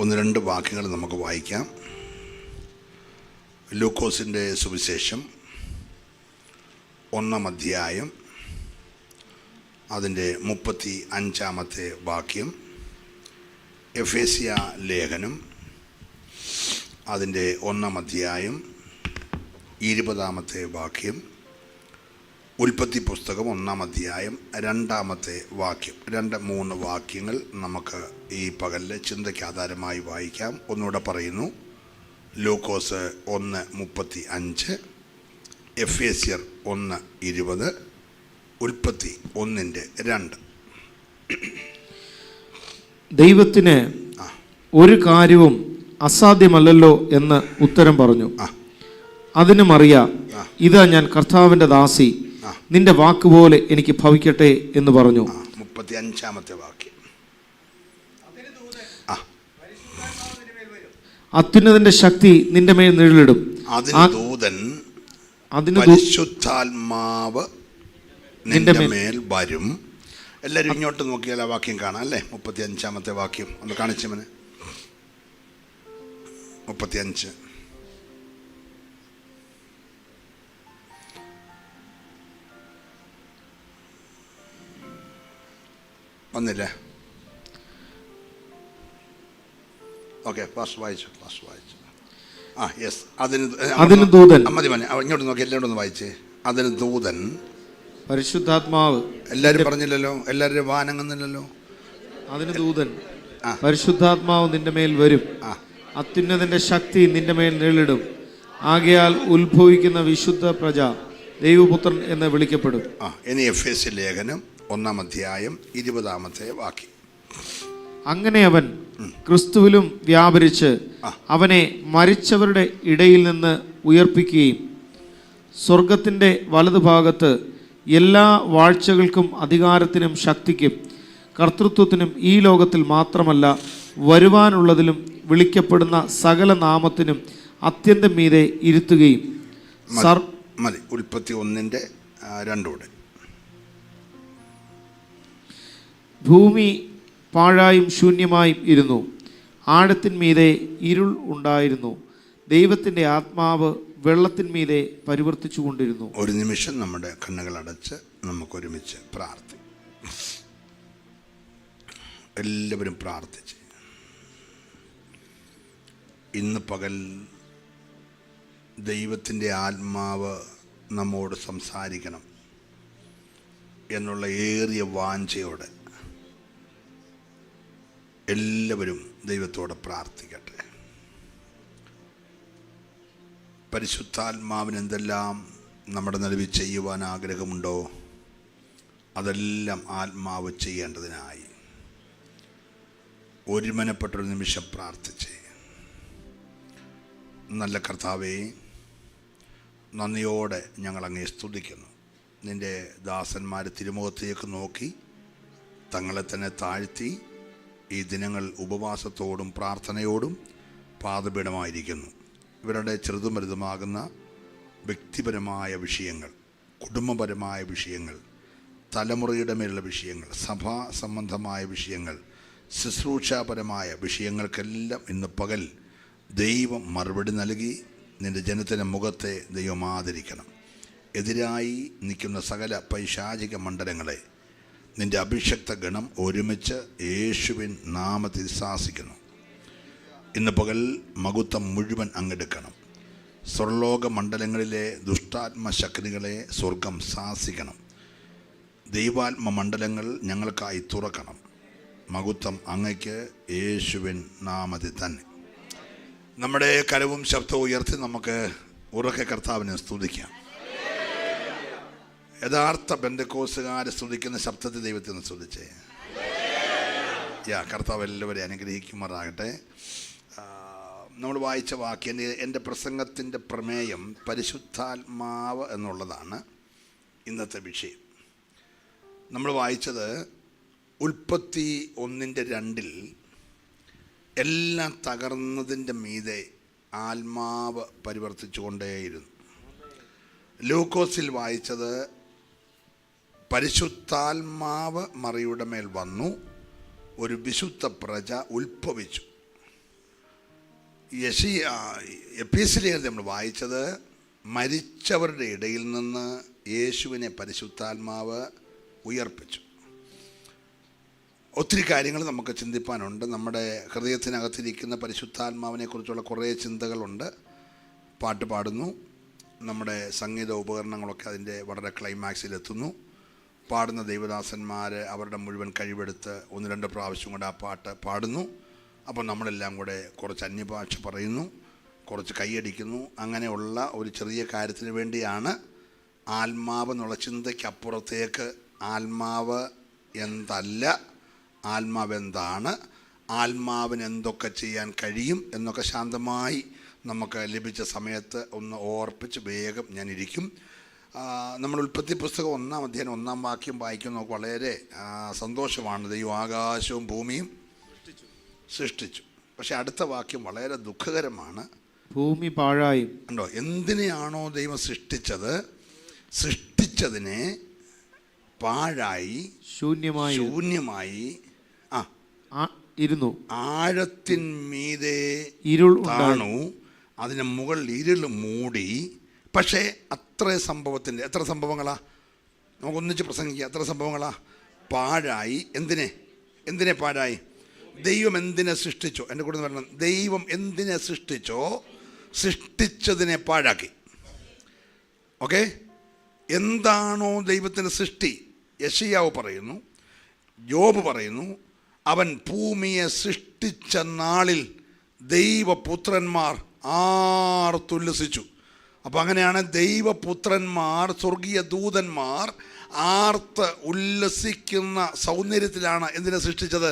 ഒന്ന് രണ്ട് വാക്യങ്ങൾ നമുക്ക് വായിക്കാം. ലൂക്കോസിൻ്റെ സുവിശേഷം 1-ാം അധ്യായം അതിൻ്റെ 35-ാമത്തെ വാക്യം, എഫേസ്യ ലേഖനം അതിൻ്റെ 1-ാം അധ്യായം 20-ാമത്തെ വാക്യം, ഉൽപ്പത്തി പുസ്തകം 1-ാം അധ്യായം 2-ാമത്തെ വാക്യം. 2-3 വാക്യങ്ങൾ നമുക്ക് ഈ പകലിലെ ചിന്തയ്ക്ക് ആധാരമായി വായിക്കാം. ഒന്നുകൂടെ പറയുന്നു. ലൂക്കോസ് 1:35, എഫേസ്യർ 1:20, ഉൽപ്പത്തി 1:2. ദൈവത്തിന് ഒരു കാര്യവും അസാധ്യമല്ലല്ലോ എന്ന് ഉത്തരം പറഞ്ഞു. അതിന് മറിയ, ഇതാ ഞാൻ കർത്താവിൻ്റെ ദാസി, നിന്റെ വാക്കുപോലെ എനിക്ക് ഭവിക്കട്ടെ എന്ന് പറഞ്ഞു. 35-ാമത്തെ വാക്യം, അത്യുന്നതന്റെ ശക്തി നിന്റെ മേൽ നിഴലിടും. പരിശുദ്ധാത്മാവ് നിന്റെ മേൽ വരും. എല്ലാവരും ഇങ്ങോട്ട് നോക്കിയാൽ ആ വാക്യം കാണാം അല്ലേ? 35-ാമത്തെ വാക്യം ഒന്ന് കാണിച്ചവന്. 35. വന്നില്ലേ? ഓക്കെ, ഫാസ്റ്റ് വായിച്ചു. യെസ്. അതിന് ദൂതൻ, മതി ഇങ്ങോട്ട് നോക്കി, എല്ലാവരും ഒന്ന് വായിച്ചേ. അതിന് ദൂതൻ, പരിശുദ്ധാത്മാവ്. എല്ലാവരും പറഞ്ഞില്ലല്ലോ, എല്ലാവരും വാനങ്ങുന്നില്ലല്ലോ. അതിന് ദൂതൻ, പരിശുദ്ധാത്മാവ് നിന്റെ മേൽ വരും, അത്യുന്നതന്റെ ശക്തി നിന്റെ മേൽ നിഴലിടും. ആകയാൽ ഉത്ഭവിക്കുന്ന വിശുദ്ധ പ്രജ ദൈവപുത്രൻ എന്ന് വിളിക്കപ്പെടും. ഇനി എഫേസ്യ ലേഖനം 1-ാം അധ്യായം 20-ാമത്തെ വാക്യം. അങ്ങനെ അവൻ ക്രിസ്തുവിലും വ്യാപരിച്ച് അവനെ മരിച്ചവരുടെ ഇടയിൽ നിന്ന് ഉയർപ്പിക്കുകയും സ്വർഗത്തിൻ്റെ വലതുഭാഗത്ത് എല്ലാ വാഴ്ചകൾക്കും അധികാരത്തിനും ശക്തിക്കും കർത്തൃത്വത്തിനും ഈ ലോകത്തിൽ മാത്രമല്ല വരുവാനുള്ളതിലും വിളിക്കപ്പെടുന്ന സകല നാമത്തിനും അത്യന്തം മീതെ ഇരുത്തുകയും. ഉൽപ്പത്തി 1:2. ഭൂമി പാഴായും ശൂന്യമായും ഇരുന്നു, ആഴത്തിന്മീതെ ഇരുൾ ഉണ്ടായിരുന്നു, ദൈവത്തിൻ്റെ ആത്മാവ് വെള്ളത്തിന്മീതെ പരിവർത്തിച്ചു കൊണ്ടിരുന്നു. ഒരു നിമിഷം നമ്മുടെ കണ്ണുകൾ അടച്ച് നമുക്കൊരുമിച്ച് പ്രാർത്ഥിക്കാം. എല്ലാവരും പ്രാർത്ഥിച്ച് ഇന്ന് പകൽ ദൈവത്തിൻ്റെ ആത്മാവ് നമ്മോട് സംസാരിക്കണം എന്നുള്ള ഏറിയ വാഞ്ചയോടെ എല്ലാവരും ദൈവത്തോടെ പ്രാർത്ഥിക്കട്ടെ. പരിശുദ്ധാത്മാവിന് എന്തെല്ലാം നമ്മുടെ നിലവിൽ ചെയ്യുവാൻ ആഗ്രഹമുണ്ടോ അതെല്ലാം ആത്മാവ് ചെയ്യേണ്ടതിനായി ഒരുമനപ്പെട്ടൊരു നിമിഷം പ്രാർത്ഥിച്ച്. നല്ല കർത്താവേ, നന്ദിയോടെ ഞങ്ങളങ്ങേ സ്തുതിക്കുന്നു. നിൻ്റെ ദാസന്മാർ തിരുമുഖത്തേക്ക് നോക്കി തങ്ങളെ തന്നെ താഴ്ത്തി ഈ ദിനങ്ങൾ ഉപവാസത്തോടും പ്രാർത്ഥനയോടും പാദപീഠമായിരിക്കുന്നു. ഇവരുടെ ചെറുതും വലുതുമാകുന്ന വ്യക്തിപരമായ വിഷയങ്ങൾ, കുടുംബപരമായ വിഷയങ്ങൾ, തലമുറയുടെ മേലുള്ള വിഷയങ്ങൾ, സഭാ സംബന്ധമായ വിഷയങ്ങൾ, ശുശ്രൂഷാപരമായ വിഷയങ്ങൾക്കെല്ലാം ഇന്ന് പകൽ ദൈവം മറുപടി നൽകി നിൻ്റെ ജനത്തിൻ്റെ മുഖത്തെ ദൈവം ആദരിക്കണം. എതിരായി നിൽക്കുന്ന സകല പൈശാചിക മണ്ഡലങ്ങളെ നിൻ്റെ അഭിഷക്ത ഗണം ഒരുമിച്ച് യേശുവിൻ നാമത്തിൽ ശാസിക്കുന്നു. ഇന്ന് പകൽ മഹത്വം മുഴുവൻ അങ്ങെടുക്കണം. സ്വർലോക മണ്ഡലങ്ങളിലെ ദുഷ്ടാത്മ ശക്തികളെ സ്വർഗം ശാസിക്കണം. ദൈവാത്മ മണ്ഡലങ്ങൾ ഞങ്ങൾക്കായി തുറക്കണം. മഹത്വം അങ്ങയ്ക്ക് യേശുവിൻ നാമത്തിൽ തന്നെ. നമ്മുടെ കരവും ശബ്ദവും ഉയർത്തി നമുക്ക് ഉറക്കെ കർത്താവിനെ സ്തുതിക്കാം. യഥാർത്ഥ ബന്ധക്കോസുകാരെ സ്തുതിക്കുന്ന ശബ്ദത്തിൽ ദൈവത്തെ ഒന്ന് സ്തുതിച്ചേ. കർത്താവ് എല്ലാവരെയും അനുഗ്രഹിക്കുമാറാകട്ടെ. നമ്മൾ വായിച്ച വാക്യം, എൻ്റെ പ്രസംഗത്തിൻ്റെ പ്രമേയം പരിശുദ്ധാത്മാവ് എന്നുള്ളതാണ് ഇന്നത്തെ വിഷയം. നമ്മൾ വായിച്ചത് ഉൽപ്പത്തി 1:2 എല്ലാം തകർന്നതിൻ്റെ മീതെ ആത്മാവ് പരിവർത്തിച്ചു കൊണ്ടേയിരുന്നു. ലൂക്കോസിൽ വായിച്ചത് പരിശുദ്ധാത്മാവ് മറിയുടെ മേൽ വന്നു, ഒരു വിശുദ്ധ പ്രജ ഉത്ഭവിച്ചു. എഫേസ്യർ നമ്മൾ വായിച്ചത് മരിച്ചവരുടെ ഇടയിൽ നിന്ന് യേശുവിനെ പരിശുദ്ധാത്മാവ് ഉയർപ്പിച്ചു. ഒത്തിരി കാര്യങ്ങൾ നമുക്ക് ചിന്തിപ്പാനുണ്ട്. നമ്മുടെ ഹൃദയത്തിനകത്തിരിക്കുന്ന പരിശുദ്ധാത്മാവിനെ കുറിച്ചുള്ള കുറേ ചിന്തകളുണ്ട്. പാട്ട് പാടുന്നു, നമ്മുടെ സംഗീത ഉപകരണങ്ങളൊക്കെ അതിൻ്റെ വളരെ ക്ലൈമാക്സിലെത്തുന്നു. പാടുന്ന ദൈവദാസന്മാർ അവരുടെ മുഴുവൻ കഴിവെടുത്ത് 1-2 പ്രാവശ്യം കൂടെ ആ പാട്ട് പാടുന്നു. അപ്പോൾ നമ്മളെല്ലാം കൂടെ കുറച്ച് അന്യഭാഷ പറയുന്നു, കുറച്ച് കൈയടിക്കുന്നു. അങ്ങനെയുള്ള ഒരു ചെറിയ കാര്യത്തിന് വേണ്ടിയാണ് ആത്മാവ് എന്നുള്ള ചിന്തയ്ക്കപ്പുറത്തേക്ക് ആത്മാവ് എന്തല്ല, ആത്മാവ് എന്താണ്, ആത്മാവിന് എന്തൊക്കെ ചെയ്യാൻ കഴിയും എന്നൊക്കെ ശാന്തമായി നമുക്ക് ലഭിച്ച സമയത്ത് ഒന്ന് ഓർപ്പിച്ച് വേഗം ഞാനിരിക്കും. നമ്മൾ ഉൽപ്പത്തി പുസ്തകം 1-ാം അധ്യായം 1-ാം വാക്യം വായിക്കുന്ന നമുക്ക് വളരെ സന്തോഷമാണ്. ദൈവം ആകാശവും ഭൂമിയും സൃഷ്ടിച്ചു. പക്ഷെ അടുത്ത വാക്യം വളരെ ദുഃഖകരമാണ്. ഭൂമി പാഴായും. ഉണ്ടോ? എന്തിനെയാണോ ദൈവം സൃഷ്ടിച്ചത്, സൃഷ്ടിച്ചതിനെ പാഴായി ശൂന്യമായി ഇരുന്നു. ആഴത്തിന്മീതെ ഇരുൾ താണു, അതിന് മുകളിൽ ഇരുൾ മൂടി. പക്ഷേ എത്ര സംഭവങ്ങളാ നമുക്കൊന്നിച്ച് പ്രസംഗിക്കുക. എത്ര സംഭവങ്ങളാ പാഴായി. എന്തിനെ പാഴായി? ദൈവം എന്തിനെ സൃഷ്ടിച്ചോ? എൻ്റെ കൂടെ പറയണം, ദൈവം എന്തിനെ സൃഷ്ടിച്ചോ സൃഷ്ടിച്ചതിനെ പാഴാക്കി. ഓക്കെ, എന്താണോ ദൈവത്തിൻ്റെ സൃഷ്ടി, യെശയ്യാവ് പറയുന്നു, യോബ് പറയുന്നു, അവൻ ഭൂമിയെ സൃഷ്ടിച്ച നാളിൽ ദൈവപുത്രന്മാർ ആർത്തുല്ലസിച്ചു. അപ്പം അങ്ങനെയാണ് ദൈവപുത്രന്മാർ, സ്വർഗീയ ദൂതന്മാർ ആർത്ത് ഉല്ലസിക്കുന്ന സൗന്ദര്യത്തിലാണ് എന്തിനെ സൃഷ്ടിച്ചത്?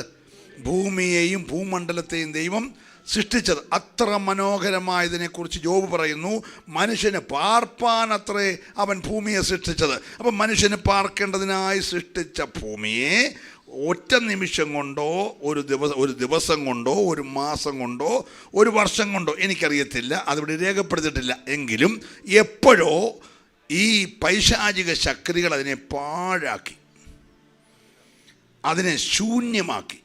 ഭൂമിയെയും ഭൂമണ്ഡലത്തെയും ദൈവം സൃഷ്ടിച്ചത്. അത്ര മനോഹരമായതിനെക്കുറിച്ച് യോബ് പറയുന്നു, മനുഷ്യന് പാർപ്പാനത്രേ അവൻ ഭൂമിയെ സൃഷ്ടിച്ചത്. അപ്പം മനുഷ്യന് പാർക്കേണ്ടതിനായി സൃഷ്ടിച്ച ഭൂമിയെ ഒറ്റ നിമിഷം കൊണ്ടോ ഒരു ദിവസം കൊണ്ടോ ഒരു മാസം കൊണ്ടോ ഒരു വർഷം കൊണ്ടോ എനിക്കറിയത്തില്ല, അതിവിടെ രേഖപ്പെടുത്തിയിട്ടില്ല, എങ്കിലും എപ്പോഴോ ഈ പൈശാചിക ശക്തികൾ അതിനെ പാഴാക്കി, അതിനെ ശൂന്യമാക്കി.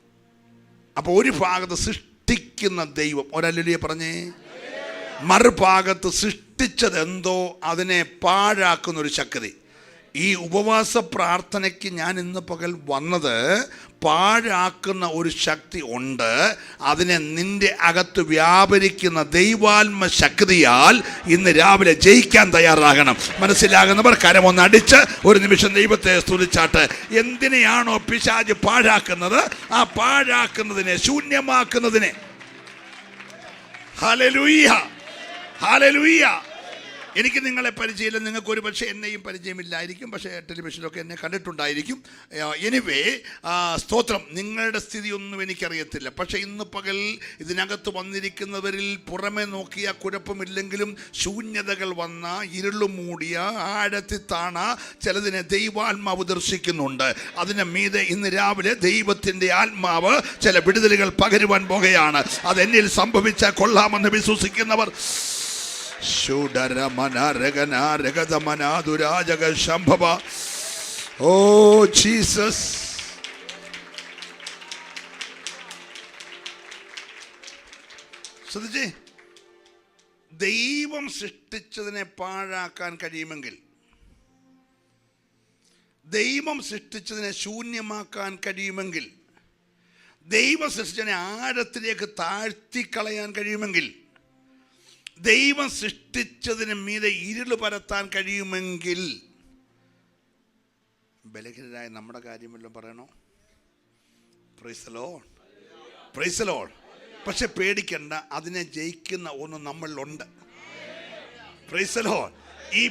അപ്പോൾ ഒരു ഭാഗത്ത് സൃഷ്ടിക്കുന്ന ദൈവം, ഒരല്ലുലിയെ പറഞ്ഞേ, മറുഭാഗത്ത് സൃഷ്ടിച്ചതെന്തോ അതിനെ പാഴാക്കുന്ന ഒരു ശക്തി. ഈ ഉപവാസ പ്രാർത്ഥനയ്ക്ക് ഞാൻ ഇന്ന് പകൽ വന്നത് പാഴാക്കുന്ന ഒരു ശക്തി ഉണ്ട്. അതിനെ നിന്റെ അകത്ത് വ്യാപരിക്കുന്ന ദൈവാത്മ ശക്തിയാൽ ഇന്ന് രാവിലെ ജയിക്കാൻ തയ്യാറാകണം. മനസ്സിലാകുന്നവർ കരമൊന്നടിച്ച് ഒരു നിമിഷം ദൈവത്തെ സ്തുതിച്ചാട്ട്. എന്തിനെയാണോ പിശാച് പാഴാക്കുന്നത്, ആ പാഴാക്കുന്നതിനെ, ശൂന്യമാക്കുന്നതിനെ, ഹല്ലേലൂയ ഹല്ലേലൂയ. എനിക്ക് നിങ്ങളെ പരിചയമില്ല, നിങ്ങൾക്ക് ഒരു പക്ഷേ എന്നെയും പരിചയമില്ലായിരിക്കും, പക്ഷേ ടെലിവിഷനിലൊക്കെ എന്നെ കണ്ടിട്ടുണ്ടായിരിക്കും. എനിവേ, സ്തോത്രം. നിങ്ങളുടെ സ്ഥിതിയൊന്നും എനിക്കറിയത്തില്ല. പക്ഷേ ഇന്ന് പകൽ ഇതിനകത്ത് വന്നിരിക്കുന്നവരിൽ പുറമെ നോക്കിയ കുഴപ്പമില്ലെങ്കിലും ശൂന്യതകൾ വന്ന, ഇരുളു മൂടിയ, ആഴത്തിൽ താണ ചിലതിനെ ദൈവാത്മാവ് ദർശിക്കുന്നുണ്ട്. അതിന് മീതെ ഇന്ന് രാവിലെ ദൈവത്തിൻ്റെ ആത്മാവ് ചില വിടുതലുകൾ പകരുവാൻ പോകുകയാണ്. അതെന്നിൽ സംഭവിച്ചാൽ കൊള്ളാമെന്ന് വിശ്വസിക്കുന്നവർ ഓ ജീസസ്. ശ്രദ്ധിച്ചേ, ദൈവം സൃഷ്ടിച്ചതിനെ പാഴാക്കാൻ കഴിയുമെങ്കിൽ, ദൈവം സൃഷ്ടിച്ചതിനെ ശൂന്യമാക്കാൻ കഴിയുമെങ്കിൽ, ദൈവം സൃഷ്ടിച്ചതിനെ ആഴത്തിലേക്ക് താഴ്ത്തിക്കളയാൻ കഴിയുമെങ്കിൽ, ദൈവം സൃഷ്ടിച്ചതിന് മീതെ ഇരുള് പരത്താൻ കഴിയുമെങ്കിൽ, ബലഹീനരായ നമ്മുടെ കാര്യമല്ലോ പറയണോ? Price the Lord, praise the Lord. പക്ഷെ പേടിക്കണ്ട, അതിനെ ജയിക്കുന്ന ഒന്ന് നമ്മളിലുണ്ട്. Price the Lord. ഈ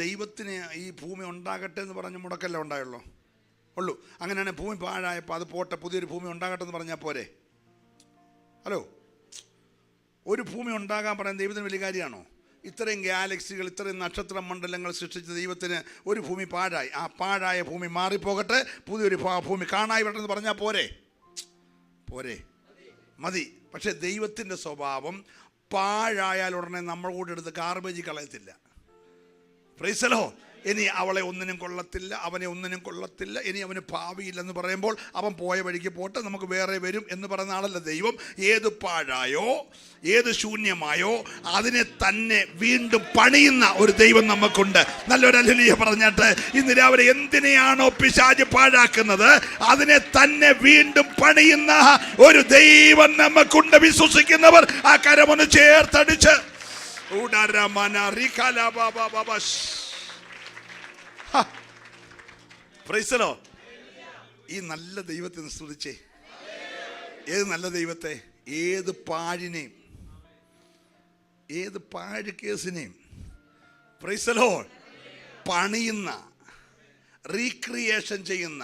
ദൈവത്തിന് ഈ ഭൂമി ഉണ്ടാകട്ടെ എന്ന് പറഞ്ഞ് മുടക്കല്ലേ ഉണ്ടായുള്ളൂ ഉള്ളൂ. അങ്ങനെയാണെങ്കിൽ ഭൂമി പാഴായപ്പോൾ അത് പോട്ടെ, പുതിയൊരു ഭൂമി ഉണ്ടാകട്ടെ എന്ന് പറഞ്ഞാൽ പോരെ? ഹലോ, ഒരു ഭൂമി ഉണ്ടാകാൻ പറയാൻ ദൈവത്തിന് വലിയ കാര്യമാണോ? ഇത്രയും ഗാലക്സികൾ, ഇത്രയും നക്ഷത്ര മണ്ഡലങ്ങൾ സൃഷ്ടിച്ച ദൈവത്തിന് ഒരു ഭൂമി പാഴായി, ആ പാഴായ ഭൂമി മാറിപ്പോകട്ടെ, പുതിയൊരു ഭൂമി കാണായി വരട്ടെന്ന് പറഞ്ഞാൽ പോരെ? മതി. പക്ഷെ ദൈവത്തിൻ്റെ സ്വഭാവം പാഴായാൽ ഉടനെ നമ്മൾ കൂടെ എടുത്ത് ഗാർബേജ് കളയത്തില്ല. Praise the Lord. ഇനി അവളെ ഒന്നിനും കൊള്ളത്തില്ല, അവനെ ഒന്നിനും കൊള്ളത്തില്ല, ഇനി അവന് ഭാവിയില്ലെന്ന് പറയുമ്പോൾ അവൻ പോയ വഴിക്ക് പോട്ടെ, നമുക്ക് വേറെ വരും എന്ന് പറയുന്ന ആളല്ല ദൈവം. ഏത് പാഴായോ ഏത് ശൂന്യമായോ അതിനെ തന്നെ വീണ്ടും പണിയുന്ന ഒരു ദൈവം നമുക്കുണ്ട്. നല്ലൊരു ഹല്ലേലൂയ പറഞ്ഞിട്ട് ഇന്ന് രാവിലെ എന്തിനെയാണോ പിശാച് പാഴാക്കുന്നത് അതിനെ തന്നെ വീണ്ടും പണിയുന്ന ഒരു ദൈവം നമുക്കുണ്ട്. വിശ്വസിക്കുന്നവർ ആ കരമൊന്ന് ചേർത്തടിച്ച് ഈ നല്ല ദൈവത്തെ സ്തുതിച്ചേ. ഏത് നല്ല ദൈവത്തെ? ഏത് പാഴിനെയും ഏത് പാഴ് കേസിനെയും പ്രൈസ് ദി ലോർഡ് പണിയുന്ന, റീക്രിയേഷൻ ചെയ്യുന്ന,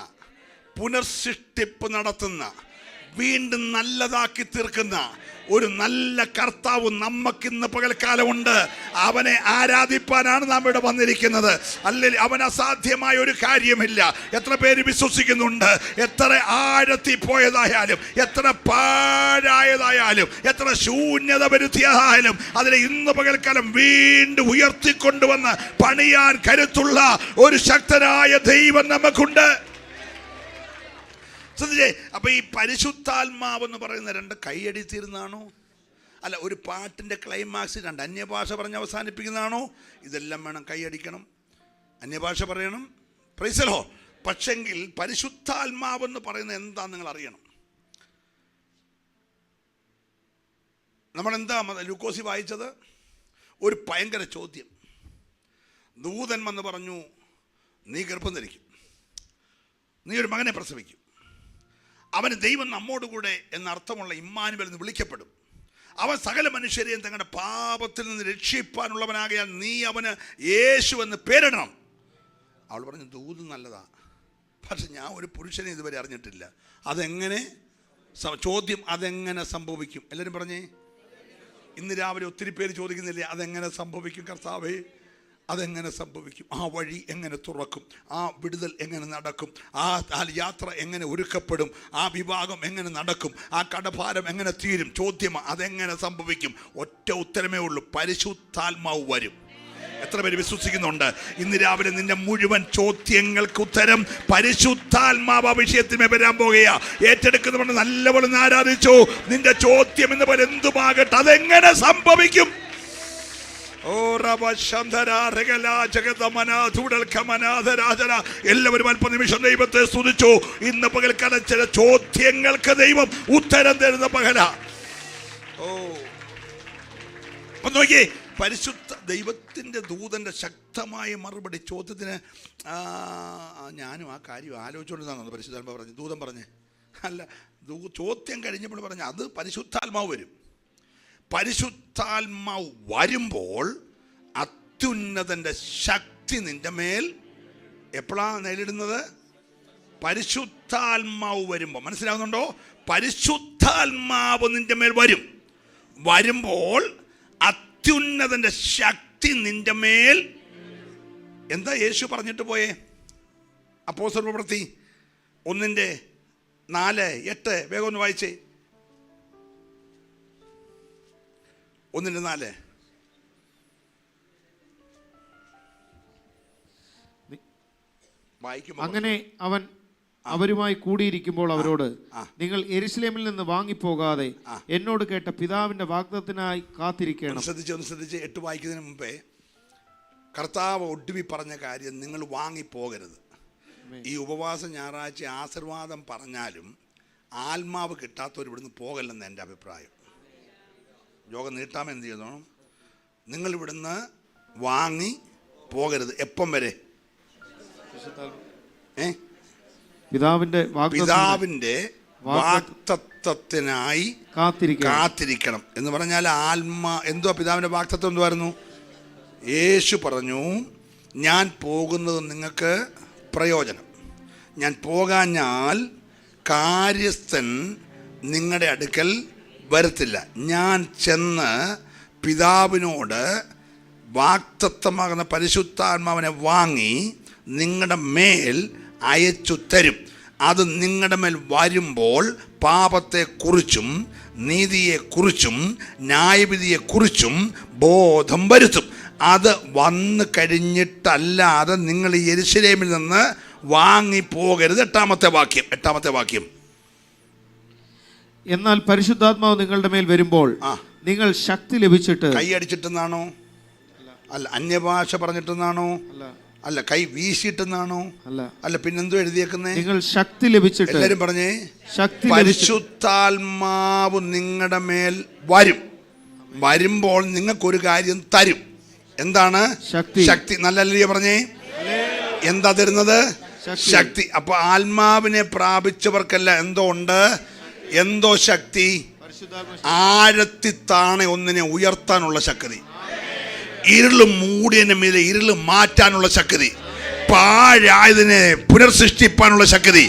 പുനർസൃഷ്ടിപ്പ് നടത്തുന്ന, വീണ്ടും നല്ലതാക്കി തീർക്കുന്ന ഒരു നല്ല കർത്താവ് നമുക്കിന്ന് പകൽക്കാലമുണ്ട്. അവനെ ആരാധിപ്പാനാണ് നാം ഇവിടെ വന്നിരിക്കുന്നത്. അല്ലെങ്കിൽ അവൻ അസാധ്യമായ ഒരു കാര്യമില്ല. എത്ര പേര് വിശ്വസിക്കുന്നുണ്ട്? എത്ര ആഴത്തിൽ പോയതായാലും, എത്ര പാഴായതായാലും, എത്ര ശൂന്യത വരുത്തിയതായാലും അതിനെ ഇന്ന് പകൽക്കാലം വീണ്ടും ഉയർത്തിക്കൊണ്ടുവന്ന് പണിയാൻ കരുത്തുള്ള ഒരു ശക്തനായ ദൈവം നമുക്കുണ്ട്. അപ്പൊ ഈ പരിശുദ്ധാത്മാവ് എന്ന് പറയുന്ന രണ്ട് കൈയടി തീരുന്നതാണോ? അല്ല, ഒരു പാട്ടിന്റെ ക്ലൈമാക്സ് രണ്ട് അന്യഭാഷ പറഞ്ഞ് അവസാനിപ്പിക്കുന്നതാണോ? ഇതെല്ലാം വേണം, കൈയടിക്കണം, അന്യഭാഷ പറയണം, പ്രൈസ് ദി ലോർഡ്. പക്ഷെങ്കിൽ പരിശുദ്ധാത്മാവ് എന്ന് പറയുന്നത് എന്താന്ന് നിങ്ങൾ അറിയണം. നമ്മളെന്താ ലൂക്കോസി വായിച്ചത്? ഒരു ഭയങ്കര ചോദ്യം. ദൂതൻ വന്ന് പറഞ്ഞു, നീ ഗർഭം ധരിക്കും, നീ ഒരു മകനെ പ്രസവിക്കും, അവന് ദൈവം നമ്മോടുകൂടെ എന്നർത്ഥമുള്ള ഇമ്മാനുവേൽ എന്ന് വിളിക്കപ്പെടും, അവൻ സകല മനുഷ്യരെയും തങ്ങളുടെ പാപത്തിൽ നിന്ന് രക്ഷിപ്പാനുള്ളവനാകയാൽ നീ അവന് യേശു എന്ന് പേരിടണം. അവൾ പറഞ്ഞു, ദൂത് നല്ലതാ, പക്ഷെ ഞാൻ ഒരു പുരുഷനെ ഇതുവരെ അറിഞ്ഞിട്ടില്ല. അതെങ്ങനെ ചോദ്യം, അതെങ്ങനെ സംഭവിക്കും? എല്ലാവരും പറഞ്ഞേ. ഇന്ന് രാവിലെ ഒത്തിരി പേര് ചോദിക്കുന്നില്ലേ, അതെങ്ങനെ സംഭവിക്കും കർത്താവേ? അതെങ്ങനെ സംഭവിക്കും? ആ വഴി എങ്ങനെ തുറക്കും? ആ വിടുതൽ എങ്ങനെ നടക്കും? ആ യാത്ര എങ്ങനെ ഒരുക്കപ്പെടും? ആ വിവാഹം എങ്ങനെ നടക്കും? ആ കടഭാരം എങ്ങനെ തീരും? ചോദ്യം, അതെങ്ങനെ സംഭവിക്കും? ഒറ്റ ഉത്തരമേ ഉള്ളൂ, പരിശുദ്ധാത്മാവ് വരും. എത്ര പേര് വിശ്വസിക്കുന്നുണ്ട്? ഇന്ന് രാവിലെ നിന്റെ മുഴുവൻ ചോദ്യങ്ങൾക്ക് ഉത്തരം പരിശുദ്ധാത്മാവ് വിഷയത്തിന് വരാൻ പോകുകയാ. ഏറ്റെടുക്കുന്നവർ നല്ലപോലെ ആരാധിച്ചു. നിന്റെ ചോദ്യം എന്ന് പോലെ എന്തുമാകട്ടെ, അതെങ്ങനെ സംഭവിക്കും? എല്ലാവരും അല്പനിമിഷം ദൈവത്തെ സ്തുതിച്ചു. ഇന്ന് പകൽക്കാലം ചില ചോദ്യങ്ങൾക്ക് ദൈവം ഉത്തരം തരുന്ന പകല. നോക്കിയേ, പരിശുദ്ധ ദൈവത്തിന്റെ ദൂതന്റെ ശക്തമായ മറുപടി ചോദ്യത്തിന്. ഞാനും ആ കാര്യം ആലോചിച്ചുകൊണ്ടിരുന്നാണ് പരിശുദ്ധാത്മാവ് പറഞ്ഞു. ദൂതൻ പറഞ്ഞേ അല്ല, ചോദ്യം കഴിഞ്ഞപ്പോൾ പറഞ്ഞു അത് പരിശുദ്ധാത്മാവ് വരും. പരിശുദ്ധാത്മാവ് വരുമ്പോൾ അത്യുന്നതന്റെ ശക്തി നിന്റെ മേൽ എപ്പോഴാണ് നേരിടുന്നത്? പരിശുദ്ധാത്മാവ് വരുമ്പോൾ. മനസ്സിലാവുന്നുണ്ടോ? പരിശുദ്ധാത്മാവ് നിന്റെ മേൽ വരും. വരുമ്പോൾ അത്യുന്നതന്റെ ശക്തി നിന്റെ മേൽ. എന്താ യേശു പറഞ്ഞിട്ട് പോയേ? അപ്പോസ്തല പ്രവൃത്തി 1:4-8 വേഗം ഒന്ന് വായിച്ചേ. 1:4. അങ്ങനെ അവൻ അവരുമായി കൂടിയിരിക്കുമ്പോൾ അവരോട്, നിങ്ങൾ യെരൂശലേമിൽ നിന്ന് വാങ്ങിപ്പോകാതെ എന്നോട് കേട്ട പിതാവിന്റെ വാഗ്ദത്തത്തിനായി കാത്തിരിക്കണം. ശ്രദ്ധിച്ച് 8 വായിക്കുന്നതിന് മുമ്പേ കർത്താവ് ഒടുവിൽ പറഞ്ഞ കാര്യം, നിങ്ങൾ വാങ്ങിപ്പോകരുത്. ഈ ഉപവാസ ഞായറാഴ്ച ആശീർവാദം പറഞ്ഞാലും ആത്മാവ് കിട്ടാത്തവർ ഇവിടുന്ന് പോകല്ലെന്ന് എൻ്റെ അഭിപ്രായം. യോഗം നീട്ടാമെന്ന് എന്ത് ചെയ്യണം? നിങ്ങൾ ഇവിടുന്ന് വാങ്ങി പോകരുത്. എപ്പം വരെ? പിതാവിന്റെ വാഗ്ദത്തത്തിനായി കാത്തിരിക്കണം എന്ന് പറഞ്ഞാൽ എന്തുവാ പിതാവിന്റെ വാഗ്ദത്തം? എന്തുവായിരുന്നു? യേശു പറഞ്ഞു, ഞാൻ പോകുന്നത് നിങ്ങൾക്ക് പ്രയോജനം. ഞാൻ പോകാഞ്ഞാൽ കാര്യസ്ഥൻ നിങ്ങളുടെ അടുക്കൽ വരത്തില്ല. ഞാൻ ചെന്ന് പിതാവിനോട് വാഗ്ദത്തമാകുന്ന പരിശുദ്ധാത്മാവിനെ വാങ്ങി നിങ്ങളുടെ മേൽ അയച്ചു തരും. അത് നിങ്ങളുടെ മേൽ വരുമ്പോൾ പാപത്തെക്കുറിച്ചും നീതിയെക്കുറിച്ചും ന്യായവിധിയെക്കുറിച്ചും ബോധം വരുത്തും. അത് വന്നു കഴിഞ്ഞിട്ടല്ലാതെ നിങ്ങൾ ഈ യെരൂശലേമിൽ നിന്ന് വാങ്ങിപ്പോകരുത്. എട്ടാമത്തെ വാക്യം. എന്നാൽ പരിശുദ്ധാത്മാവ് നിങ്ങളുടെ മേൽ വരുമ്പോൾ നിങ്ങൾ ശക്തി ലഭിച്ചിട്ട്. കൈയടിച്ചിട്ടെന്നാണോ? അല്ല. അന്യഭാഷ പറഞ്ഞിട്ടെന്നാണോ? അല്ല. കൈ വീശിട്ടെന്നാണോ? അല്ല. പിന്നെന്തോ എഴുതിയേക്കുന്നേ? നിങ്ങൾ ശക്തി ലഭിച്ചിട്ട്. എല്ലാരും പറഞ്ഞേ, ശക്തി. പരിശുദ്ധാത്മാവ് നിങ്ങളുടെ മേൽ വരുമ്പോൾ നിങ്ങൾക്കൊരു കാര്യം തരും. എന്താണ്? ശക്തി. നല്ല പറഞ്ഞേ, എന്താ തരുന്നത്? ശക്തി. അപ്പൊ ആത്മാവിനെ പ്രാപിച്ചവർക്കല്ല എന്തോ ഉണ്ട്? എന്തോ ശക്തി? ആഴത്തിത്താണെ ഒന്നിനെ ഉയർത്താനുള്ള ശക്തി, ഇരുള് മൂടിയതിന്റെ മീതെ ഇരുള് മാറ്റാനുള്ള ശക്തി, പാഴായതിനെ പുനർസൃഷ്ടിപ്പാനുള്ള ശക്തി,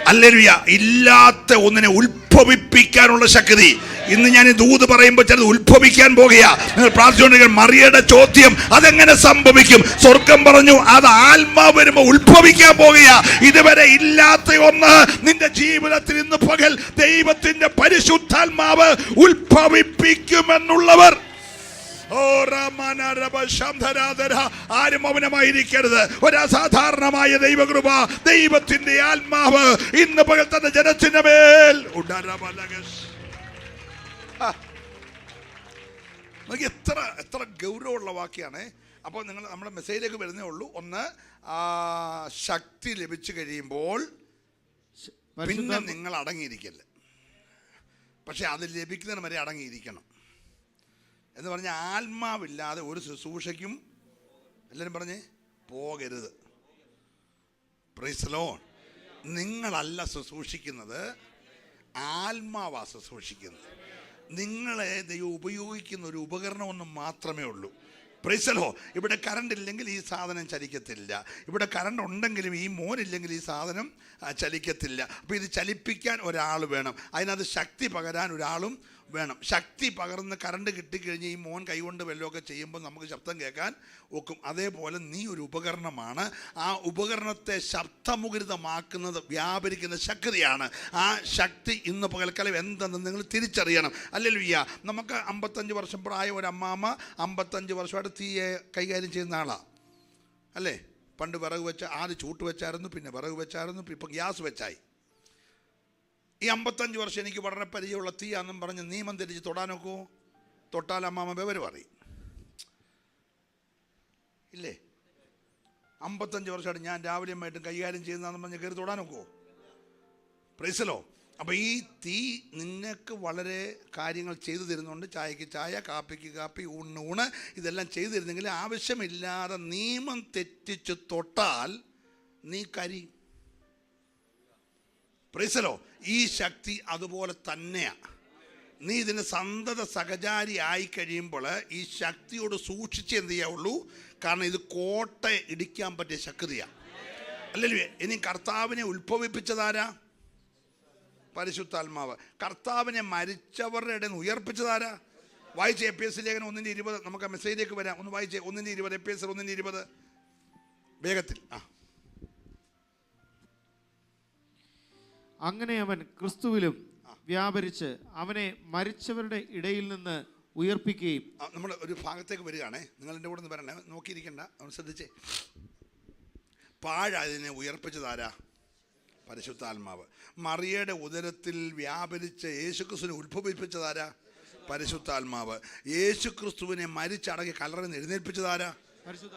ഹല്ലേലൂയ, ഇല്ലാത്ത ഒന്നിനെ ഉത്ഭവിപ്പിക്കാനുള്ള ശക്തി. ഇന്ന് ഞാൻ ഈ ദൂത് പറയുമ്പോൾ ചിലത് ഉത്ഭവിക്കാൻ പോകുക. നിങ്ങൾ പ്രാർത്ഥിച്ചുകൊണ്ടിരിക്കുക, മറിയയുടെ ചോദ്യം അതെങ്ങനെ സംഭവിക്കും? സ്വർഗം പറഞ്ഞു അത് ആത്മാവ് വരുമ്പോൾ ഉത്ഭവിക്കാൻ പോകുക. ഇതുവരെ ഇല്ലാത്ത ഒന്ന് നിന്റെ ജീവിതത്തിൽ ഇന്ന് പകൽ ദൈവത്തിന്റെ പരിശുദ്ധാത്മാവ് ഉത്ഭവിപ്പിക്കുമെന്നുള്ളവർ ആരും മൗനമായിരിക്കരുത്. ഒരു അസാധാരണമായ ദൈവകൃപ, ദൈവത്തിന്റെ ആത്മാവ് ഇന്ന് പകൽ തന്റെ ജനത്തിന്റെ മേൽ. എത്ര ഗൗരവമുള്ള വാക്യാണ്. അപ്പോൾ നിങ്ങൾ നമ്മുടെ മെസ്സേജിലേക്ക് വരുന്നേ ഉള്ളൂ. ഒന്ന്, ശക്തി ലഭിച്ചു കഴിയുമ്പോൾ പിന്നെ നിങ്ങൾ അടങ്ങിയിരിക്കല്ല. പക്ഷെ അത് ലഭിക്കുന്നതിന് വരെ അടങ്ങിയിരിക്കണം എന്ന് പറഞ്ഞാൽ ആത്മാവില്ലാതെ ഒരു ശുശ്രൂഷയ്ക്കും എല്ലാവരും പറഞ്ഞേ പോകരുത്. Price the Lord. നിങ്ങളല്ല ശുശ്രൂഷിക്കുന്നത്, ആത്മാവാ ശുശ്രൂഷിക്കുന്നത്. നിങ്ങളെ ദൈവം ഉപയോഗിക്കുന്ന ഒരു ഉപകരണമൊന്നും മാത്രമേ ഉള്ളൂ. Price the Lord. ഇവിടെ കറണ്ട് ഇല്ലെങ്കിൽ ഈ സാധനം ചലിക്കത്തില്ല. ഇവിടെ കറണ്ട് ഉണ്ടെങ്കിലും ഈ മോനില്ലെങ്കിൽ ഈ സാധനം ചലിക്കത്തില്ല. അപ്പോൾ ഇത് ചലിപ്പിക്കാൻ ഒരാൾ വേണം, അതിനകത്ത് ശക്തി പകരാൻ ഒരാളും വേണം. ശക്തി പകർന്ന് കറണ്ട് കിട്ടിക്കഴിഞ്ഞ് ഈ മോൻ കൈകൊണ്ട് വല്ലതൊക്കെ ചെയ്യുമ്പോൾ നമുക്ക് ശബ്ദം കേൾക്കാൻ ഒക്കും. അതേപോലെ നീ ഒരു ഉപകരണമാണ്. ആ ഉപകരണത്തെ ശബ്ദമുഖരിതമാക്കുന്നത് വ്യാപരിക്കുന്ന ശക്തിയാണ്. ആ ശക്തി ഇന്ന് പകൽക്കാലം എന്തെന്ന് നിങ്ങൾ തിരിച്ചറിയണം. ഹല്ലേലൂയ. നമുക്ക് 55 വർഷം പ്രായം ഒരു അമ്മാമ്മ 55 വർഷമായിട്ട് തീയെ കൈകാര്യം ചെയ്യുന്ന ആളാണ് അല്ലേ. പണ്ട് വിറക് വെച്ച ആദ്യം ചൂട്ട് വെച്ചായിരുന്നു, പിന്നെ വിറക് വെച്ചായിരുന്നു, ഇപ്പം ഗ്യാസ് വെച്ചായി. ഈ 55 വർഷം എനിക്ക് വളരെ പരിചയമുള്ള തീയാന്നും പറഞ്ഞ് നിയമം തിരിച്ച് തൊടാനൊക്കോ? തൊട്ടാൽ അമ്മാമ്മ വിവരം അറിയും ഇല്ലേ? 55 വർഷമായിട്ട് ഞാൻ രാവിലെയുമായിട്ടും കൈകാര്യം ചെയ്യുന്നതെന്ന് പറഞ്ഞ് കയറി തൊടാനൊക്കോ? Price the Lord. അപ്പോൾ ഈ തീ നിനക്ക് വളരെ കാര്യങ്ങൾ ചെയ്തു തരുന്നുണ്ട്. ചായക്ക് ചായ, കാപ്പിക്ക് കാപ്പി, ഊണിന് ഊണ്, ഇതെല്ലാം ചെയ്തു തരുന്നെങ്കിൽ ആവശ്യമില്ലാതെ നിയമം തെറ്റിച്ച് തൊട്ടാൽ നീ കരിയും. Price the Lord. ഈ ശക്തി അതുപോലെ തന്നെയാണ്. നീ ഇതിന് സന്തത സഹചാരി ആയി കഴിയുമ്പോൾ ഈ ശക്തിയോട് സൂക്ഷിച്ച് എന്ത് ചെയ്യാവുള്ളൂ? കാരണം ഇത് കോട്ട ഇടിക്കാൻ പറ്റിയ ശക്തിയാണ്. അല്ലല്ലേ? ഇനി കർത്താവിനെ ഉത്ഭവിപ്പിച്ചതാരാ? പരിശുദ്ധാത്മാവ്. കർത്താവിനെ മരിച്ചവരുടെ ഇടയിൽ നിന്ന് ഉയർപ്പിച്ചതാരാ? വായിച്ച എഫേസ്യ ലേഖനം 1:20. നമുക്ക് മെസ്സേജിലേക്ക് വരാം. ഒന്ന് വായിച്ചേ 1:20. എഫേസ്യർ 1:20 വേഗത്തിൽ. അങ്ങനെ അവൻ ക്രിസ്തുവിലും വ്യാപരിച്ച് അവനെ മരിച്ചവരുടെ ഇടയിൽ നിന്ന് ഉയർപ്പിക്കുകയും. നമ്മൾ ഒരു ഭാഗത്തേക്ക് വരികയാണേ, നിങ്ങൾ എൻ്റെ കൂടെ ഒന്ന് പറയണേ, നോക്കിയിരിക്കണ്ട, ശ്രദ്ധിച്ചേ. പാഴതിനെ ഉയർപ്പിച്ചതാരാ? പരിശുദ്ധാത്മാവ്. മറിയയുടെ ഉദരത്തിൽ വ്യാപരിച്ച് യേശുക്രിസ്തുവിനെ ഉത്ഭവിപ്പിച്ചതാരാ? പരിശുദ്ധാത്മാവ്. യേശുക്രിസ്തുവിനെ മരിച്ചടങ്ങി കല്ലറയിൽ നിന്ന് എഴുന്നേൽപ്പിച്ചതാരാ?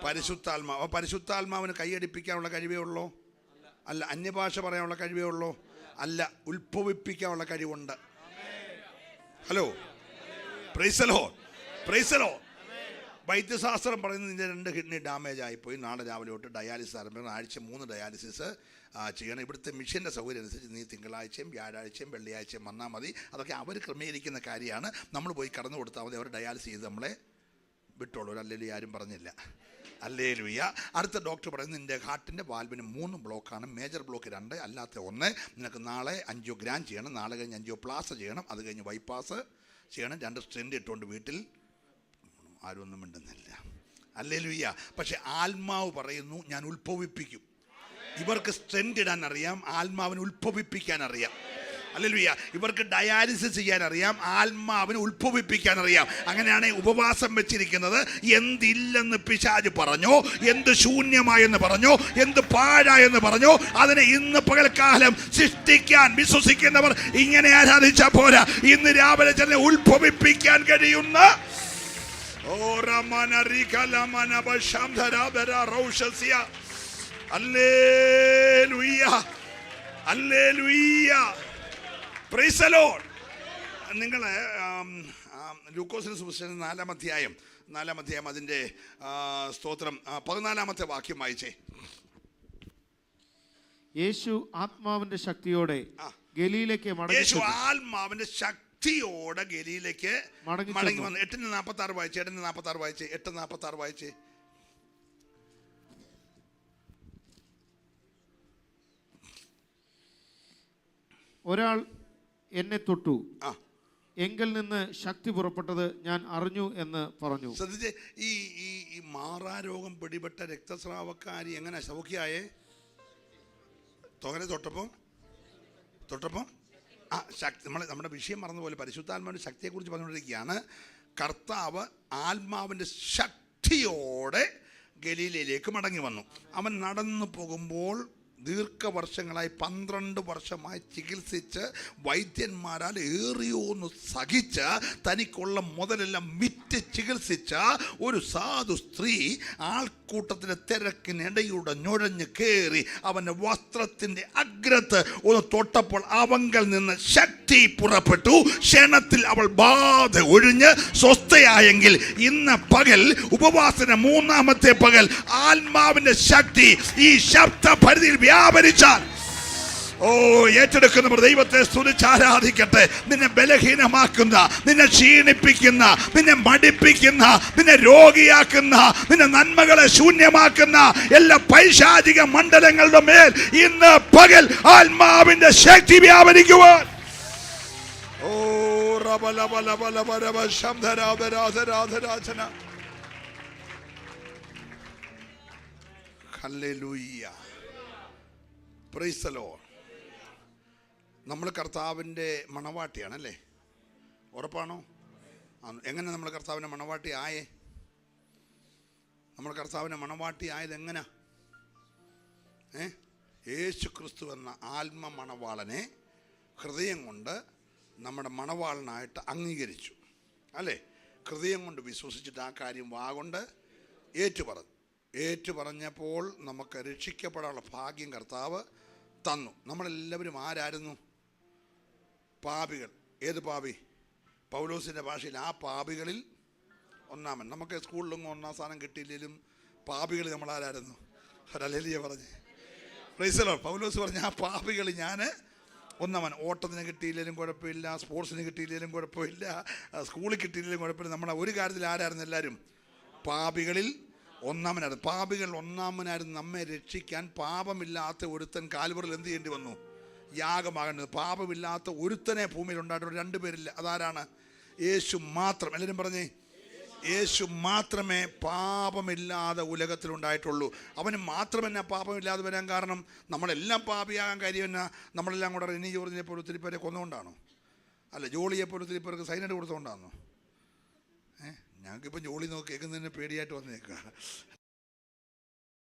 പരിശുദ്ധാത്മാവ്. പരിശുദ്ധാത്മാവിന് കൈയടിപ്പിക്കാനുള്ള കഴിവേ ഉള്ളോ? അല്ല. അന്യഭാഷ പറയാനുള്ള കഴിവേ ഉള്ളോ? അല്ല. ഉത്ഭവിപ്പിക്കാനുള്ള കഴിവുണ്ട്. Hello, price the Lord. Praise the Lord. വൈദ്യശാസ്ത്രം പറയുന്നത് നിന്റെ 2 കിഡ്നി ഡാമേജ് ആയിപ്പോയി, നാളെ രാവിലെ തൊട്ട് ഡയാലിസിസ് ആരംഭിക്കണം, ആഴ്ച 3 ഡയാലിസിസ് ചെയ്യണം. ഇവിടുത്തെ മിഷൻ്റെ സൗകര്യം അനുസരിച്ച് നീ തിങ്കളാഴ്ചയും വ്യാഴാഴ്ചയും വെള്ളിയാഴ്ചയും വന്നാൽ മതി. അതൊക്കെ അവർ ക്രമീകരിക്കുന്ന കാര്യമാണ്. നമ്മൾ പോയി കടന്നു കൊടുത്താൽ മതി, അവർ ഡയാലിസിസ് ചെയ്ത് നമ്മളെ വിട്ടോളൂ. അല്ലെങ്കിൽ ആരും പറഞ്ഞില്ല. ഹല്ലേലൂയ. അടുത്ത ഡോക്ടർ പറയുന്നത് നിൻ്റെ ഹാർട്ടിൻ്റെ വാൽവിന് 3 ബ്ലോക്കാണ്. മേജർ ബ്ലോക്ക് 2, അല്ലാത്ത 1. നിനക്ക് നാളെ ആൻജിയോഗ്രാം ചെയ്യണം, നാളെ കഴിഞ്ഞ് ആൻജിയോപ്ലാസ്റ്റ് ചെയ്യണം, അത് കഴിഞ്ഞ് ബൈപ്പാസ് ചെയ്യണം. 2 സ്ട്രെൻഡ് ഇട്ടുകൊണ്ട് വീട്ടിൽ. ആരും ഒന്നും മിണ്ടുന്നില്ല. ഹല്ലേലൂയ. പക്ഷെ ആത്മാവ് പറയുന്നു ഞാൻ ഉത്ഭവിപ്പിക്കും. ഇവർക്ക് സ്ട്രെൻഡ് ഇടാൻ അറിയാം, ആത്മാവിന് ഉത്ഭവിപ്പിക്കാൻ അറിയാം. ഹല്ലേലൂയ. ഇവർക്ക് ഡയാലിസിസ് ചെയ്യാൻ അറിയാം, ആത്മാവിനെ ഉത്ഭവിപ്പിക്കാൻ അറിയാം. അങ്ങനെയാണ് ഉപവാസം വെച്ചിരിക്കുന്നത്. എന്തില്ലെന്ന് പിശാച് പറഞ്ഞോ, എന്ത് ശൂന്യമായെന്ന് പറഞ്ഞോ, എന്ത് പാഴായെന്ന് പറഞ്ഞോ, അതിനെ ഇന്ന് പകൽക്കാലം സൃഷ്ടിക്കാൻ വിശ്വസിക്കുന്നവർ ഇങ്ങനെ ആരാധിച്ചാൽ പോരാ. ഇന്ന് രാവിലെ തന്നെ ഉത്ഭവിപ്പിക്കാൻ കഴിയുന്ന നിങ്ങൾ ലൂക്കോസിന്റെ സുവിശേഷം 4-ാം അധ്യായം അതിൻ്റെ സ്തോത്രം 14-ാമത്തെ വാക്യം വായിച്ചേ. യേശു ആത്മാവിന്റെ ശക്തിയോടെ ഗലീലയ്ക്ക് യേശു ആത്മാവിന്റെ ശക്തിയോടെ ഗലീലയ്ക്ക് മടങ്ങി വന്നു. 8:46 വായിച്ചേ. 8:46 വായിച്ചേ. ഒരാൾ എന്നെ തൊട്ടു, എങ്കിൽ നിന്ന് ശക്തി പുറപ്പെട്ടത് ഞാൻ അറിഞ്ഞു എന്ന് പറഞ്ഞു. ശ്രദ്ധിച്ച്, ഈ മാറാരോഗം പിടിപെട്ട രക്തസ്രാവക്കാരി എങ്ങനെ സൗഖ്യായേ? തൊട്ടപ്പം ശക്തി. നമ്മുടെ വിഷയം മറന്നുപോലെ പരിശുദ്ധാത്മാവിൻ്റെ ശക്തിയെക്കുറിച്ച് പറഞ്ഞുകൊണ്ടിരിക്കുകയാണ്. കർത്താവ് ആത്മാവിൻ്റെ ശക്തിയോടെ ഗലീലയിലേക്ക് മടങ്ങി വന്നു. അവൻ നടന്നു പോകുമ്പോൾ ദീർഘവർഷങ്ങളായി 12 വർഷമായി ചികിത്സിച്ച് വൈദ്യന്മാരാൽ ഏറിയോന്ന് സഹിച്ച് തനിക്കുള്ള മുതലെല്ലാം വിറ്റ് ചികിത്സിച്ച ഒരു സാധു സ്ത്രീ ആൾക്കൂട്ടത്തിൻ്റെ തിരക്കിനിടയുടെ നുഴഞ്ഞ് കയറി അവൻ്റെ വസ്ത്രത്തിൻ്റെ അഗ്രത്ത് ഒന്ന് തൊട്ടപ്പോൾ അവങ്കൽ നിന്ന് ശക്തി പുറപ്പെട്ടു. ക്ഷണത്തിൽ അവൾ ബാധ ഒഴിഞ്ഞ് സ്വസ്ഥയായെങ്കിൽ ഇന്ന് പകൽ ഉപവാസന 3-ാമത്തെ പകൽ ആത്മാവിൻ്റെ ശക്തി ഈ ശബ്ദ പരിധിയിൽ വ്യാപരിച്ചാൽ, ഏറ്റെടുക്കുന്നവർ ദൈവത്തെ സ്തുതിച്ച് ആരാധിക്കട്ടെ. നിന്നെ ബലഹീനമാക്കുന്ന, നിന്നെ ക്ഷീണിപ്പിക്കുന്ന, നിന്നെ മടിപ്പിക്കുന്ന, നിന്നെ രോഗിയാക്കുന്ന, നിന്നെ നന്മകളെ ശൂന്യമാക്കുന്ന എല്ലാ പൈശാചിക മണ്ഡലങ്ങളുടെ മേൽ ഇന്ന് പകൽ ആത്മാവിന്റെ ശക്തി വ്യാപരിക്കുവാൻ. ഹല്ലേലൂയ. Praise the Lord. നമ്മൾ കർത്താവിൻ്റെ മണവാട്ടിയാണല്ലേ? ഉറപ്പാണോ? എങ്ങനെ നമ്മൾ കർത്താവിൻ്റെ മണവാട്ടി ആയേ? നമ്മൾ കർത്താവിൻ്റെ മണവാട്ടി ആയത് എങ്ങനെ? യേശു ക്രിസ്തു എന്ന ആത്മ മണവാളനെ ഹൃദയം കൊണ്ട് നമ്മുടെ മണവാളനായിട്ട് അംഗീകരിച്ചു അല്ലേ? ഹൃദയം കൊണ്ട് വിശ്വസിച്ചിട്ട് ആ കാര്യം വാഗൊണ്ട് ഏറ്റുപറഞ്ഞപ്പോൾ നമുക്ക് രക്ഷിക്കപ്പെടാനുള്ള ഭാഗ്യം കർത്താവ് തന്നു. നമ്മളെല്ലാവരും ആരായിരുന്നു? പാപികൾ. ഏത് പാപി? പൗലോസിൻ്റെ ഭാഷയിൽ ആ പാപികളിൽ ഒന്നാമൻ. നമുക്ക് സ്കൂളിലൊന്നും 1-ാം സ്ഥാനം കിട്ടിയില്ലെങ്കിലും പാപികൾ നമ്മളാരായിരുന്നു? ഹല്ലേലൂയ പറഞ്ഞ്. Praise the Lord. പൗലോസ് പറഞ്ഞ ആ പാപികൾ ഞാൻ ഒന്നാമൻ. ഓട്ടത്തിന് കിട്ടിയില്ലെങ്കിലും കുഴപ്പമില്ല, സ്പോർട്സിന് കിട്ടിയില്ലെങ്കിലും കുഴപ്പമില്ല, സ്കൂളിൽ കിട്ടിയില്ലെങ്കിലും കുഴപ്പമില്ല. നമ്മളെ ഒരു കാര്യത്തിൽ ആരായിരുന്നു? എല്ലാവരും പാപികളിൽ ഒന്നാമനായിരുന്നു. പാപികൾ ഒന്നാമനായിരുന്നു. നമ്മെ രക്ഷിക്കാൻ പാപമില്ലാത്ത ഒരുത്തൻ കാൽവറിൽ എന്ത് ചെയ്യേണ്ടി വന്നു? യാഗമാകേണ്ടത്. പാപമില്ലാത്ത ഒരുത്തനെ ഭൂമിയിൽ ഉണ്ടായിട്ടുള്ള 2 പേരില്ല. അതാരാണ്? യേശു മാത്രം. എല്ലാവരും പറഞ്ഞേ, യേശു മാത്രമേ പാപമില്ലാതെ ഉലകത്തിലുണ്ടായിട്ടുള്ളൂ. അവന് മാത്രം തന്നെ പാപമില്ലാതെ വരാൻ കാരണം നമ്മളെല്ലാം പാപിയാകാൻ കാര്യം എന്നാ? നമ്മളെല്ലാം കൂടെ റിനി ജോർജിനെ പോലെ ഒത്തിരി പേരെ കൊന്നുകൊണ്ടാണോ? അല്ല, ജോളിയെ പോലെ ഒത്തിരി പേർക്ക് സൈനഡ് കൊടുത്തുകൊണ്ടാണോ? ഞങ്ങൾക്കിപ്പം ജോളി നോക്കി കേൾക്കുന്നതിന് പേടിയായിട്ട് വന്നേക്കുക.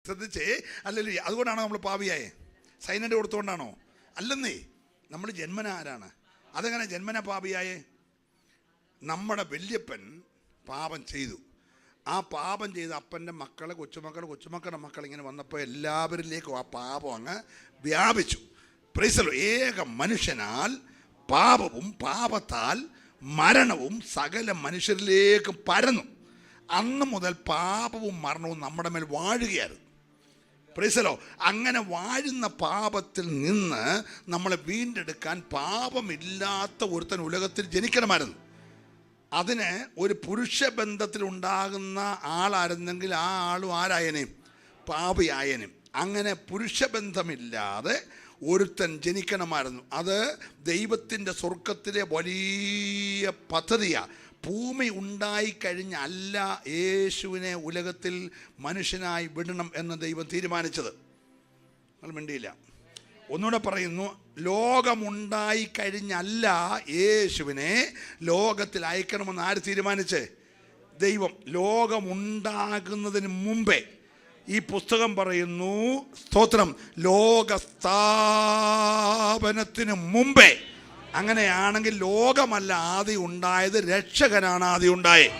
ശ്രദ്ധിച്ചേ, അല്ലല്ലോ. അതുകൊണ്ടാണോ നമ്മൾ പാപിയായേ? സൈനഡ് കൊടുത്തുകൊണ്ടാണോ? അല്ലെന്നേ. നമ്മൾ ജന്മന ആരാണ്? അതെങ്ങനെ ജന്മന പാപിയായേ? നമ്മുടെ വല്യപ്പൻ പാപം ചെയ്തു. ആ പാപം ചെയ്ത അപ്പൻ്റെ മക്കളെ, കൊച്ചുമക്കളുടെ മക്കൾ ഇങ്ങനെ വന്നപ്പോൾ എല്ലാവരിലേക്കും ആ പാപം അങ്ങ് വ്യാപിച്ചു. Price the Lord. ഏക മനുഷ്യനാൽ പാപവും പാപത്താൽ മരണവും സകല മനുഷ്യരിലേക്കും പരന്നു. അന്ന് മുതൽ പാപവും മരണവും നമ്മുടെ മേൽ വാഴുകയായിരുന്നു. Price the Lord. അങ്ങനെ വാഴുന്ന പാപത്തിൽ നിന്ന് നമ്മളെ വീണ്ടെടുക്കാൻ പാപമില്ലാത്ത ഒരുത്തൻ ഉലകത്തിൽ ജനിക്കണമായിരുന്നു. അതിന് ഒരു പുരുഷ ബന്ധത്തിലുണ്ടാകുന്ന ആളായിരുന്നെങ്കിൽ ആ ആളും ആരായനേയും? പാപിയായനും. അങ്ങനെ പുരുഷബന്ധമില്ലാതെ ഒരുത്തൻ ജനിക്കണമായിരുന്നു. അത് ദൈവത്തിൻ്റെ സ്വർഗത്തിലെ വലിയ പദ്ധതിയാണ്. ഭൂമി ഉണ്ടായിക്കഴിഞ്ഞല്ല യേശുവിനെ ഉലകത്തിൽ മനുഷ്യനായി വിടണം എന്ന് ദൈവം തീരുമാനിച്ചത്. നിങ്ങൾ മിണ്ടിയില്ല. ഒന്നുകൂടെ പറയുന്നു, ലോകമുണ്ടായി കഴിഞ്ഞല്ല യേശുവിനെ ലോകത്തിൽ അയക്കണമെന്ന് ആര് തീരുമാനിച്ചേ? ദൈവം. ലോകമുണ്ടാകുന്നതിന് മുമ്പേ. ഈ പുസ്തകം പറയുന്നു, സ്തോത്രം, ലോകസ്ഥാപനത്തിന് മുമ്പേ. അങ്ങനെയാണെങ്കിൽ ലോകമല്ല ആദ്യം ഉണ്ടായത്, രക്ഷകനാണ് ആദ്യം ഉണ്ടായത്.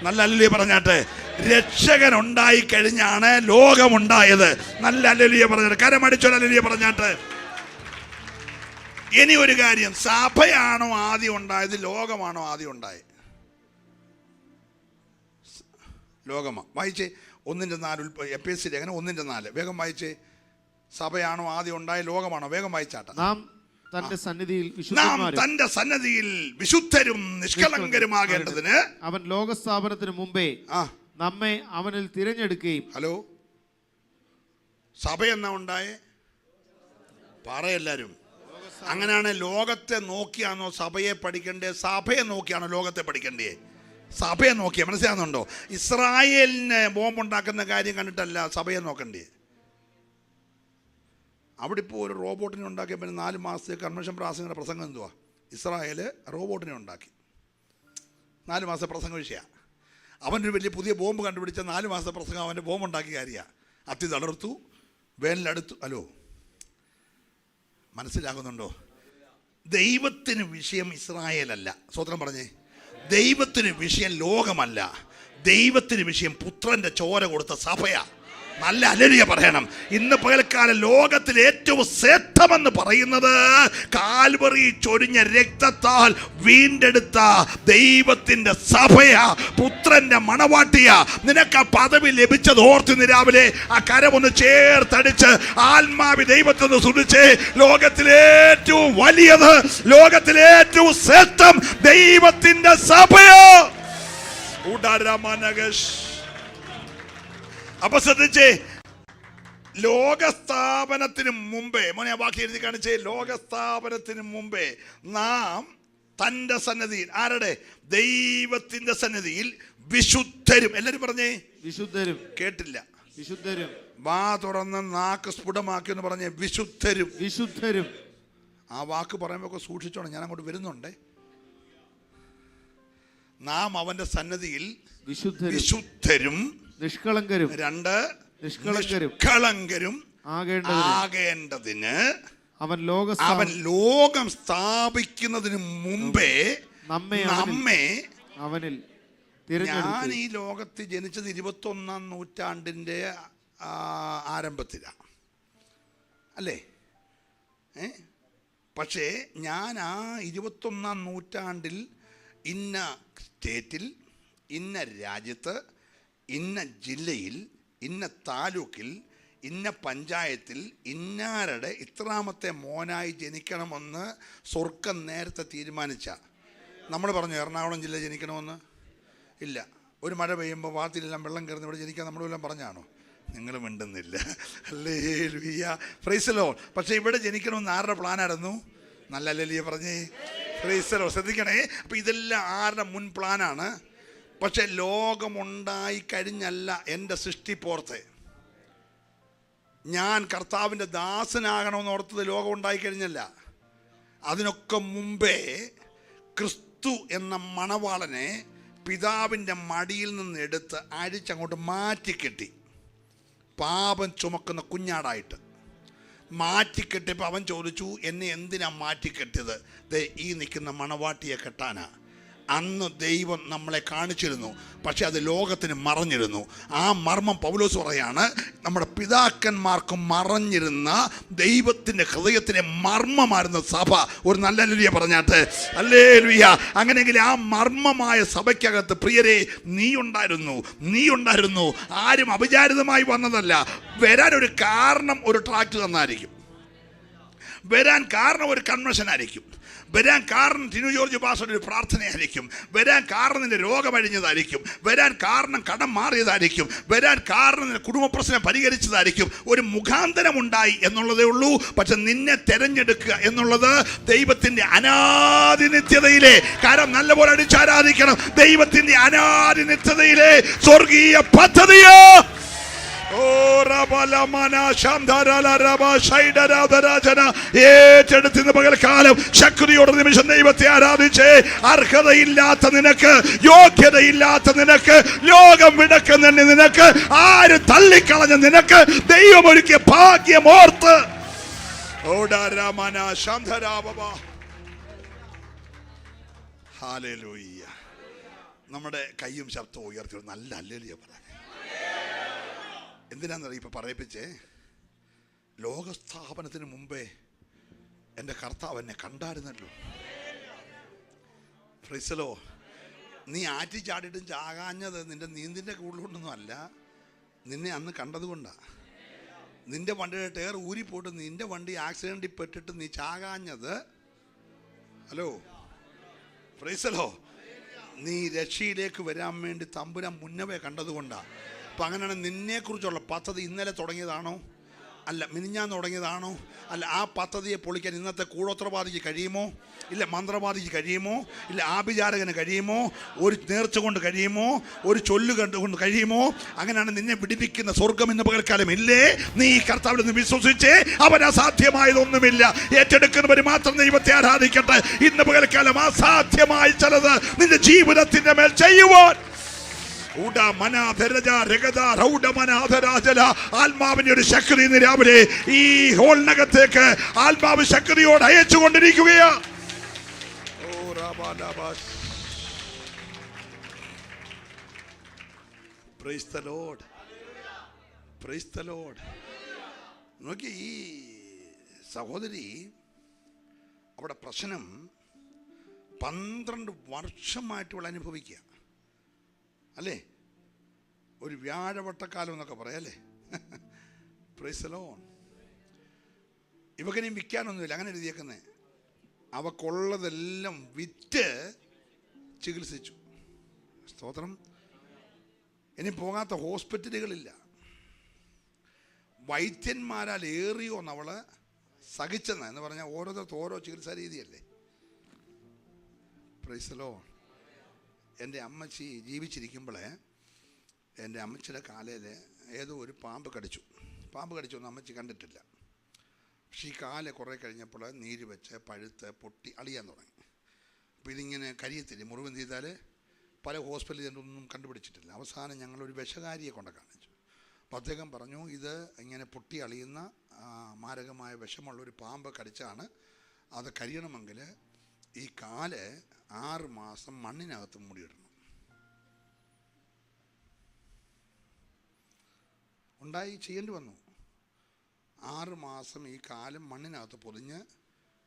നല്ല ഹല്ലേലൂയ പറഞ്ഞാട്ടെ. രക്ഷകൻ ഉണ്ടായി കഴിഞ്ഞാണ് ലോകമുണ്ടായത്. നല്ല ഹല്ലേലൂയ പറഞ്ഞാട്ടെ. കരമടിച്ചോ ഹല്ലേലൂയ പറഞ്ഞാട്ടെ. ഇനി ഒരു കാര്യം, സഭയാണോ ആദ്യം ഉണ്ടായത്, ലോകമാണോ ആദ്യം ഉണ്ടായത്? ലോകമാ. വായിച്ചേ 1:4 എഫേസ്യ ലേഖനം 1:4 വേഗം വായിച്ചേ. സഭയാണോ ആദ്യം ഉണ്ടായത്, ലോകമാണോ? വേഗം വായിച്ചാട്ടെ. നാം തന്റെ സന്നിധിയിൽ വിശുദ്ധരും നിഷ്കളങ്കരുമാകേണ്ടതിന് അവൻ ലോകസ്ഥാപനത്തിന് മുമ്പേ നമ്മെ അവനിൽ തിരഞ്ഞെടുക്കുകയും. ഹലോ, സഭ എന്നാ ഉണ്ടായേ? പറയെല്ലാരും. അങ്ങനെയാണ് ലോകത്തെ നോക്കിയാണോ സഭയെ പഠിക്കണ്ടേ? സഭയെ നോക്കിയാണോ ലോകത്തെ പഠിക്കണ്ടേ? സഭയെ നോക്കിയാ. മനസ്സിലാകുന്നുണ്ടോ? ഇസ്രായേലിന് ബോംബുണ്ടാക്കുന്ന കാര്യം കണ്ടിട്ടല്ല സഭയെ നോക്കണ്ടേ. അവിടെ ഇപ്പോൾ ഒരു റോബോട്ടിനെ ഉണ്ടാക്കിയ പിന്നെ 4 മാസത്തെ കൺവെൻഷൻ പ്രാസംഗിയുടെ പ്രസംഗം എന്തുവാ? ഇസ്രായേൽ റോബോട്ടിനെ ഉണ്ടാക്കി. 4 മാസത്തെ പ്രസംഗ വിഷയമാണ്. അവനൊരു വലിയ പുതിയ ബോംബ് കണ്ടുപിടിച്ച 4 മാസത്തെ പ്രസംഗം അവൻ്റെ ബോംബ് ഉണ്ടാക്കിയ കാര്യമാണ്. അത്തി തളർത്തു, വേനലെടുത്തു. ഹലോ, മനസ്സിലാകുന്നുണ്ടോ? ദൈവത്തിന് വിഷയം ഇസ്രായേലല്ല. സ്വതന്ത്രം പറഞ്ഞേ. ദൈവത്തിന് വിഷയം ലോകമല്ല. ദൈവത്തിന് വിഷയം പുത്രൻ്റെ ചോര കൊടുത്ത സഭയാ. നല്ല ഹല്ലേലൂയ പറയണം. ഇന്ന് പകൽക്കാലം ലോകത്തിൽ ഏറ്റവും ശ്രേഷ്ഠമെന്ന് പറയുന്നത് കാൽവറി ചൊരിഞ്ഞ രക്തത്താൽ വീണ്ടെടുത്ത ദൈവത്തിന്റെ സഭയാ, പുത്രന്റെ മണവാട്ടിയാ. നിനക്ക് ആ പദവി ലഭിച്ചത് ഓർത്ത് രാവിലെ ആ കരമൊന്ന് ചേർത്തടിച്ച് ആത്മാവി ദൈവത്തെ ഒന്ന് സ്തുതിച്ചേ. ലോകത്തിലേറ്റവും വലിയത്, ലോകത്തിലേറ്റവും ശ്രേഷ്ഠം ദൈവത്തിന്റെ സഭയോ. അപ്പൊ ശ്രദ്ധിച്ചേ, ലോകസ്ഥാപനത്തിന് മുമ്പേ, മോനെ വാക്ക് എഴുതി കാണിച്ചേ. ലോകസ്ഥാപനത്തിന് മുമ്പേ നാം തന്റെ സന്നിധിയിൽ, ആരുടെ? ദൈവത്തിന്റെ സന്നിധിയിൽ വിശുദ്ധരും. എല്ലാരും പറഞ്ഞേ വിശുദ്ധരും. കേട്ടില്ല. വിശുദ്ധരും. വാ തുറന്ന് നാക്ക് സ്ഫുടമാക്കി എന്ന് പറഞ്ഞേ. വിശുദ്ധരും. വിശുദ്ധരും. ആ വാക്ക് പറയുമ്പോ സൂക്ഷിച്ചോണം, ഞാൻ അങ്ങോട്ട് വരുന്നുണ്ടേ. നാം അവന്റെ സന്നിധിയിൽ വിശുദ്ധരും നിഷ്കളങ്കരും. 2 നിഷ്കളങ്കരും ആകേണ്ടതിന് അവൻ ലോകം സ്ഥാപിക്കുന്നതിന് മുമ്പേ നമ്മെ അവനിൽ. ഞാൻ ഈ ലോകത്തിൽ ജനിച്ചത് 21-ാം നൂറ്റാണ്ടിൻ്റെ ആരംഭത്തിലാണ് അല്ലേ? പക്ഷേ ഞാൻ ആ 21-ാം നൂറ്റാണ്ടിൽ ഇന്ന സ്റ്റേറ്റിൽ, ഇന്ന രാജ്യത്ത്, ഇന്ന ജില്ലയിൽ, ഇന്ന താലൂക്കിൽ, ഇന്ന പഞ്ചായത്തിൽ ഇന്നാരുടെ ഇത്രാമത്തെ മോനായി ജനിക്കണമെന്ന് സ്വർഗം നേരത്തെ തീരുമാനിച്ച. നമ്മൾ പറഞ്ഞു എറണാകുളം ജില്ല ജനിക്കണമെന്ന് ഇല്ല. ഒരു മഴ പെയ്യുമ്പോൾ വാത്തിലെല്ലാം വെള്ളം കയറുന്ന ഇവിടെ ജനിക്കാൻ നമ്മളെല്ലാം പറഞ്ഞാണോ? നിങ്ങൾ മിണ്ടുന്നില്ല. Hallelujah, praise the Lord. പക്ഷേ ഇവിടെ ജനിക്കണമെന്ന് ആരുടെ പ്ലാനായിരുന്നു? നല്ല ഹല്ലേലൂയ പറഞ്ഞേ, പ്രൈസ് ദി ലോർഡ്. ശ്രദ്ധിക്കണേ. അപ്പം ഇതെല്ലാം ആരുടെ മുൻ പ്ലാനാണ്? പക്ഷെ ലോകമുണ്ടായി കഴിഞ്ഞല്ല എൻ്റെ സൃഷ്ടിപ്പോർത്ത്. ഞാൻ കർത്താവിൻ്റെ ദാസനാകണമെന്ന് ഓർത്തത് ലോകം ഉണ്ടായി കഴിഞ്ഞല്ല. അതിനൊക്കെ മുമ്പേ ക്രിസ്തു എന്ന മണവാളനെ പിതാവിൻ്റെ മടിയിൽ നിന്ന് എടുത്ത് അഴിച്ചങ്ങോട്ട് മാറ്റിക്കെട്ടി. പാപം ചുമക്കുന്ന കുഞ്ഞാടായിട്ട് മാറ്റിക്കെട്ടിയപ്പോൾ അവൻ ചോദിച്ചു, എന്നെ എന്തിനാ മാറ്റിക്കെട്ടിയത്? ഈ നിൽക്കുന്ന മണവാട്ടിയെ കെട്ടാനാ. അന്ന് ദൈവം നമ്മളെ കാണിച്ചിരുന്നു, പക്ഷെ അത് ലോകത്തിന് മറഞ്ഞിരുന്നു. ആ മർമ്മം പൗലോസ് പറയാണ്, നമ്മുടെ പിതാക്കന്മാർക്ക് മറഞ്ഞിരുന്ന ദൈവത്തിൻ്റെ ഹൃദയത്തിൻ്റെ മർമ്മമായിരുന്ന സഭ. ഒരു നല്ല ഹല്ലേലൂയ പറഞ്ഞാട്ടെ. ഹല്ലേലൂയ. അങ്ങനെയെങ്കിൽ ആ മർമ്മമായ സഭയ്ക്കകത്ത് പ്രിയരെ നീ ഉണ്ടായിരുന്നു. ആരും അവിചാരിതമായി വന്നതല്ല. വരാനൊരു കാരണം ഒരു ട്രാക്ട് തന്നായിരിക്കും, വരാൻ കാരണം ഒരു കൺവെൻഷൻ ആയിരിക്കും, വരാൻ കാരണം ടിനു ജോർജ് പാസ്റ്ററുടെ ഒരു പ്രാർത്ഥനയായിരിക്കും, വരാൻ കാരണം നിന്റെ രോഗമഴിഞ്ഞതായിരിക്കും, വരാൻ കാരണം കടം മാറിയതായിരിക്കും, വരാൻ കാരണം നിന്റെ കുടുംബ പ്രശ്നം പരിഹരിച്ചതായിരിക്കും. ഒരു മുഖാന്തരം ഉണ്ടായി എന്നുള്ളതേ ഉള്ളൂ. പക്ഷെ നിന്നെ തെരഞ്ഞെടുക്കുക എന്നുള്ളത് ദൈവത്തിന്റെ അനാദിനിത്യതയിലെ, കാരണം നല്ലപോലെ അടിച്ചാരാധിക്കണം, ദൈവത്തിന്റെ അനാദിനിത്യതയിലെ സ്വർഗീയ പദ്ധതിയോ. ഏറ്റെടുത്തിന് പകൽക്കാലം ശക്തിയോടെ നിമിഷം ദൈവത്തെ ആരാധിച്ച്, അർഹതയില്ലാത്ത നിനക്ക്, യോഗ്യതയില്ലാത്ത നിനക്ക്, ലോകം വിടക്കുന്ന നിനക്ക്, ആര് തള്ളിക്കളഞ്ഞ നിനക്ക് ദൈവം ഒരുക്കിയ ഭാഗ്യമോർത്ത് ഹല്ലേലൂയ. നമ്മുടെ കയ്യും ശബ്ദവും ഉയർത്തി നല്ല ഹല്ലേലൂയ പറയാൻ. എന്തിനാന്നറിയ ഇപ്പൊ പറയിപ്പിച്ചേ? ലോകസ്ഥാപനത്തിന് മുമ്പേ എൻ്റെ കർത്താവ് എന്നെ കണ്ടായിരുന്നല്ലോ. ഫ്രൈസലോ, നീ ആറ്റി ചാടിയിട്ടും ചാകാഞ്ഞത് നിന്റെ നീന്തിൻ്റെ കൂടുതലൊന്നും അല്ല, നിന്നെ അന്ന് കണ്ടതുകൊണ്ടാണ്. നിന്റെ വണ്ടിയുടെ ടയർ ഊരിപ്പോയിട്ട് നിന്റെ വണ്ടി ആക്സിഡൻറ്റിൽ പെട്ടിട്ട് നീ ചാകാഞ്ഞത്, ഹലോ ഫ്രൈസലോ, നീ രക്ഷയിലേക്ക് വരാൻ വേണ്ടി തമ്പുരാൻ മുന്നവേ കണ്ടതുകൊണ്ടാണ്. അപ്പം അങ്ങനെയാണ് നിന്നെക്കുറിച്ചുള്ള പദ്ധതി ഇന്നലെ തുടങ്ങിയതാണോ? അല്ല. മിനിഞ്ഞാന്ന് തുടങ്ങിയതാണോ? അല്ല. ആ പദ്ധതിയെ പൊളിക്കാൻ ഇന്നത്തെ കൂടോത്രവാദിക്ക് കഴിയുമോ? ഇല്ല. മന്ത്രവാദിക്ക് കഴിയുമോ? ഇല്ല. ആഭിചാരകന് കഴിയുമോ? ഒരു നേർച്ച കൊണ്ട് കഴിയുമോ? ഒരു ചൊല്ലു കൊണ്ട് കഴിയുമോ? അങ്ങനെയാണ് നിന്നെ പിടിപ്പിക്കുന്ന സ്വർഗം ഇന്ന് പകൽക്കാലം ഇല്ലേ? നീ ഈ കർത്താവിൽ നിന്ന് വിശ്വസിച്ചേ, അവൻ അസാധ്യമായതൊന്നുമില്ല. ഏറ്റെടുക്കുന്നവർ മാത്രം ദൈവത്തെ ആരാധിക്കട്ടെ. ഇന്ന് പകൽക്കാലം അസാധ്യമായി ചിലത് നിന്റെ ജീവിതത്തിന്റെ മേൽ ചെയ്യുവാൻ ആത്മാവിന്റെ ഒരു ശക്തി ഇന്ന് രാവിലെ ഈ ഹോളിനകത്തേക്ക് ആത്മാവ് ശക്തിയോട് അയച്ചുകൊണ്ടിരിക്കുകയാ. Praise the Lord. Praise the Lord. നോക്കി, ഈ സഹോദരി അവിടെ പ്രശ്നം 12 വർഷമായിട്ട് അവൾ അനുഭവിക്കുക അല്ലേ? ഒരു വ്യാഴവട്ടക്കാലം എന്നൊക്കെ പറയാം അല്ലേ? Praise the Lord. ഇവക്കിനെയും വിൽക്കാനൊന്നുമില്ല, അങ്ങനെ എഴുതിയേക്കുന്നേ. അവക്കുള്ളതെല്ലാം വിറ്റ് ചികിത്സിച്ചു. സ്തോത്രം. ഇനി പോകാത്ത ഹോസ്പിറ്റലുകളില്ല. വൈദ്യന്മാരാൽ ഏറിയോന്ന് അവള് സഹിച്ചെന്ന എന്ന് പറഞ്ഞാൽ ഓരോരുത്തർക്ക് ഓരോ ചികിത്സാ രീതിയല്ലേ? Price the Lord. എൻ്റെ അമ്മച്ചി ജീവിച്ചിരിക്കുമ്പോഴേ എൻ്റെ അമ്മച്ചിയുടെ കാലയിൽ ഏതോ ഒരു പാമ്പ് കടിച്ചൊന്നും അമ്മച്ചി കണ്ടിട്ടില്ല. പക്ഷേ ഈ കാല് കുറേ കഴിഞ്ഞപ്പോൾ നീര് വെച്ച് പഴുത്ത് പൊട്ടി അളിയാൻ തുടങ്ങി. അപ്പോൾ ഇതിങ്ങനെ കരിയത്തില്ല, മുറിവ് ചെയ്താൽ പല ഹോസ്പിറ്റലിൽ ഇതൊന്നും കണ്ടുപിടിച്ചിട്ടില്ല. അവസാനം ഞങ്ങളൊരു വിഷകാരിയെ കൊണ്ട് കാണിച്ചു. അപ്പോൾ അദ്ദേഹം പറഞ്ഞു, ഇത് ഇങ്ങനെ പൊട്ടി അളിയുന്ന മാരകമായ വിഷമുള്ളൊരു പാമ്പ് കടിച്ചാണ്. അത് കരിയണമെങ്കിൽ ഈ കാല് 6 മാസം മണ്ണിനകത്ത് മൂടിയിടണം. ചെയ്യേണ്ടി വന്നു. 6 മാസം ഈ കാലം മണ്ണിനകത്ത് പൊതിഞ്ഞ്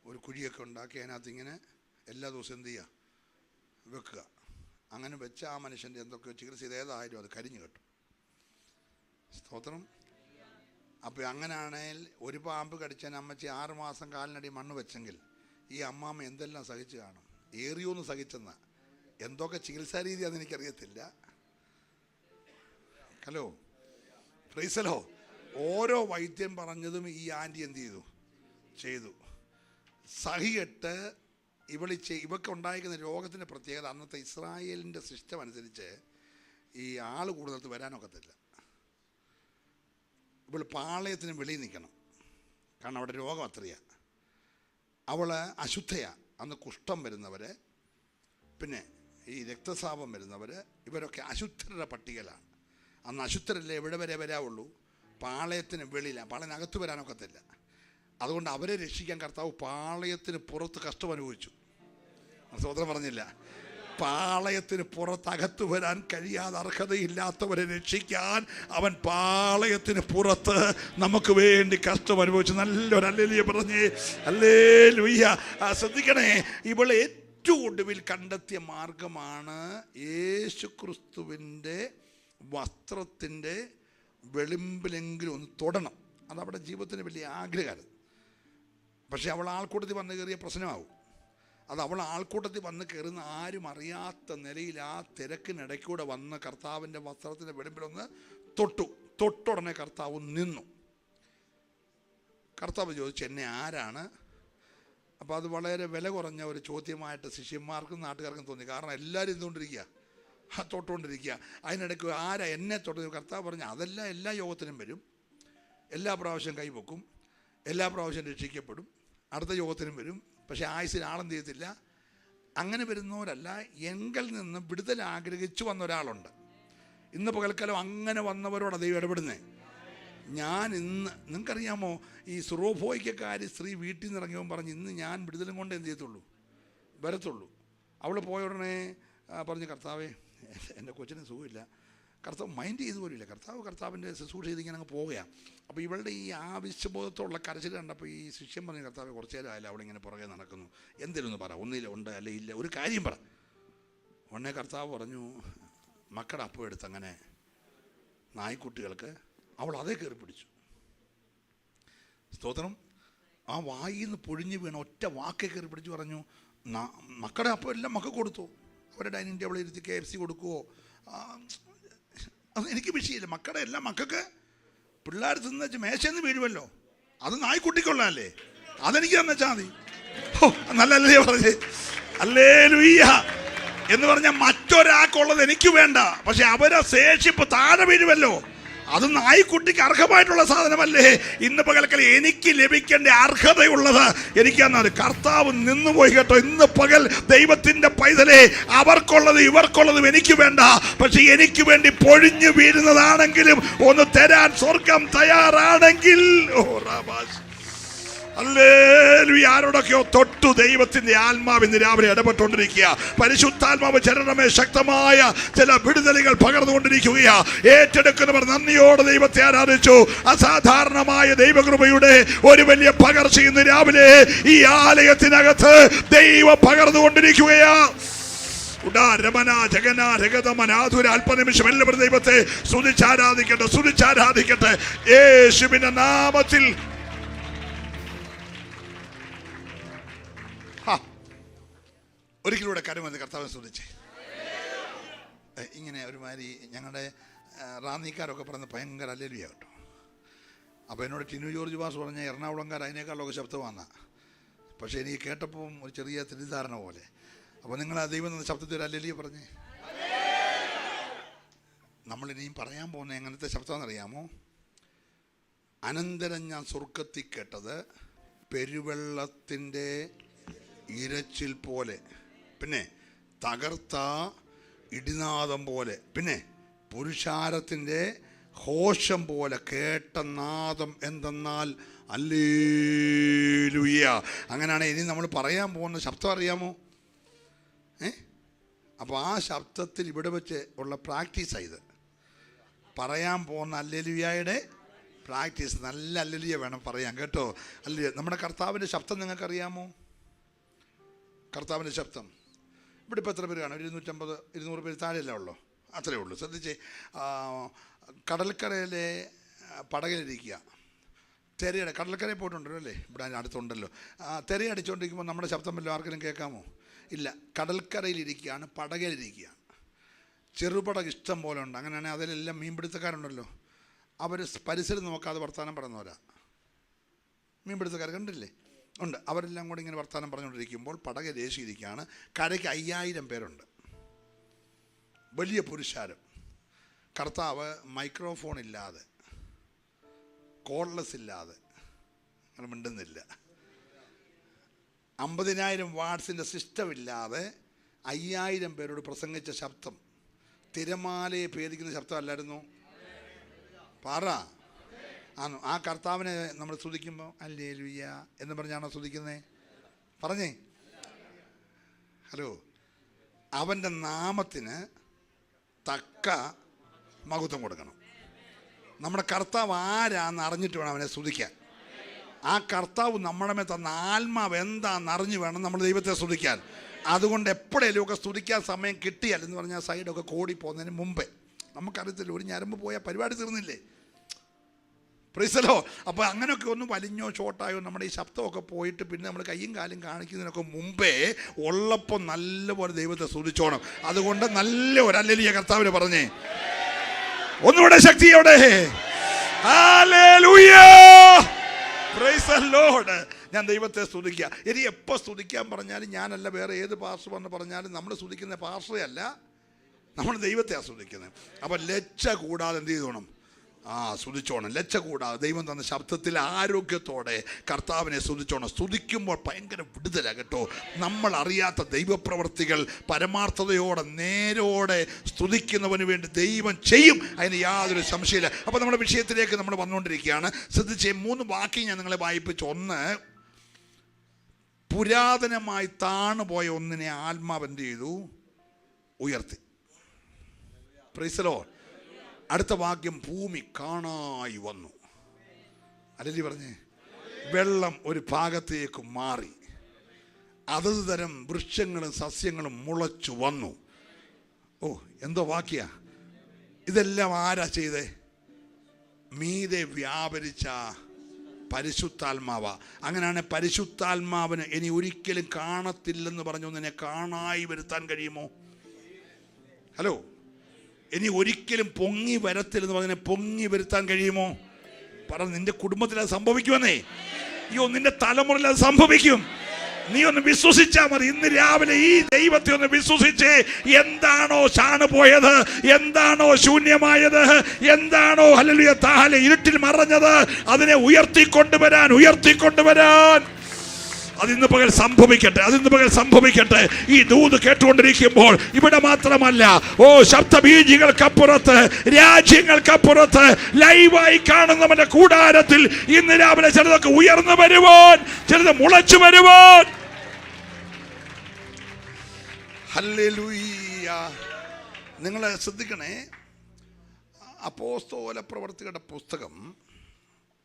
ഒരു കുഴിയൊക്കെ ഉണ്ടാക്കി അതിനകത്ത് ഇങ്ങനെ എല്ലാ ദിവസവും എന്ത് ചെയ്യുക, വെക്കുക. അങ്ങനെ വെച്ച ആ മനുഷ്യൻ്റെ എന്തൊക്കെയോ ചികിത്സ ചെയ്ത് ഏതായാലും അത് കരിഞ്ഞു കേട്ടു. സ്തോത്രം. അപ്പോൾ അങ്ങനെയാണെങ്കിൽ ഒരു പാമ്പ് കടിച്ചാൽ അമ്മച്ചി 6 മാസം കാലിനടി മണ്ണ് വെച്ചെങ്കിൽ ഈ അമ്മാമ്മ എന്തെല്ലാം സഹിച്ച് കാണും? ഏറിയോന്ന് സഹിച്ചെന്ന എന്തൊക്കെ ചികിത്സാ രീതിയാണെന്ന് എനിക്കറിയത്തില്ല. ഹലോ, പ്രൈസലോ. ഓരോ വൈദ്യം പറഞ്ഞതും ഈ ആൻറ്റി എന്ത് ചെയ്തു സഹിയിട്ട് ഇവക്ക് ഉണ്ടായിരിക്കുന്ന രോഗത്തിൻ്റെ പ്രത്യേകത, അന്നത്തെ ഇസ്രായേലിൻ്റെ സിസ്റ്റം അനുസരിച്ച് ഈ ആൾ കൂടുതൽ വരാനൊക്കത്തില്ല. ഇവൾ പാളയത്തിന് വെളിയിൽ നിൽക്കണം, കാരണം അവിടെ രോഗം അത്രയാണ്. അവൾ അശുദ്ധയാണ്. അന്ന് കുഷ്ഠം വരുന്നവർ, പിന്നെ ഈ രക്തസ്രാവം വരുന്നവർ, ഇവരൊക്കെ അശുദ്ധരുടെ പട്ടികയിലാണ്. അന്ന് അശുദ്ധരല്ലേ എവിടെ വരെ വരാവുള്ളൂ? പാളയത്തിന് വെളിയിലാണ്, പാളയത്തിനകത്ത് വരാനൊക്കത്തില്ല. അതുകൊണ്ട് അവരെ രക്ഷിക്കാൻ കർത്താവ് പാളയത്തിന് പുറത്ത് കഷ്ടം അനുഭവിച്ചു. സഹോദരൻ പറഞ്ഞില്ല, പാളയത്തിന് പുറത്തകത്ത് വരാൻ കഴിയാതെ അർഹതയില്ലാത്തവരെ രക്ഷിക്കാൻ അവൻ പാളയത്തിന് പുറത്ത് നമുക്ക് വേണ്ടി കഷ്ടം അനുഭവിച്ചു. നല്ലൊരു ഹല്ലേലൂയ പറഞ്ഞേ, ഹല്ലേലൂയ. ശ്രദ്ധിക്കണേ, ഇവൾ ഏറ്റവും ഒടുവിൽ കണ്ടെത്തിയ മാർഗമാണ് യേശുക്രിസ്തുവിൻ്റെ വസ്ത്രത്തിൻ്റെ വെളിമ്പിലെങ്കിലും ഒന്ന് തൊടണം. അതവിടെ ജീവിതത്തിന് വലിയ ആഗ്രഹമാണ്. പക്ഷെ അവൾ ആൾക്കൂട്ടത്തിൽ വന്ന് കയറിയ പ്രശ്നമാവും. അത് അവൾ ആൾക്കൂട്ടത്തിൽ വന്ന് കയറുന്ന ആരും അറിയാത്ത നിലയിൽ ആ തിരക്കിനിടയ്ക്കൂടെ വന്ന് കർത്താവിൻ്റെ വസ്ത്രത്തിൻ്റെ വെളിമ്പിലൊന്ന് തൊട്ടുടനെ കർത്താവ് നിന്നു. കർത്താവ് ചോദിച്ചു, എന്നെ ആരാണ്? അപ്പോൾ അത് വളരെ വില കുറഞ്ഞ ഒരു ചോദ്യമായിട്ട് ശിഷ്യന്മാർക്കും നാട്ടുകാർക്കും തോന്നി. കാരണം എല്ലാവരും ഇതുകൊണ്ടിരിക്കുക, തൊട്ടുകൊണ്ടിരിക്കുക. അതിനിടയ്ക്ക് ആരാ എന്നെ തൊട്ട്? കർത്താവ് പറഞ്ഞു അതെല്ലാം എല്ലാ യോഗത്തിനും വരും, എല്ലാ പ്രാവശ്യം കൈപൊക്കും, എല്ലാ പ്രാവശ്യം രക്ഷിക്കപ്പെടും, അടുത്ത യോഗത്തിനും വരും. പക്ഷേ ആയുസ്സിൽ ആളെന്ത് ചെയ്യത്തില്ല. അങ്ങനെ വരുന്നവരല്ല, എങ്കിൽ നിന്ന് വിടുതൽ ആഗ്രഹിച്ചു വന്ന ഒരാളുണ്ട്. ഇന്ന് പകൽക്കാലം അങ്ങനെ വന്നവരോട് ദൈവം ഇടപെടുന്നേ. ഞാൻ ഇന്ന്, നിങ്ങൾക്കറിയാമോ, ഈ സുറോഫോയ്ക്കാർ സ്ത്രീ വീട്ടിൽ നിന്ന് ഇറങ്ങിയവൻ പറഞ്ഞ് ഇന്ന് ഞാൻ വിടുതലും കൊണ്ട് എന്ത് ചെയ്യത്തുള്ളൂ, വരത്തുള്ളൂ. അവൾ പോയ ഉടനെ പറഞ്ഞ് കർത്താവേ എൻ്റെ കൊച്ചിന് സുഖമില്ല. കർത്താവ് മൈൻഡ് ചെയ്തു പോലില്ല. കർത്താവിൻ്റെ ശുശ്രൂഷ ചെയ്ത് ഇങ്ങനെ അങ്ങ് പോവുകയാണ്. അപ്പോൾ ഇവളുടെ ഈ ആവശ്യബോധത്തോടുള്ള കരച്ചിൽ കണ്ടപ്പോൾ ഈ ശിഷ്യം പറഞ്ഞ കർത്താവ് കുറച്ച് നേരം ആയാലും അവളിങ്ങനെ പുറകെ നടക്കുന്നു, എന്തെങ്കിലും ഒന്ന് പറ, ഒന്നില്ല ഉണ്ട് അല്ലെ ഇല്ല, ഒരു കാര്യം പറ. ഉടനെ കർത്താവ് പറഞ്ഞു മക്കളുടെ അപ്പം എടുത്ത് അങ്ങനെ നായ്ക്കുട്ടികൾക്ക്, അവൾ അതേ കയറി പിടിച്ചു. സ്തോത്രം. ആ വായിൽ നിന്ന് പൊഴിഞ്ഞു വീണ ഒറ്റ വാക്കേ കയറി പിടിച്ചു. പറഞ്ഞു മക്കളുടെ അപ്പം എല്ലാം മക്കൾക്ക് കൊടുത്തു. അവരുടെ ഡൈനിങ് ടേബിളിൽ ഇരുത്തി KFC കൊടുക്കുവോ, അത് എനിക്ക് വിഷയമില്ല. മക്കളുടെ എല്ലാം മക്കൾക്ക് പിള്ളേർ തിന്ന് വെച്ച് മേശന്ന് വീഴുമല്ലോ, അത് നായ്ക്കുട്ടിക്കൊള്ളാല്ലേ, അതെനിക്ക് തന്നെ വെച്ചാൽ മതി. നല്ലല്ലേ പറഞ്ഞേ, ഹല്ലേലൂയ എന്ന് പറഞ്ഞാൽ മറ്റൊരാൾക്കുള്ളത് എനിക്ക് വേണ്ട, പക്ഷെ അവരെ ശേഷിപ്പ് താഴെ വീഴുമല്ലോ, അത് നായ്ക്കുട്ടിക്ക് അർഹമായിട്ടുള്ള സാധനമല്ലേ. ഇന്ന് പകൽക്കൽ എനിക്ക് ലഭിക്കേണ്ട അർഹതയുള്ളത് എനിക്കെന്നാൽ കർത്താവ് നിന്നുപോയി കേട്ടോ. ഇന്ന് പകൽ ദൈവത്തിൻ്റെ പൈതലേ, അവർക്കുള്ളത് ഇവർക്കുള്ളതും എനിക്ക് വേണ്ട, പക്ഷെ എനിക്ക് വേണ്ടി പൊഴിഞ്ഞു വീഴുന്നതാണെങ്കിലും ഒന്ന് തരാൻ സ്വർഗം തയ്യാറാണെങ്കിൽ ഹല്ലേലൂയ. ആരോടൊക്കെയോ തൊട്ടു ദൈവത്തിന്റെ ആത്മാവ് ഇന്ന് രാവിലെ ഇടപെട്ടുകൊണ്ടിരിക്കുക. പരിശുദ്ധാത്മാവ് ചരണമേ ശക്തമായ ചില വിടുതലുകൾ പകർന്നുകൊണ്ടിരിക്കുകയാ. ഏറ്റെടുക്കുന്നവർ നന്ദിയോടെ ദൈവത്തെ ആരാധിച്ചു. അസാധാരണമായ ദൈവകൃപയുടെ ഒരു വലിയ പകർച്ച ഇന്ന് രാവിലെ ഈ ആലയത്തിനകത്ത് ദൈവം പകർന്നുകൊണ്ടിരിക്കുകയാ. രമന ജഗന രഗതമനാധുര അല്പനിമിഷം എല്ലാവരും ദൈവത്തെ സ്തുതിച്ചാരാധിക്കട്ടെ, സ്തുതിച്ചാരാധിക്കട്ടെ യേശുവിന്റെ നാമത്തിൽ. ഒരിക്കലൂടെ കരം വന്ന് കർത്താവിനെ സ്തുതിച്ച്. ഇങ്ങനെ ഒരുമാതിരി ഞങ്ങളുടെ റാന്നിക്കാരൊക്കെ പറഞ്ഞ് ഭയങ്കര ഹല്ലേലൂയ കേട്ടോ. അപ്പോൾ എന്നോട് ടിനു ജോർജ് ബാസ് പറഞ്ഞ എറണാകുളംകാർ അതിനേക്കാളൊക്കെ ശബ്ദമാണ്. പക്ഷേ എനിക്ക് കേട്ടപ്പം ഒരു ചെറിയ തെറ്റിദ്ധാരണ പോലെ. അപ്പോൾ നിങ്ങൾ ആ ദൈവം എന്ന ശബ്ദത്തിൽ ഒരു ഹല്ലേലൂയ പറഞ്ഞേ. നമ്മളിനിയും പറയാൻ പോകുന്ന എങ്ങനത്തെ ശബ്ദമെന്നറിയാമോ? അനന്തരം ഞാൻ സ്വർഗത്തിൽ കേട്ടത് പെരുവെള്ളത്തിൻ്റെ ഇരച്ചിൽ പോലെ, പിന്നെ തകർത്ത ഇടിനാദം പോലെ, പിന്നെ പുരുഷാരത്തിൻ്റെ ഘോഷം പോലെ കേട്ട നാദം എന്തെന്നാൽ ഹല്ലേലൂയ. അങ്ങനെയാണ് ഇനി നമ്മൾ പറയാൻ പോകുന്ന ശബ്ദം അറിയാമോ? അപ്പോൾ ആ ശബ്ദത്തിൽ ഇവിടെ വെച്ച് ഉള്ള പ്രാക്ടീസാണ് ഇത്. പറയാൻ പോകുന്ന ഹല്ലേലൂയയുടെ പ്രാക്ടീസ്. നല്ല ഹല്ലേലൂയ വേണം പറയാൻ കേട്ടോ. ഹല്ലേലൂയ. നമ്മുടെ കർത്താവിൻ്റെ ശബ്ദം നിങ്ങൾക്കറിയാമോ? കർത്താവിൻ്റെ ശബ്ദം ഇവിടെ ഇപ്പോൾ എത്ര പേര് കാണും? 250-200 പേര് താഴെയല്ലേ ഉള്ളൂ, അത്രയേ ഉള്ളൂ. ശ്രദ്ധിച്ചേ, കടൽക്കരയിലെ പടകിലിരിക്കുക, തിരയുടെ കടൽക്കരയിൽ പോയിട്ടുണ്ടല്ലോ അല്ലേ, ഇവിടെ അടുത്തുണ്ടല്ലോ. തിരയടിച്ചുകൊണ്ടിരിക്കുമ്പോൾ നമ്മുടെ ശബ്ദം വല്ലതും ആർക്കെങ്കിലും കേൾക്കാമോ? ഇല്ല. കടൽക്കരയിലിരിക്കുകയാണ്, പടകിലിരിക്കുകയാണ്. ചെറുപടക് ഇഷ്ടം പോലെ ഉണ്ട്. അങ്ങനെയാണെങ്കിൽ അതിലെല്ലാം മീൻപിടുത്തക്കാരുണ്ടല്ലോ, അവർ പരിസരം നോക്കാതെ വർത്തമാനം പറയുന്നവരാ. മീൻപിടുത്തക്കാർ കണ്ടില്ലേ? ഉണ്ട്. അവരെല്ലാം കൂടി ഇങ്ങനെ വർത്തമാനം പറഞ്ഞുകൊണ്ടിരിക്കുമ്പോൾ പടക ദേശീയിരിക്കുകയാണ്. കരയ്ക്ക് 5000 പേരുണ്ട്, വലിയ പുരുഷാരം. കർത്താവ് മൈക്രോഫോൺ ഇല്ലാതെ, കോഡ്ലെസ് ഇല്ലാതെ, അങ്ങനെ മിണ്ടുന്നില്ല. 50,000 വാട്ട്സിൻ്റെ സിസ്റ്റം ഇല്ലാതെ 5000 പേരോട് പ്രസംഗിച്ച ശബ്ദം തിരമാലയെ ഭേദിക്കുന്ന ശബ്ദമല്ലായിരുന്നു. പറ. ആ കർത്താവിനെ നമ്മൾ സ്തുതിക്കുമ്പോൾ ഹല്ലേലൂയ എന്ന് പറഞ്ഞാണോ സ്തുതിക്കുന്നത്? പറഞ്ഞേ. ഹലോ. അവൻ്റെ നാമത്തിന് തക്ക മഹത്വം കൊടുക്കണം. നമ്മുടെ കർത്താവ് ആരാന്ന് അറിഞ്ഞിട്ട് വേണം അവനെ സ്തുതിക്കാൻ. ആ കർത്താവ് നമ്മുടെ മേൽ തന്ന ആത്മാവ് എന്താണെന്ന് അറിഞ്ഞു വേണം നമ്മൾ ദൈവത്തെ സ്തുതിക്കാൻ. അതുകൊണ്ട് എപ്പോഴേലും ഒക്കെ സ്തുതിക്കാൻ സമയം കിട്ടിയാൽ എന്ന് പറഞ്ഞാൽ സൈഡൊക്കെ കോടി പോകുന്നതിന് മുമ്പേ, നമുക്കറിയത്തില്ല, ഒരു ഞരമ്പ് പോയാൽ പരിപാടി തീർന്നില്ലേ? Price the Lord. അപ്പോൾ അങ്ങനെയൊക്കെ ഒന്ന് വലിഞ്ഞോ ഷോർട്ടായോ നമ്മുടെ ഈ ശബ്ദമൊക്കെ പോയിട്ട് പിന്നെ നമ്മൾ കയ്യും കാലും കാണിക്കുന്നതിനൊക്കെ മുമ്പേ ഉള്ളപ്പോൾ നല്ലപോലെ ദൈവത്തെ സ്തുതിച്ചോണം. അതുകൊണ്ട് നല്ല ഒരു ഹല്ലേലൂയ കർത്താവിന് പറഞ്ഞേ. ഒന്നുകൂടെ ശക്തിയോടെ ഹല്ലേലൂയ. Praise the Lord. ഞാൻ ദൈവത്തെ സ്തുതിക്കുക. ഇനി എപ്പോൾ സ്തുതിക്കാൻ പറഞ്ഞാലും ഞാനല്ല, വേറെ ഏത് പാസ്റ്റർ വന്ന് പറഞ്ഞാലും നമ്മൾ സ്തുതിക്കുന്ന പാസ്റ്ററേ അല്ല, നമ്മൾ ദൈവത്തെ ആസ്വദിക്കുന്നത്. അപ്പം ലജ്ജ കൂടാതെ എന്ത് ചെയ്തോണം? സ്തുതിച്ചോണം. ലജ്ജ കൂടാതെ ദൈവം തന്ന ശബ്ദത്തിൽ ആരോഗ്യത്തോടെ കർത്താവിനെ സ്തുതിച്ചോണം. സ്തുതിക്കുമ്പോൾ ഭയങ്കര വിടുതലാണ് കേട്ടോ. നമ്മൾ അറിയാത്ത ദൈവപ്രവർത്തികൾ പരമാർത്ഥതയോടെ നേരോടെ സ്തുതിക്കുന്നവന് വേണ്ടി ദൈവം ചെയ്യും. അതിന് യാതൊരു സംശയമില്ല. അപ്പോൾ നമ്മുടെ വിഷയത്തിലേക്ക് നമ്മൾ വന്നുകൊണ്ടിരിക്കുകയാണ്. ശ്രദ്ധിച്ചേ, 3 വാക്യം ഞാൻ നിങ്ങളെ വായിപ്പിച്ചു. ഒന്ന്, പുരാതനമായി താണുപോയ ഒന്നിനെ ആത്മാവ് എന്ത് ചെയ്തു? ഉയർത്തി. Price the Lord. അടുത്ത വാക്യം, ഭൂമി കാണായി വന്നു. അല്ലല്ലേ പറഞ്ഞേ? വെള്ളം ഒരു ഭാഗത്തേക്ക് മാറി, അതത് തരം വൃക്ഷങ്ങളും സസ്യങ്ങളും മുളച്ചു വന്നു. എന്തോ വാക്യ! ഇതെല്ലാം ആരാ ചെയ്തേ? മീതെ വ്യാപരിച്ച പരിശുദ്ധാത്മാവ. അങ്ങനെയാണ് പരിശുദ്ധാത്മാവിന് ഇനി ഒരിക്കലും കാണത്തില്ലെന്ന് പറഞ്ഞു നിന്നെ കാണായി വരുത്താൻ കഴിയുമോ? ഹലോ, ഇനി ഒരിക്കലും പൊങ്ങി വരത്തില്ലെന്ന് പറഞ്ഞതിനെ പൊങ്ങി വരുത്താൻ കഴിയുമോ? നിന്റെ കുടുംബത്തിൽ അത് സംഭവിക്കുമെന്നേ. നിന്റെ തലമുറയിൽ അത് സംഭവിക്കും. നീ ഒന്ന് വിശ്വസിച്ചാൽ മതി. ഇന്ന് രാവിലെ ഈ ദൈവത്തെ ഒന്ന് വിശ്വസിച്ചേ. എന്താണോ ചാണ് പോയത്, എന്താണോ ശൂന്യമായത്, എന്താണോ ഹല്ലേലൂയ താഹലെ ഇരുട്ടിൽ മറഞ്ഞത്, അതിനെ ഉയർത്തിക്കൊണ്ടുവരാൻ അതിന്ന് പകൽ സംഭവിക്കട്ടെ. ഈ ദൂത് കേട്ടുകൊണ്ടിരിക്കുമ്പോൾ ഇവിടെ മാത്രമല്ല, ശബ്ദബീജികൾക്കപ്പുറത്ത്, രാജ്യങ്ങൾക്കപ്പുറത്ത് ലൈവായി കാണുന്നവന്റെ കൂടാരത്തിൽ ഇന്ന് രാവിലെ ചിലതൊക്കെ ഉയർന്നു വരുവാൻ, ചിലത് മുളച്ചു വരുവാൻ. ഹല്ലേലൂയ. നിങ്ങൾ ശ്രദ്ധിക്കണേ. അപ്പോസ്തല പ്രവർത്തികളുടെ പുസ്തകം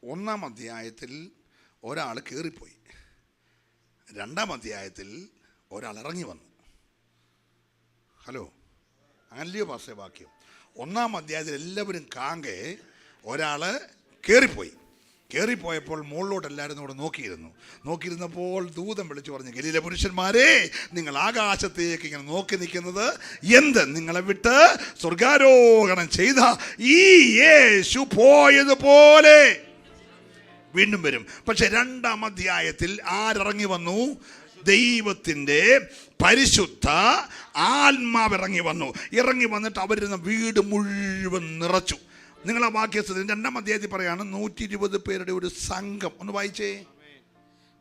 1-ാം അധ്യായത്തിൽ ഒരാൾ കയറിപ്പോയി. 2-ാം അധ്യായത്തിൽ ഒരാൾ ഇറങ്ങി വന്നു. ഹലോ, അങ്ങനെയോ പാസ്റ്റേ വാക്യം? 1-ാം അധ്യായത്തിൽ എല്ലാവരും കാങ്കെ ഒരാൾ കയറിപ്പോയപ്പോൾ മുകളിലോട്ട് എല്ലാവരും കൂടെ നോക്കിയിരുന്നപ്പോൾ ദൂതൻ വിളിച്ചു പറഞ്ഞു, ഗലീല പുരുഷന്മാരെ, നിങ്ങൾ ആകാശത്തേക്ക് ഇങ്ങനെ നോക്കി നിൽക്കുന്നത് എന്ത്? നിങ്ങളെ വിട്ട് സ്വർഗാരോഹണം ചെയ്ത ഈ യേശു പോയതുപോലെ വീണ്ടും വരും. പക്ഷെ 2-ാം അധ്യായത്തിൽ ആരിറങ്ങി വന്നു? ദൈവത്തിൻ്റെ പരിശുദ്ധ ആത്മാവ് ഇറങ്ങി വന്നിട്ട് അവരുന്ന വീട് മുഴുവൻ നിറച്ചു. നിങ്ങൾ ആ വാക്യത്തിൽ 2-ാം അധ്യായത്തിൽ പറയാണ് 120 പേരുടെ ഒരു സംഘം. ഒന്ന് വായിച്ചേ.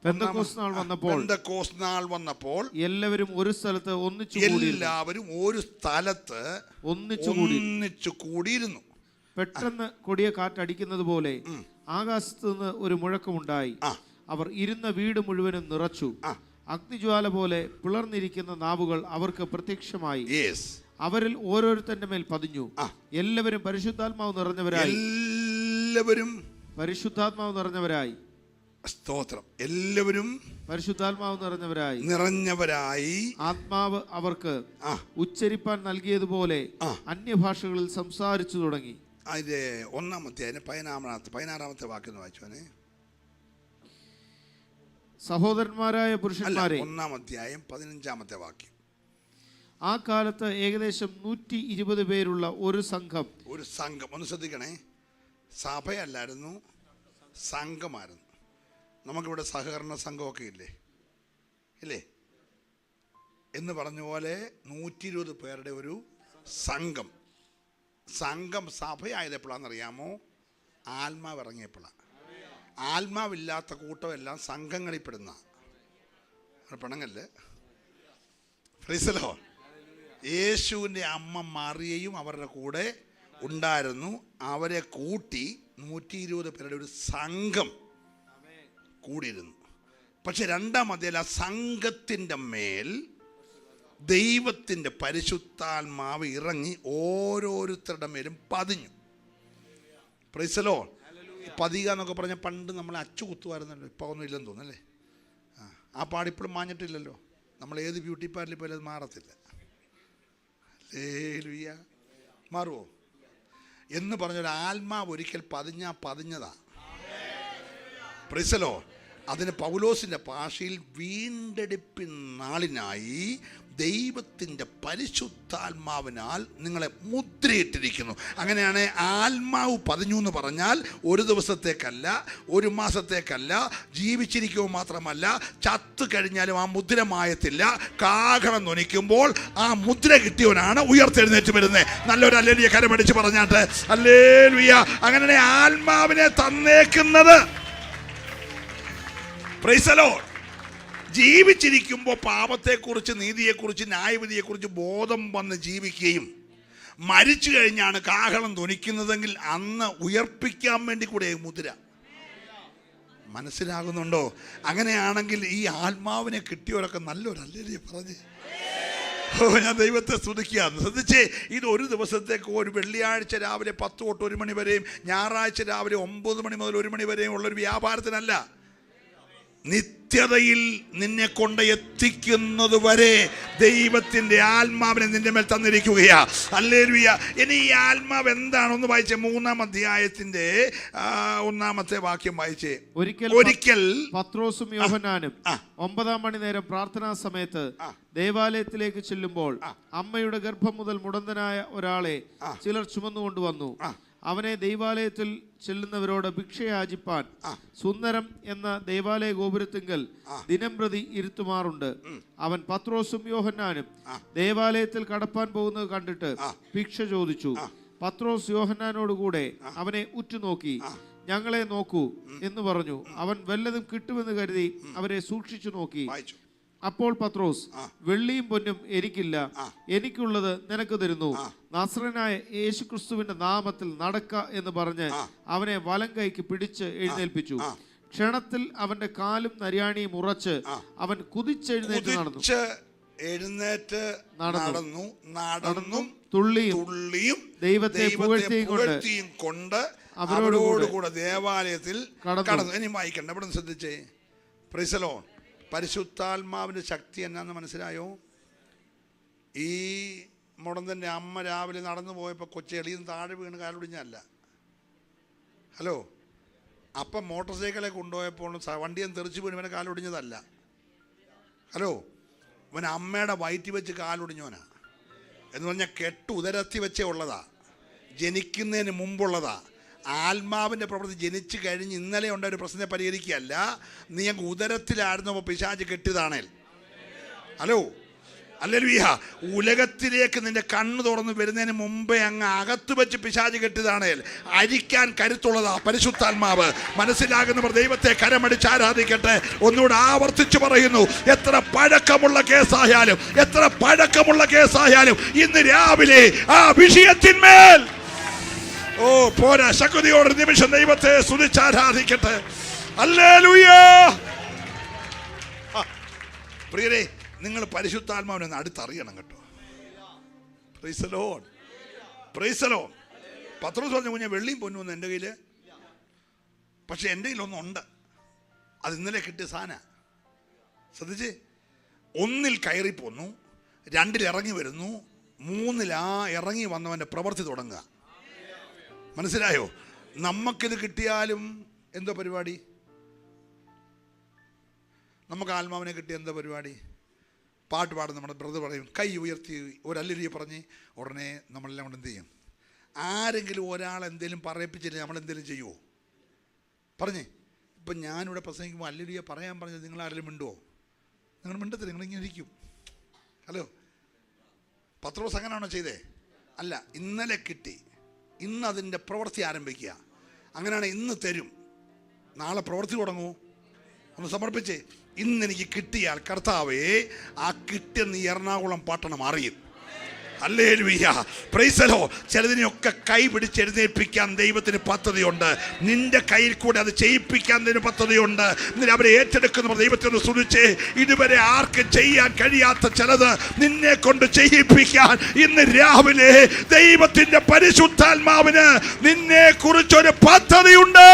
പെന്തക്കോസ്ത് നാൾ വന്നപ്പോൾ എല്ലാവരും ഒരു സ്ഥലത്ത് ഒന്നിച്ചു കൂടിയിരുന്നു. പെട്ടെന്ന് കൊടിയ കാറ്റടിക്കുന്നത് പോലെ ആകാശത്ത് നിന്ന് ഒരു മുഴക്കമുണ്ടായി. അവർ ഇരുന്ന വീട് മുഴുവനും നിറച്ചു. അഗ്നിജ്വാല പോലെ പിളർന്നിരിക്കുന്ന നാവുകൾ അവർക്ക് പ്രത്യക്ഷമായി. അവരിൽ ഓരോരുത്തന്റെ മേൽ പതിഞ്ഞു. എല്ലാവരും പരിശുദ്ധാത്മാവ് നിറഞ്ഞവരായി. സ്തോത്രം. എല്ലാവരും പരിശുദ്ധാത്മാവ് നിറഞ്ഞവരായി. ആത്മാവ് അവർക്ക് ഉച്ചരിപ്പാൻ നൽകിയതുപോലെ അന്യഭാഷകളിൽ സംസാരിച്ചു തുടങ്ങി. അതിന്റെ 1-ാം അധ്യായം 16-ാമത്തെ വാക്യം വായിച്ചോനെ. സഹോദരന്മാരായ പുരുഷന്മാരെ, 1-ാം അധ്യായം 15-ാമത്തെ വാക്യം. ആ കാലത്ത് ഏകദേശം 120 പേരുള്ള ഒരു സംഘം. ഒന്ന് ശ്രദ്ധിക്കണേ. സഭയല്ലായിരുന്നു, സംഘമായിരുന്നു. നമുക്കിവിടെ സഹകരണ സംഘമൊക്കെ ഇല്ലേ എന്ന് പറഞ്ഞ പോലെ 120 പേരുടെ ഒരു സംഘം. സഭയായത് എപ്പോഴാണെന്നറിയാമോ? ആത്മാവ് ഇറങ്ങിയപ്പോഴാണ്. ആത്മാവില്ലാത്ത കൂട്ടമെല്ലാം സംഘങ്ങളിൽ പെടുന്ന പെണങ്ങല്ലേ. Price the Lord. യേശുവിൻ്റെ അമ്മ മറിയയും അവരുടെ കൂടെ ഉണ്ടായിരുന്നു. അവരെ കൂട്ടി 120 പേരുടെ ഒരു സംഘം കൂടിയിരുന്നു. പക്ഷെ 2-ാം അധ്യായത്തിൽ ആ സംഘത്തിൻ്റെ മേൽ ദൈവത്തിൻ്റെ പരിശുദ്ധാത്മാവ് ഇറങ്ങി ഓരോരുത്തരുടെ മേലും പതിഞ്ഞു. Price the Lord. പതിയുക എന്നൊക്കെ പറഞ്ഞാൽ പണ്ട് നമ്മൾ അച്ചു കുത്തുമായിരുന്നല്ലോ. ഇപ്പോൾ ഒന്നും ഇല്ലെന്ന് തോന്നുന്നല്ലേ? ആ പാടിപ്പോഴും മാഞ്ഞിട്ടില്ലല്ലോ. നമ്മൾ ഏത് ബ്യൂട്ടി പാർലറിൽ പോയാലും അത് മാറത്തില്ല. ഹല്ലേലൂയ. മാറുമോ എന്ന് പറഞ്ഞൊരു ആത്മാവ് ഒരിക്കൽ പതിഞ്ഞതാ. Price the Lord. അതിന് പൗലോസിൻ്റെ ഭാഷയിൽ വീണ്ടെടുപ്പിൻ നാളിനായി ദൈവത്തിൻ്റെ പരിശുദ്ധാത്മാവിനാൽ നിങ്ങളെ മുദ്രയിട്ടിരിക്കുന്നു. അങ്ങനെയാണ് ആത്മാവ് പതിഞ്ഞു എന്ന് പറഞ്ഞാൽ ഒരു ദിവസത്തേക്കല്ല, ഒരു മാസത്തേക്കല്ല, ജീവിച്ചിരിക്കുമ്പോൾ മാത്രമല്ല, ചത്തു കഴിഞ്ഞാലും ആ മുദ്ര മായത്തില്ല. കാഹളം ധ്വനിക്കുമ്പോൾ ആ മുദ്ര കിട്ടിയവനാണ് ഉയർത്തെഴുന്നേറ്റ് വരുന്നത്. നല്ലൊരു ഹല്ലേലൂയ കരമടിച്ച് പറഞ്ഞാട്ട് ഹല്ലേലൂയ. അങ്ങനെ ആത്മാവിനെ തന്നേക്കുന്നത് പ്രൈസ് ദി ലോർഡ്. ജീവിച്ചിരിക്കുമ്പോൾ പാപത്തെക്കുറിച്ച്, നീതിയെക്കുറിച്ച്, ന്യായവിധിയെക്കുറിച്ച് ബോധം വന്ന് ജീവിക്കുകയും മരിച്ചു കഴിഞ്ഞാണ് കാഹളം ധ്വനിക്കുന്നതെങ്കിൽ അന്ന് ഉയർപ്പിക്കാൻ വേണ്ടി കൂടെ മുദ്ര. മനസ്സിലാകുന്നുണ്ടോ? അങ്ങനെയാണെങ്കിൽ ഈ ആത്മാവിനെ കിട്ടിയവരൊക്കെ നല്ലൊരു ഹല്ലേലൂയ പറഞ്ഞ് ഞാൻ ദൈവത്തെ സ്തുതിക്കുകയാണ്. ശ്രദ്ധിച്ചേ, ഇത് ഒരു ദിവസത്തേക്ക്, ഒരു വെള്ളിയാഴ്ച രാവിലെ 10 തൊട്ട് 1 മണി വരെയും ഞായറാഴ്ച രാവിലെ 9 മണി മുതൽ 1 മണി വരെയും ഉള്ളൊരു വ്യാപാരത്തിനല്ല. നിത്യതയിൽ നിന്നെ കൊണ്ട് എത്തിക്കുന്നത് വരെ ദൈവത്തിൻ്റെ ആത്മാവിനെ നിന്റെ മേൽ തന്നിരിക്കുകയാ. ഹല്ലേലൂയ. ഇനി ഈ ആത്മാവ് എന്താണെന്ന് വായിച്ചേ, 3-ാം അധ്യായത്തിന്റെ 1-ാമത്തെ വാക്യം വായിച്ചേ. ഒരിക്കൽ പത്രോസും യോഹന്നാനും 9-ാം മണി നേരം പ്രാർത്ഥനാ സമയത്ത് ദേവാലയത്തിലേക്ക് ചെല്ലുമ്പോൾ അമ്മയുടെ ഗർഭം മുതൽ മുടന്തനായ ഒരാളെ ചിലർ ചുമന്നുകൊണ്ടുവന്നു. അവനെ ദൈവാലയത്തിൽ ചെല്ലുന്നവരോട് ഭിക്ഷയാചിപ്പാൻ സുന്ദരം എന്ന ദൈവാലയ ഗോപുരത്തിങ്കൽ ദിനംപ്രതി ഇരുത്തുമാറുണ്ട്. അവൻ പത്രോസും യോഹന്നാനും ദേവാലയത്തിൽ കടപ്പാൻ പോകുന്നത് കണ്ടിട്ട് ഭിക്ഷ ചോദിച്ചു. പത്രോസ് യോഹന്നാനോടുകൂടെ അവനെ ഉറ്റുനോക്കി, ഞങ്ങളെ നോക്കൂ എന്ന് പറഞ്ഞു. അവൻ വല്ലതും കിട്ടുമെന്ന് കരുതി അവരെ സൂക്ഷിച്ചു നോക്കി. അപ്പോൾ പത്രോസ്, വെള്ളിയും പൊന്നും എനിക്കില്ല, എനിക്കുള്ളത് നിനക്ക് തരുന്നു. നസ്രനായ യേശുക്രിസ്തുവിന്റെ നാമത്തിൽ നടക്ക എന്ന് പറഞ്ഞ് അവനെ വലം കൈക്ക് പിടിച്ച് എഴുന്നേൽപ്പിച്ചു. ക്ഷണത്തിൽ അവന്റെ കാലും നരിയാണിയും ഉറച്ച് അവൻ കുതിച്ചെഴുന്നേറ്റ് നടന്നു തുള്ളിയും ദൈവത്തെ പുകഴ്ത്തിയും കൊണ്ട് അവരോടുകൂടെ ദേവാലയത്തിൽ കടന്നു. ഇനി വായിക്കണ്ട, ഇവിടെ ശ്രദ്ധിച്ചേ. Price the Lord. പരിശുദ്ധാത്മാവിൻ്റെ ശക്തി എന്നാന്ന് മനസ്സിലായോ? ഈ മുടന്തൻ്റെ അമ്മ രാവിലെ നടന്നു പോയപ്പോൾ കൊച്ചെളിയിൽ നിന്ന് താഴെ വീണ് കാലൊടിഞ്ഞല്ല. ഹലോ, അപ്പം മോട്ടോർ സൈക്കിളെ കൊണ്ടുപോയപ്പോൾ വണ്ടിയും തെറിച്ച് വീണ് ഇവനെ കാലൊടിഞ്ഞതല്ല. ഹലോ, ഇവൻ അമ്മയുടെ വയറ്റി വെച്ച് കാലൊടിഞ്ഞവനാ. എന്ന് പറഞ്ഞാൽ കെട്ട് ഉദരത്തി വെച്ചേ ഉള്ളതാ, ജനിക്കുന്നതിന് മുമ്പുള്ളതാ. ആത്മാവിൻ്റെ പ്രവൃത്തി ജനിച്ചു കഴിഞ്ഞ് ഇന്നലെ ഉണ്ടായ ഒരു പ്രശ്നത്തെ പരിഹരിക്കുകയല്ല. നീ അങ്ങ് ഉദരത്തിലായിരുന്നപ്പോൾ പിശാച് കെട്ടിയതാണേൽ. Hello, hallelujah. ഉലകത്തിലേക്ക് നിന്റെ കണ്ണ് തുറന്ന് വരുന്നതിന് മുമ്പേ അങ്ങ് അകത്ത് വെച്ച് പിശാച് കെട്ടിയതാണേൽ അരിക്കാൻ കരുത്തുള്ളതാ പരിശുദ്ധാത്മാവ്. മനസ്സിലാകുന്നവർ ദൈവത്തെ കരമടിച്ച് ആരാധിക്കട്ടെ. ഒന്നുകൂടെ ആവർത്തിച്ചു പറയുന്നു, എത്ര പഴക്കമുള്ള കേസായാലും ഇന്ന് രാവിലെ ആ വിഷയത്തിന്മേൽ പോരാ, ശക്തിയോടെ നിമിഷം ദൈവത്തെ സ്തുതിച്ചാരാധിക്കട്ടെ. ഹല്ലേലൂയ. പ്രിയരേ, നിങ്ങൾ പരിശുദ്ധാത്മാവിനെ അടുത്തറിയണം കേട്ടോ. Praise the Lord, praise the Lord. Pathros പറഞ്ഞ കുഞ്ഞെ വെള്ളിയും പൊന്നും എൻ്റെ കയ്യിൽ, പക്ഷെ എൻ്റെ കയ്യിലൊന്നുണ്ട്. അത് ഇന്നലെ കിട്ടിയ സാധന. ശ്രദ്ധിച്ച്, 1-ൽ കയറിപ്പോന്നു, 2-ൽ ഇറങ്ങി വരുന്നു, 3-ൽ ആ ഇറങ്ങി വന്നവൻ്റെ പ്രവൃത്തി തുടങ്ങുക. മനസ്സിലായോ? നമുക്കിത് കിട്ടിയാലും എന്തോ പരിപാടി? നമുക്ക് ആത്മാവിനെ കിട്ടിയ എന്താ പരിപാടി? പാട്ട് പാടും, നമ്മുടെ ബ്രദർ പറയും, കൈ ഉയർത്തി ഒരു ഹല്ലേലൂയ പറഞ്ഞ് ഉടനെ നമ്മളെല്ലാം കൊണ്ട് എന്ത് ചെയ്യും? ആരെങ്കിലും ഒരാൾ എന്തെങ്കിലും പറയിപ്പിച്ചിട്ട് നമ്മളെന്തെങ്കിലും ചെയ്യുമോ? പറഞ്ഞേ. ഇപ്പം ഞാനിവിടെ പ്രസംഗിക്കുമ്പോൾ ഹല്ലേലൂയ പറയാൻ പറഞ്ഞത് നിങ്ങൾ ആരെങ്കിലും മിണ്ടുമോ? നിങ്ങൾ മിണ്ടത്തില്ല, നിങ്ങളിങ്ങനെ ഇരിക്കും. ഹലോ, പത്രോസ് അങ്ങനെയാണോ ചെയ്തേ? അല്ല, ഇന്നലെ കിട്ടി, ഇന്ന് അതിൻ്റെ പ്രവൃത്തി ആരംഭിക്കുക. അങ്ങനെയാണ് ഇന്ന് തരും, നാളെ പ്രവൃത്തി തുടങ്ങൂ. ഒന്ന് സമർപ്പിച്ചേ. ഇന്നെനിക്ക് കിട്ടിയാൽ കർത്താവേ, ആ കിട്ടിയ നീ എറണാകുളം പട്ടണം അറിയും. Hallelujah, praise the Lord. ചിലതിനെയൊക്കെ കൈ പിടിച്ചെഴുന്നേൽപ്പിക്കാൻ ദൈവത്തിന് പദ്ധതിയുണ്ട്. നിന്റെ കയ്യിൽ കൂടെ അത് ചെയ്യിപ്പിക്കാൻ പദ്ധതിയുണ്ട്. എന്നിട്ട് അവരെ ഏറ്റെടുക്കുന്ന ദൈവത്തിന് സ്തുതിച്ച്, ഇതുവരെ ആർക്കും ചെയ്യാൻ കഴിയാത്ത ചിലത് നിന്നെ കൊണ്ട് ചെയ്യിപ്പിക്കാൻ ഇന്ന് രാവിലെ ദൈവത്തിന്റെ പരിശുദ്ധാത്മാവിന് നിന്നെ കുറിച്ചൊരു പദ്ധതിയുണ്ട്.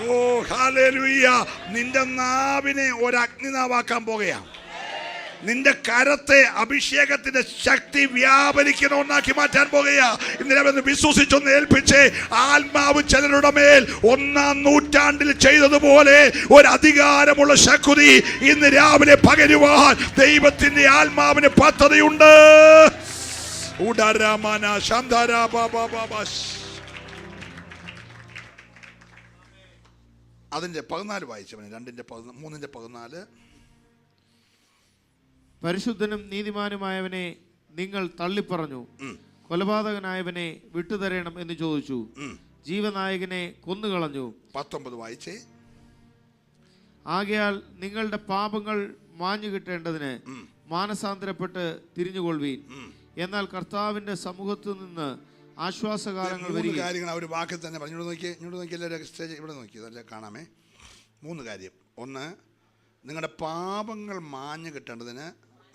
ഓ ഹല്ലേലൂയ. നിന്റെ നാവിനെ ഒരു അഗ്നിനാവാക്കാൻ പോകുകയാണ്. നിന്റെ കരത്തെ അഭിഷേകത്തിന്റെ ശക്തി വ്യാപരിക്കണമെന്നാക്കി മാറ്റാൻ പോകുകയാ. ഇന്നലെ വിശ്വസിച്ചൊന്ന് ഏൽപ്പിച്ച് ആത്മാവ് ചിലരുടെ മേൽ 1-ാം നൂറ്റാണ്ടിൽ ചെയ്തതുപോലെ ഒരു അധികാരമുള്ള ശക്തി ഇന്ന് രാവിലെ പകരുവാൻ ദൈവത്തിന്റെ ആത്മാവിന് പദ്ധതിയുണ്ട്. അതിന്റെ 14 വായിച്ചവന് 2:3-14. പരിശുദ്ധനും നീതിമാനുമായവനെ നിങ്ങൾ തള്ളിപ്പറഞ്ഞു, കൊലപാതകനായവനെ വിട്ടുതരണം എന്ന് ചോദിച്ചു, ജീവനായകനെ കൊന്നുകളഞ്ഞു. 19 വായിച്ചേ. ആകയാൽ നിങ്ങളുടെ പാപങ്ങൾ മാഞ്ഞു കിട്ടേണ്ടതിന് മാനസാന്തരപ്പെട്ട് തിരിഞ്ഞുകൊള്ളുവീൻ. എന്നാൽ കർത്താവിന്റെ സമൂഹത്തു നിന്ന് ആശ്വാസകാലങ്ങൾ വരിക. കാര്യങ്ങൾ അവർ വാക്കിൽ തന്നെ പറഞ്ഞു. ഇങ്ങോട്ട് നോക്കി എല്ലാവരും സ്റ്റേജ് ഇവിടെ നോക്കി അതല്ലേ കാണാമേ. 3 കാര്യം. 1, നിങ്ങളുടെ പാപങ്ങൾ മാഞ്ഞു കിട്ടേണ്ടതിന്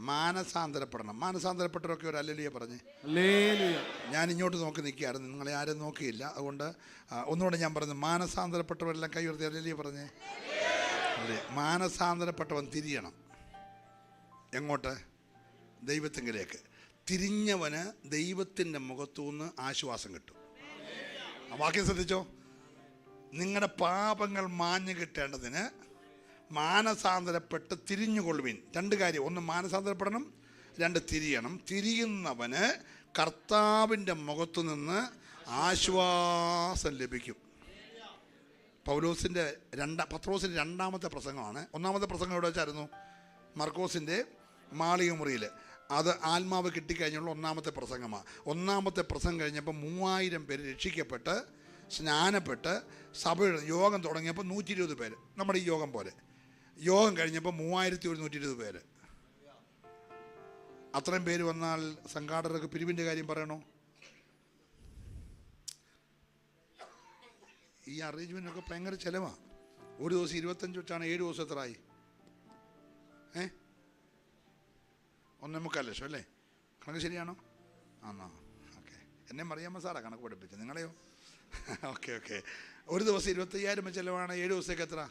മാനസാന്തരപ്പെടണം. മാനസാന്തരപ്പെട്ടവരൊക്കെ ഒരു ഹല്ലേലൂയ പറഞ്ഞേ. ഞാൻ ഇങ്ങോട്ട് നോക്കി നിൽക്കുകയായിരുന്നു, നിങ്ങളെ ആരും നോക്കിയില്ല. അതുകൊണ്ട് ഒന്നുകൂടെ ഞാൻ പറഞ്ഞു, മാനസാന്തരപ്പെട്ടവരെല്ലാം കൈ ഉയർത്തി ഹല്ലേലൂയ പറഞ്ഞേ. അല്ലേ, മാനസാന്തരപ്പെട്ടവൻ തിരിയണം. എങ്ങോട്ട്? ദൈവത്തിങ്കിലേക്ക്. തിരിഞ്ഞവന് ദൈവത്തിൻ്റെ മുഖത്തുനിന്ന് ആശ്വാസം കിട്ടും. ആ വാക്യം ശ്രദ്ധിച്ചോ. നിങ്ങളുടെ പാപങ്ങൾ മാഞ്ഞു കിട്ടേണ്ടതിന് മാനസാന്തരപ്പെട്ട് തിരിഞ്ഞുകൊള്ളുവിൻ. 2 കാര്യം. 1, മാനസാന്തരപ്പെടണം. 2, തിരിയണം. തിരിയുന്നവന് കർത്താവിൻ്റെ മുഖത്തു നിന്ന് ആശ്വാസം ലഭിക്കും. പത്രോസിൻ്റെ 2ാമത്തെ പ്രസംഗമാണ്. 1ാമത്തെ പ്രസംഗം എവിടെ വെച്ചായിരുന്നു? മർക്കോസിൻ്റെ മാളിക മുറിയിൽ. അത് ആത്മാവ് കിട്ടിക്കഴിഞ്ഞുള്ള 1ാമത്തെ പ്രസംഗമാണ്. 1ാമത്തെ പ്രസംഗം കഴിഞ്ഞപ്പോൾ 3000 പേര് രക്ഷിക്കപ്പെട്ട് സ്നാനപ്പെട്ട് സഭയുടെ യോഗം തുടങ്ങിയപ്പോൾ 120 പേര്. നമ്മുടെ ഈ യോഗം പോലെ യോഗം കഴിഞ്ഞപ്പോൾ 3120 പേര്. അത്രയും പേര് വന്നാൽ സംഘാടകർക്ക് പിരിവിൻ്റെ കാര്യം പറയണോ? ഈ അറേഞ്ച്മെൻറ്റൊക്കെ ഭയങ്കര ചിലവാണ്. ഒരു ദിവസം 25 വെച്ചാണ് 7 ദിവസം എത്രയായി? 1.25 ലക്ഷം അല്ലേ? കണക്ക് ശരിയാണോ? ആണോ? ഓക്കെ. എന്നെ മറിയാമ്മ സാറാണ് കണക്ക് പഠിപ്പിച്ചത്. നിങ്ങളെയോ? ഓക്കെ. ഒരു ദിവസം 25,000 വെച്ച് ചിലവാണ്. 7 ദിവസത്തേക്ക് എത്ര?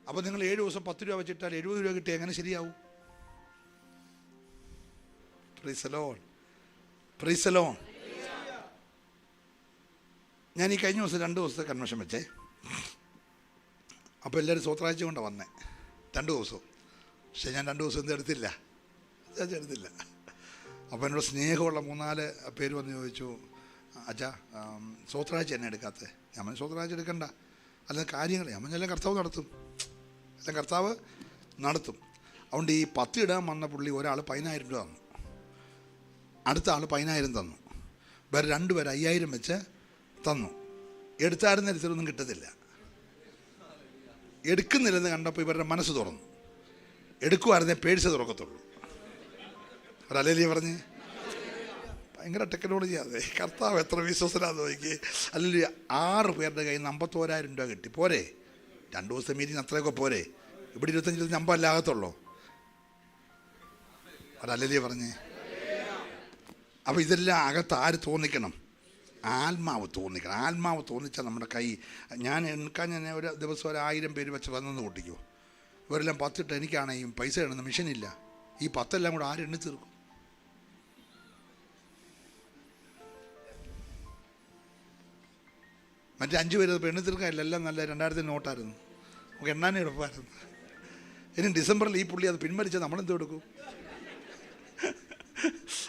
അപ്പോൾ നിങ്ങൾ 7 ദിവസം 10 രൂപ വെച്ചിട്ടാൽ 70 രൂപ കിട്ടിയാൽ എങ്ങനെ ശരിയാവും? Price the Lord. Praise the Lord. ഞാൻ ഈ കഴിഞ്ഞ ദിവസം 2 ദിവസത്തെ കൺവെൻഷൻ വെച്ചേ. അപ്പോൾ എല്ലാവരും സ്വത്രാഴ്ച കൊണ്ടാണ് വന്നേ 2 ദിവസവും. പക്ഷേ ഞാൻ 2 ദിവസം എടുത്തില്ല. അപ്പോൾ എന്നോട് സ്നേഹമുള്ള 3-4 പേര് വന്ന് ചോദിച്ചു, അച്ഛാ സ്വത്രാഴ്ച എന്നെ എടുക്കാത്തത്? ഞാൻ സ്വത്രാഴ്ച എടുക്കണ്ട, അല്ല കാര്യങ്ങൾ എല്ലാം കർത്താവ് നടത്തും. അതുകൊണ്ട് ഈ 10 ഇടാൻ വന്ന പുള്ളി ഒരാൾ 10,000 രൂപ തന്നു, അടുത്ത ആൾ 10,000 തന്നു, വേറെ 2 പേര് 5,000 വെച്ച് തന്നു. എടുത്തായിരുന്ന ഇത്തരമൊന്നും കിട്ടത്തില്ല. എടുക്കുന്നില്ലെന്ന് കണ്ടപ്പോൾ ഇവരുടെ മനസ്സ് തുറന്നു. എടുക്കുമായിരുന്നേ പേഴ്സ് തുറക്കത്തുള്ളൂ. ഒരല്ലേ പറഞ്ഞ് ഭയങ്കര ടെക്നോളജി. അതെ, കർത്താവ് എത്ര വിശ്വസനാന്ന് നോക്കി. അല്ലെങ്കിൽ 6 പേരുടെ കയ്യിൽ നിന്ന് 51,000 രൂപ കിട്ടി. പോരെ? 2 ദിവസത്തെ മീറ്റിംഗ് അത്രയൊക്കെ പോരെ? ഇവിടെ 25 നമ്പല്ലേ ആകത്തുള്ളൂ. ഒരല്ലേ പറഞ്ഞ്. അപ്പോൾ ഇതെല്ലാം അകത്ത് ആര് തോന്നിക്കണം? ആത്മാവ് തോന്നിക്കണം. ആത്മാവ് തോന്നിച്ചാൽ നമ്മുടെ കൈ. ഞാൻ ഒരു ദിവസം 1,000 പേര് വെച്ച് വന്നെന്ന് കൂട്ടിക്കോ. ഇവരെല്ലാം 10 ഇട്ട് എനിക്കാണെങ്കിൽ പൈസ ഇടുന്ന മെഷീനില്ല. ഈ 10 എല്ലാം കൂടെ ആര് എണ്ണി തീർക്കും? മറ്റേ 5 പേര് എണ്ണി തീർക്കാനില്ല. എല്ലാം നല്ല 2000 നോട്ടായിരുന്നു. നമുക്ക് എണ്ണാനേ എളുപ്പമായിരുന്നു. ഇനി ഡിസംബറിൽ ഈ പുള്ളി അത് പിൻവലിച്ചാൽ നമ്മളെന്ത് കൊടുക്കും?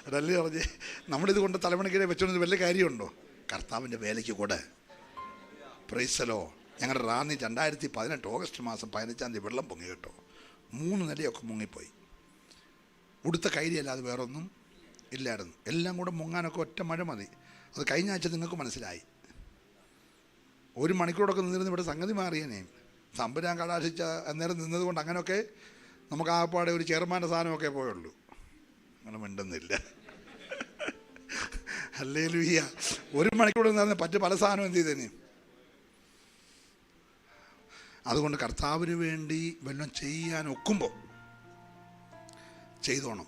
അതല്ലേ പറഞ്ഞേ. നമ്മളിത് കൊണ്ട് തലമുണക്കിടെ വെച്ചോണ്ട് വല്ല കാര്യമുണ്ടോ? കർത്താവിൻ്റെ വേലയ്ക്ക് കൂടെ. Price the Lord. ഞങ്ങളുടെ റാന്നി 2018 ഓഗസ്റ്റ് മാസം 15-ാം തീയതി വെള്ളം പൊങ്ങി കേട്ടോ. 3 നിലയൊക്കെ മുങ്ങിപ്പോയി. ഉടുത്ത കൈരിയല്ലാതെ വേറൊന്നും ഇല്ലായിരുന്നു. എല്ലാം കൂടെ മുങ്ങാനൊക്കെ ഒറ്റ മഴ മതി. അത് കഴിഞ്ഞ ആഴ്ച നിങ്ങൾക്ക് മനസ്സിലായി. 1 മണിക്കൂറൊക്കെ നിന്നിരുന്ന് ഇവിടെ സംഗതി മാറിയനേയും. തമ്പുരാൻ കടാശിച്ച അന്നേരം നിന്നതുകൊണ്ട് അങ്ങനെയൊക്കെ നമുക്ക് ആപ്പാടെ ഒരു ചെയർമാൻ്റെ സാധനമൊക്കെ പോയുള്ളൂ. അങ്ങനെ മിണ്ടുന്നില്ല. ഹല്ലേലൂയ. 1 മണിക്കൂർ നിന്നിരുന്ന് പല സാധനം എന്ത് ചെയ്തേനെ. അതുകൊണ്ട് കർത്താവിന് വേണ്ടി വല്ലതും ചെയ്യാൻ ഒക്കുമ്പോൾ ചെയ്തോണം.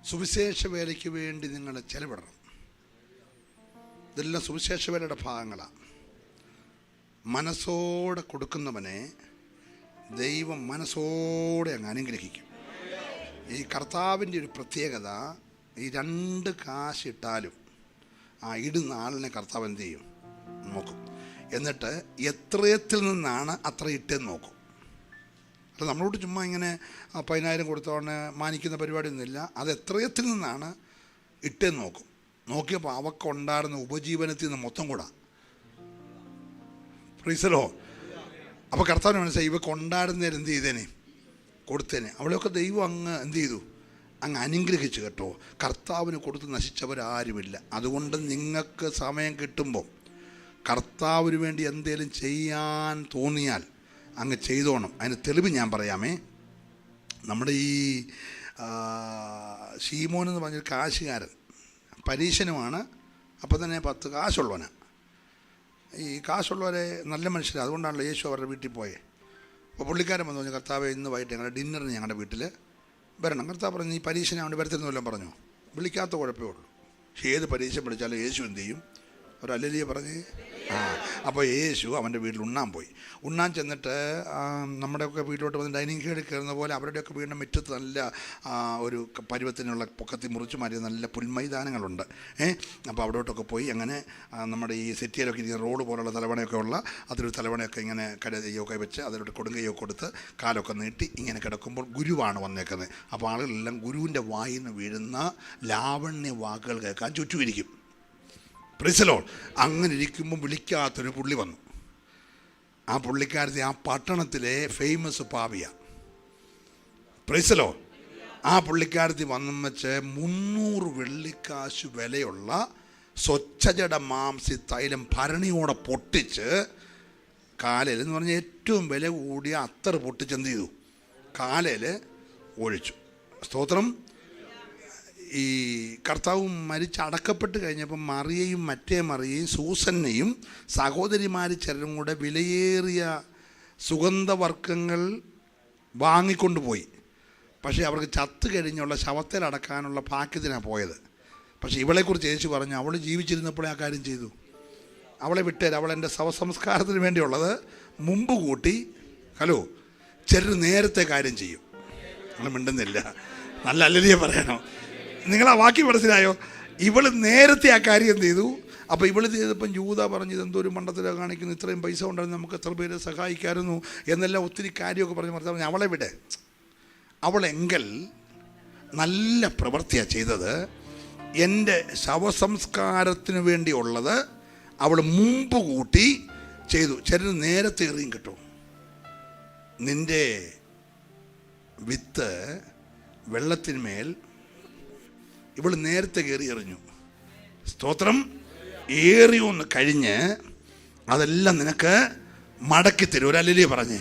സുവിശേഷ വേലയ്ക്ക് വേണ്ടി നിങ്ങൾ ചെലവിടണം. ഇതെല്ലാം സുവിശേഷ വേലയുടെ ഭാഗങ്ങളാണ്. മനസ്സോടെ കൊടുക്കുന്നവനെ ദൈവം മനസ്സോടെ അങ്ങ് അനുഗ്രഹിക്കും. ഈ കർത്താവിൻ്റെ ഒരു പ്രത്യേകത, ഈ 2 കാശിട്ടാലും ആ ഇടുന്ന ആളിനെ കർത്താവ് എന്ത് ചെയ്യും? നോക്കും. എന്നിട്ട് എത്രയത്തിൽ നിന്നാണ് അത്ര ഇട്ടെന്ന് നോക്കും. അത് നമ്മളോട് ചുമ്മാ ഇങ്ങനെ 10,000 കൊടുത്തോണ്ട് മാനിക്കുന്ന പരിപാടിയൊന്നുമില്ല. അത് എത്രയത്തിൽ നിന്നാണ് ഇട്ടെന്ന് നോക്കും. നോക്കിയപ്പോൾ അവക്കുണ്ടായിരുന്ന ഉപജീവനത്തിൽ നിന്ന് മൊത്തം കൂടാ. പ്രീസലോ. അപ്പോൾ കർത്താവിന് മനസ്സിലായി ഇവ കൊണ്ടാടുന്നേരം എന്ത് ചെയ്തേനെ? കൊടുത്തേനെ. അവളെയൊക്കെ ദൈവം അങ്ങ് എന്ത് ചെയ്തു? അങ്ങ് അനുഗ്രഹിച്ചു കേട്ടോ. കർത്താവിന് കൊടുത്ത് നശിച്ചവരാരുമില്ല. അതുകൊണ്ട് നിങ്ങൾക്ക് സമയം കിട്ടുമ്പോൾ കർത്താവിന് വേണ്ടി എന്തെങ്കിലും ചെയ്യാൻ തോന്നിയാൽ അങ്ങ് ചെയ്തോണം. അതിന് തെളിവ് ഞാൻ പറയാമേ. നമ്മുടെ ഈ ശീമോൻ എന്ന് പറഞ്ഞൊരു കാശുകാരൻ, പരീശനുമാണ്. അപ്പോൾ തന്നെ 10 കാശുള്ളവനാണ്. ഈ കാശുള്ളവരെ നല്ല മനുഷ്യരാണ്. അതുകൊണ്ടാണല്ലോ യേശു അവരുടെ വീട്ടിൽ പോയത്. അപ്പോൾ പുള്ളിക്കാരൻ വന്നു പറഞ്ഞു, കർത്താവ് ഇന്ന് വൈകിട്ട് ഞങ്ങളുടെ ഡിന്നറിന് ഞങ്ങളുടെ വീട്ടിൽ വരണം. കർത്താവ് പറഞ്ഞു, ഈ പരീക്ഷനെ അവൻ്റെ വരത്തിരുന്നല്ലോ പറഞ്ഞു. വിളിക്കാത്ത കുഴപ്പമേ ഉള്ളൂ. ഏത് പരീക്ഷ വിളിച്ചാലും യേശു എന്ത് ചെയ്യും? ഒരു അല്ലലിയെ പറഞ്ഞ് അപ്പോൾ യേശു അവൻ്റെ വീട്ടിൽ ഉണ്ണാൻ പോയി. ഉണ്ണാൻ ചെന്നിട്ട് നമ്മുടെയൊക്കെ വീട്ടിലോട്ട് വന്ന് ഡൈനിങ് ഹാളിൽ കയറുന്ന പോലെ അവരുടെയൊക്കെ വീടിൻ്റെ മുറ്റത്ത് നല്ല ഒരു പരുവത്തിനുള്ള പൊക്കത്തി മുറിച്ച് മാറിയ നല്ല പുൽമൈതാനങ്ങളുണ്ട്. അപ്പോൾ അവിടോട്ടൊക്കെ പോയി അങ്ങനെ നമ്മുടെ ഈ സിറ്റിയിലൊക്കെ ഇരിക്കുന്ന റോഡ് പോലുള്ള തലവണയൊക്കെ ഉള്ള അതിലൊരു തലവണയൊക്കെ ഇങ്ങനെ കൈയൊക്കെ വെച്ച് അതിലൊരു കൊടുങ്കൈയൊക്കെ കൊടുത്ത് കാലൊക്കെ നീട്ടി ഇങ്ങനെ കിടക്കുമ്പോൾ ഗുരുവാണ് വന്നേക്കുന്നത്. അപ്പോൾ ആളുകളെല്ലാം ഗുരുവിൻ്റെ വായിൽ നിന്ന് വീഴുന്ന ലാവണ്യ വാക്കുകൾ കേൾക്കാൻ ചുറ്റുമിരിക്കും. പ്രിസലോൾ. അങ്ങനെ ഇരിക്കുമ്പോൾ വിളിക്കാത്തൊരു പുള്ളി വന്നു. ആ പുള്ളിക്കാരത്തി ആ പട്ടണത്തിലെ ഫേമസ് പാവിയ. പ്രിസലോൾ. ആ പുള്ളിക്കാരത്തി വന്നും വെച്ച് 300 വെള്ളിക്കാശ് വിലയുള്ള സ്വച്ഛജട മാംസി തൈലം ഭരണിയോടെ പൊട്ടിച്ച് കാലയിൽ എന്ന് പറഞ്ഞാൽ ഏറ്റവും വില കൂടിയ അത്തർ പൊട്ടിച്ചെന്ത് ചെയ്തു? കാലയിൽ ഒഴിച്ചു. സ്തോത്രം. ഈ കർത്താവ് മരിച്ചടക്കപ്പെട്ട് കഴിഞ്ഞപ്പോൾ മറിയയും മറ്റേ മറിയയും സൂസന്നയും സഹോദരിമാർ ചിലരും കൂടെ വിലയേറിയ സുഗന്ധവർഗ്ഗങ്ങൾ വാങ്ങിക്കൊണ്ടുപോയി. പക്ഷേ അവർക്ക് ചത്തു കഴിഞ്ഞുള്ള ശവത്തിലടക്കാനുള്ള ഭാഗ്യത്തിനാണ് പോയത്. പക്ഷേ ഇവളെക്കുറിച്ച് യേശു പറഞ്ഞു, അവൾ ജീവിച്ചിരുന്നപ്പോഴേ ആ കാര്യം ചെയ്തു. അവളെ വിട്ടേര്, അവൾ എൻ്റെ ശവസംസ്കാരത്തിന് വേണ്ടിയുള്ളത് മുമ്പ് കൂട്ടി. ഹലോ, ചിലർ നേരത്തെ കാര്യം ചെയ്യും. നമ്മൾ മിണ്ടുന്നില്ല. നല്ല അല്ലലിയെ പറയണം. നിങ്ങൾ ആ വാക്കി മനസ്സിലായോ? ഇവൾ നേരത്തെ ആ കാര്യം എന്ത് ചെയ്തു? അപ്പോൾ ഇവൾ ചെയ്തപ്പം യൂദ പറഞ്ഞത് എന്തോ ഒരു മണ്ടത്തിലാണ് കാണിക്കുന്നു, ഇത്രയും പൈസ ഉണ്ടായിരുന്നു, നമുക്ക് എത്ര പേരെ സഹായിക്കാമായിരുന്നു എന്നെല്ലാം ഒത്തിരി കാര്യമൊക്കെ പറഞ്ഞ് മനസ്സിലാവും. അവളെ വിടെ. അവളെങ്കിൽ നല്ല പ്രവൃത്തിയാണ് ചെയ്തത്. എൻ്റെ ശവസംസ്കാരത്തിന് വേണ്ടിയുള്ളത് അവൾ മുമ്പ് കൂട്ടി ചെയ്തു. ചിലർ നേരത്തെ എറിയും കേട്ടോ. നിൻ്റെ വിത്ത് വെള്ളത്തിന്മേൽ ഇവൾ നേരത്തെ കയറി എറിഞ്ഞു. സ്തോത്രം. ഏറിയൊന്ന് കഴിഞ്ഞ് അതെല്ലാം നിനക്ക് മടക്കി തരും. ഒരു അല്ലലിയെ പറഞ്ഞേ.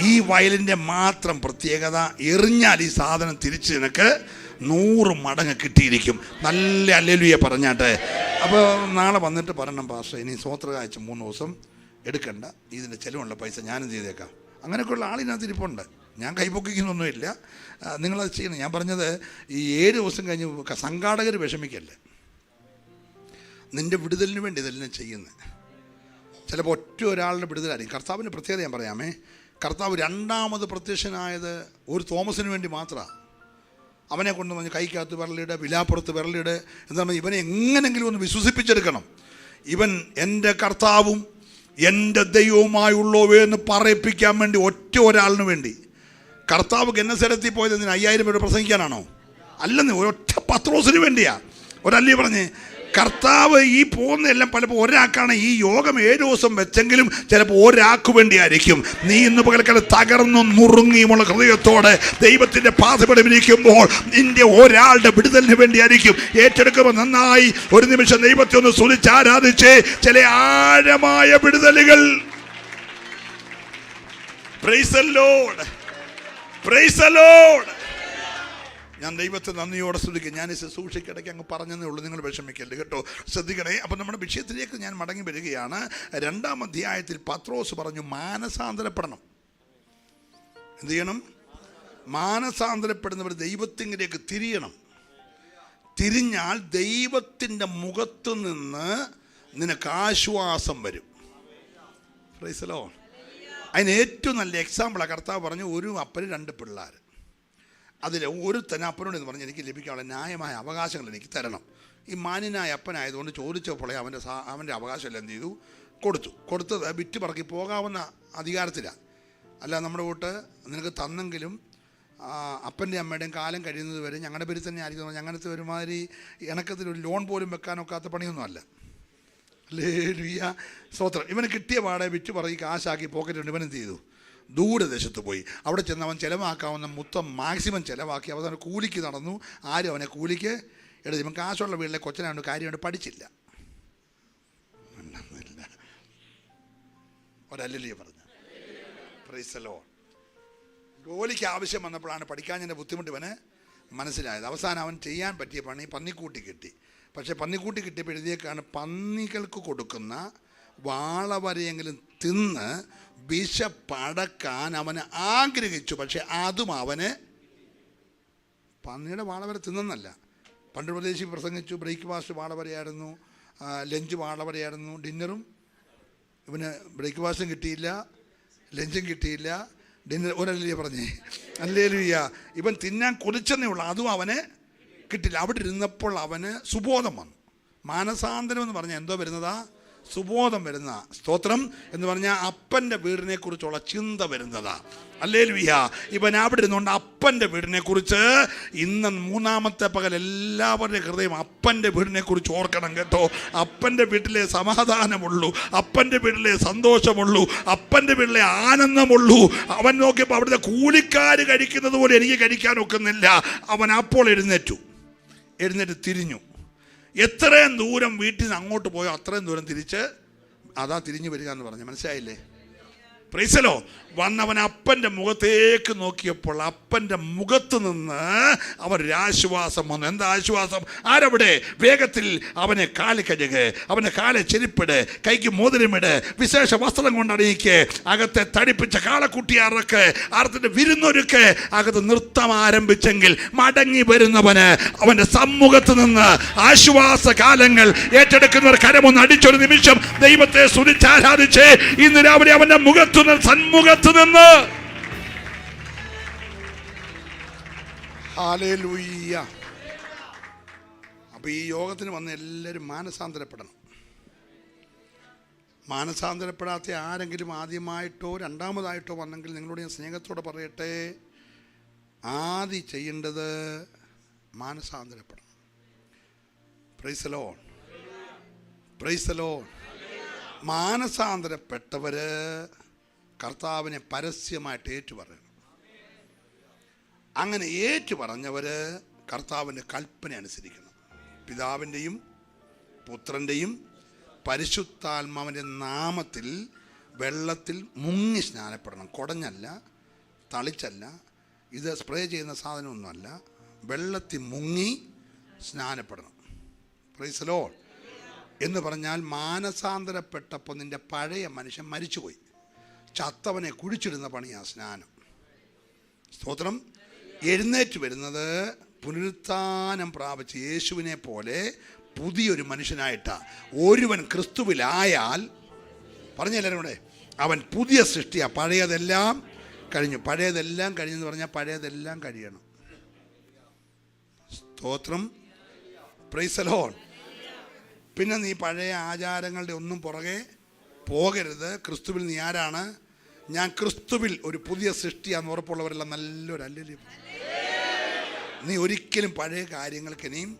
ഈ വയലിൻ്റെ മാത്രം പ്രത്യേകത, എറിഞ്ഞാൽ ഈ സാധനം തിരിച്ച് നിനക്ക് 100 മടങ്ങ് കിട്ടിയിരിക്കും. നല്ല അല്ലലിയെ പറഞ്ഞാട്ടെ. അപ്പോൾ നാളെ വന്നിട്ട് പറയണം, പാസ്റ്റർ ഇനി സ്വോത്ര കാഴ്ച 3 ദിവസം എടുക്കണ്ട, ഇതിൻ്റെ ചിലവുള്ള പൈസ ഞാനും ചെയ്തേക്കാം. അങ്ങനെയൊക്കെയുള്ള ആളിനകത്ത് ഇരിപ്പുണ്ട്. ഞാൻ കൈപ്പൊക്കിക്കുന്നൊന്നുമില്ല, നിങ്ങളത് ചെയ്യണം. ഞാൻ പറഞ്ഞത് ഈ 7 ദിവസം കഴിഞ്ഞ് സംഘാടകർ വിഷമിക്കല്ലേ. നിൻ്റെ വിടുതലിന് വേണ്ടി ഇതെല്ലാം ചെയ്യുന്നത്. ചിലപ്പോൾ ഒറ്റ ഒരാളുടെ വിടുതലായിരിക്കും. കർത്താവിൻ്റെ പ്രത്യേകത ഞാൻ പറയാമേ. കർത്താവ് 2ാമത് പ്രത്യക്ഷനായത് ഒരു തോമസിന് വേണ്ടി മാത്രമാണ്. അവനെ കൊണ്ട് പറഞ്ഞ് കൈക്കകത്ത് വിരലിട്, വിലാപ്പുറത്ത് വിരലിട്. എന്താണ്? ഇവനെ എങ്ങനെങ്കിലും ഒന്ന് വിശ്വസിപ്പിച്ചെടുക്കണം. ഇവൻ എൻ്റെ കർത്താവും എൻ്റെ ദൈവവുമായുള്ളവേ എന്ന് പറയിപ്പിക്കാൻ വേണ്ടി ഒറ്റ ഒരാളിന് വേണ്ടി. കർത്താവ് ഗന്നസരത്തിൽ പോയത് 5000 പേര് പ്രസംഗിക്കാനാണോ? അല്ലെന്ന്, ഒരൊറ്റ പത്രോസിന് വേണ്ടിയാ. ഒരല്ലി പറഞ്ഞ് കർത്താവ് ഈ പോകുന്നതെല്ലാം പലപ്പോൾ ഒരാൾക്കാണ്. ഈ യോഗം 7 ദിവസം വെച്ചെങ്കിലും ചിലപ്പോൾ ഒരാൾക്ക് വേണ്ടിയായിരിക്കും. നീ ഇന്ന് പകൽക്കാലം തകർന്നും നുറുങ്ങിയുമുള്ള ഹൃദയത്തോടെ ദൈവത്തിൻ്റെ പാദപീഠമിരിക്കുമ്പോൾ നിന്റെ ഒരാളുടെ വിടുതലിന് വേണ്ടിയായിരിക്കും. ഏറ്റെടുക്കുമ്പോൾ നന്നായി ഒരു നിമിഷം ദൈവത്തെ ഒന്ന് സ്തുതിച്ച് ആരാധിച്ച് ചില ആഴമായ വിടുതലുകൾ. Praise the Lord, praise the Lord. ഞാൻ ദൈവത്തെ നന്ദിയോടെ സ്തുതിക്കും. ഞാൻ ഈ ശുശ്രൂഷയ്ക്കിടയ്ക്ക് അങ്ങ് പറഞ്ഞതേ ഉള്ളൂ, നിങ്ങൾ വിഷമിക്കല്ലേ കേട്ടോ, ശ്രദ്ധിക്കണേ. അപ്പം നമ്മുടെ വിഷയത്തിലേക്ക് ഞാൻ മടങ്ങി വരികയാണ്. 2-ാം അധ്യായത്തിൽ പത്രോസ് പറഞ്ഞു മാനസാന്തരപ്പെടണം. എന്ത് ചെയ്യണം? മാനസാന്തരപ്പെടുന്നവർ ദൈവത്തിലേക്ക് തിരിയണം. തിരിഞ്ഞാൽ ദൈവത്തിൻ്റെ മുഖത്ത് നിന്ന് നിനക്ക് ആശ്വാസം വരും. Price the Lord. അതിന് ഏറ്റവും നല്ല എക്സാമ്പിളാണ് കർത്താവ് പറഞ്ഞു, ഒരു അപ്പന് 2 പിള്ളേർ. അതിൽ ഒരുത്തൻ അപ്പനോട് എന്ന് പറഞ്ഞ് എനിക്ക് ലഭിക്കാനുള്ള ന്യായമായ അവകാശങ്ങൾ എനിക്ക് തരണം. ഈ മാന്യനായ അപ്പനായതുകൊണ്ട് ചോദിച്ചപ്പോഴേ അവൻ്റെ അവകാശമെല്ലാം എന്ത് ചെയ്തു? കൊടുത്തത് വിറ്റ് പറക്കി പോകാവുന്ന അധികാരത്തിലാണ്. അല്ല നമ്മുടെ കൂട്ട് നിനക്ക് തന്നെങ്കിലും അപ്പൻ്റെ അമ്മയുടെയും കാലം കഴിയുന്നത് വരെ ഞങ്ങളുടെ പേരിൽ തന്നെ ആയിരിക്കും. ഞങ്ങൾക്ക് ഒരുമാതിരി ഇണക്കത്തിലൊരു ലോൺ പോലും വെക്കാനൊക്കാത്ത പണിയൊന്നുമല്ല. ഹല്ലേലൂയ, സ്തോത്രം. ഇവന് കിട്ടിയ പാടെ വിറ്റ് പറക്കി കാശാക്കി പോക്കറ്റുണ്ട്. ഇവനെന്ത് ചെയ്തു? ദൂരദേശത്ത് പോയി. അവിടെ ചെന്ന് അവൻ ചിലവാക്കാവുന്ന മൊത്തം മാക്സിമം ചിലവാക്കി അവസാനം കൂലിക്ക് നടന്നു. ആരും അവനെ കൂലിക്ക് എടുത്തു. ഇവൻ കാശുള്ള വീട്ടിലെ കൊച്ചനാണ്ട് കാര്യമായിട്ട് പഠിച്ചില്ല. ഒരല്ലേ പറഞ്ഞു. Price the Lord. ജോലിക്ക് ആവശ്യം വന്നപ്പോഴാണ് പഠിക്കാഞ്ഞതിൻ്റെ ബുദ്ധിമുട്ട് ഇവന് മനസ്സിലായത്. അവസാനം അവൻ ചെയ്യാൻ പറ്റിയ പണി പന്നിക്കൂട്ടി കിട്ടി. പക്ഷേ പന്നിക്കൂട്ടി കിട്ടിയപ്പോൾ എഴുതിയേക്കാണ് പന്നികൾക്ക് കൊടുക്കുന്ന വാളവരെയെങ്കിലും തിന്ന് വിശപ്പടക്കാൻ അവന് ആഗ്രഹിച്ചു. പക്ഷെ അതും അവന് പന്നിയുടെ വാളവരെ തിന്നെന്നല്ല. പണ്ട് പ്രദേശി പ്രസംഗിച്ചു. ബ്രേക്ക്ഫാസ്റ്റ് വാളവരെയായിരുന്നു, ലഞ്ച് വാളവരെയായിരുന്നു, ഡിന്നറും. ഇവന് ബ്രേക്ക്ഫാസ്റ്റും കിട്ടിയില്ല, ലഞ്ചും കിട്ടിയില്ല, ഡിന്നർ ഒരല്ലേ പറഞ്ഞേ. ഹല്ലേലൂയ. ഇവൻ തിന്നാൻ കൊതിച്ചെന്നേ ഉള്ളൂ, അതും അവന് കിട്ടില്ല. അവിടെ ഇരുന്നപ്പോൾ അവന് സുബോധം വന്നു. മാനസാന്തരം എന്ന് പറഞ്ഞാൽ എന്തോ വരുന്നതാ? സുബോധം വരുന്ന. സ്തോത്രം എന്ന് പറഞ്ഞാൽ അപ്പൻ്റെ വീടിനെ കുറിച്ചുള്ള ചിന്ത വരുന്നതാ. ഹല്ലേലൂയ. ഇവൻ അവിടെ ഇരുന്നുകൊണ്ട് അപ്പൻ്റെ വീടിനെ കുറിച്ച് ഇന്ന് മൂന്നാമത്തെ പകൽ എല്ലാവരുടെയും ഹൃദയം അപ്പൻ്റെ വീടിനെ കുറിച്ച് ഓർക്കണം കേട്ടോ. അപ്പൻ്റെ വീട്ടിലെ സമാധാനമുള്ളൂ, അപ്പൻ്റെ വീട്ടിലെ സന്തോഷമുള്ളൂ, അപ്പൻ്റെ വീട്ടിലെ ആനന്ദമുള്ളൂ. അവൻ നോക്കിയപ്പോൾ അവിടുത്തെ കൂലിക്കാർ കഴിക്കുന്നത് പോലെ എനിക്ക് കഴിക്കാൻ ഒക്കുന്നില്ല. അവൻ അപ്പോൾ എഴുന്നേറ്റ് തിരിഞ്ഞു. എത്രയും ദൂരം വീട്ടിൽ നിന്ന് അങ്ങോട്ട് പോയോ അത്രയും ദൂരം തിരിഞ്ഞു വരിക എന്ന് പറഞ്ഞു. മനസ്സിലായില്ലേ? Price the Lord. വന്നവൻ അപ്പൻ്റെ മുഖത്തേക്ക് നോക്കിയപ്പോൾ അപ്പൻ്റെ മുഖത്ത് നിന്ന് അവനൊരാശ്വാസം വന്നു. എന്താ ആശ്വാസം? ആരവിടെ? വേഗത്തിൽ അവനെ കാല് കഴുക്, അവൻ്റെ കാലെ ചെരിപ്പിട്, കൈക്ക് മോതിരമിട്, വിശേഷ വസ്ത്രം കൊണ്ടണിയിക്ക്, അകത്തെ തടിപ്പിച്ച കാളക്കുട്ടി അറത്തിൻ്റെ വിരുന്നൊരുക്ക്. അകത്ത് നൃത്തം ആരംഭിച്ചെങ്കിൽ മടങ്ങി വരുന്നവന് അവൻ്റെ സമ്മുഖത്ത് നിന്ന് ആശ്വാസ കാലങ്ങൾ ഏറ്റെടുക്കുന്നവർ കരമൊന്ന് അടിച്ചൊരു നിമിഷം ദൈവത്തെ സ്തുതിച്ചാരാധിച്ച് ഇന്ന് രാവിലെ അവൻ്റെ സന്മുഖത്ത് നിന്ന് ഹല്ലേലൂയ. അപ്പൊ ഈ യോഗത്തിന് വന്ന് എല്ലാവരും മാനസാന്തരപ്പെടണം. മാനസാന്തരപ്പെടാത്ത ആരെങ്കിലും ആദ്യമായിട്ടോ രണ്ടാമതായിട്ടോ വന്നെങ്കിൽ നിങ്ങളോട് ഞാൻ സ്നേഹത്തോടെ പറയട്ടെ, ആദ്യം ചെയ്യേണ്ടത് മാനസാന്തരപ്പെടണം. Praise the Lord, praise the Lord. മാനസാന്തരപ്പെട്ടവര് കർത്താവിനെ പരസ്യമായിട്ട് ഏറ്റുപറയണം. അങ്ങനെ ഏറ്റുപറഞ്ഞവര് കർത്താവിൻ്റെ കൽപ്പന അനുസരിക്കണം. പിതാവിൻ്റെയും പുത്രൻ്റെയും പരിശുദ്ധാത്മാവിൻ്റെ നാമത്തിൽ വെള്ളത്തിൽ മുങ്ങി സ്നാനപ്പെടണം. കുടഞ്ഞല്ല, തളിച്ചല്ല, ഇത് സ്പ്രേ ചെയ്യുന്ന സാധനമൊന്നുമല്ല. വെള്ളത്തിൽ മുങ്ങി സ്നാനപ്പെടണം. Price the Lord. എന്ന് പറഞ്ഞാൽ മാനസാന്തരപ്പെട്ടപ്പോൾ നിൻ്റെ പഴയ മനുഷ്യൻ മരിച്ചുപോയി. ചത്തവനെ കുഴിച്ചിടുന്ന പണിയാ സ്നാനം. സ്തോത്രം. എഴുന്നേറ്റ് വരുന്നത് പുനരുത്ഥാനം പ്രാപിച്ച് യേശുവിനെ പോലെ പുതിയൊരു മനുഷ്യനായിട്ടാണ്. ഒരുവൻ ക്രിസ്തുവിലായാൽ പറഞ്ഞെല്ലാവരും കൂടെ അവൻ പുതിയ സൃഷ്ടിയാണ്. പഴയതെല്ലാം കഴിഞ്ഞു. പഴയതെല്ലാം കഴിഞ്ഞെന്ന് പറഞ്ഞാൽ പഴയതെല്ലാം കഴിയണം. സ്തോത്രം. Price the Lord. പിന്നെ നീ പഴയ ആചാരങ്ങളുടെ ഒന്നും പുറകെ പോകരുത്. ക്രിസ്തുവിൽ നീ ആരാണ്? ഞാൻ ക്രിസ്തുവിൽ ഒരു പുതിയ സൃഷ്ടിയാന്ന് ഉറപ്പുള്ളവരെല്ലാം നല്ലൊരു അല്ലല്ലേ. നീ ഒരിക്കലും പഴയ കാര്യങ്ങൾക്ക് ഇനിയും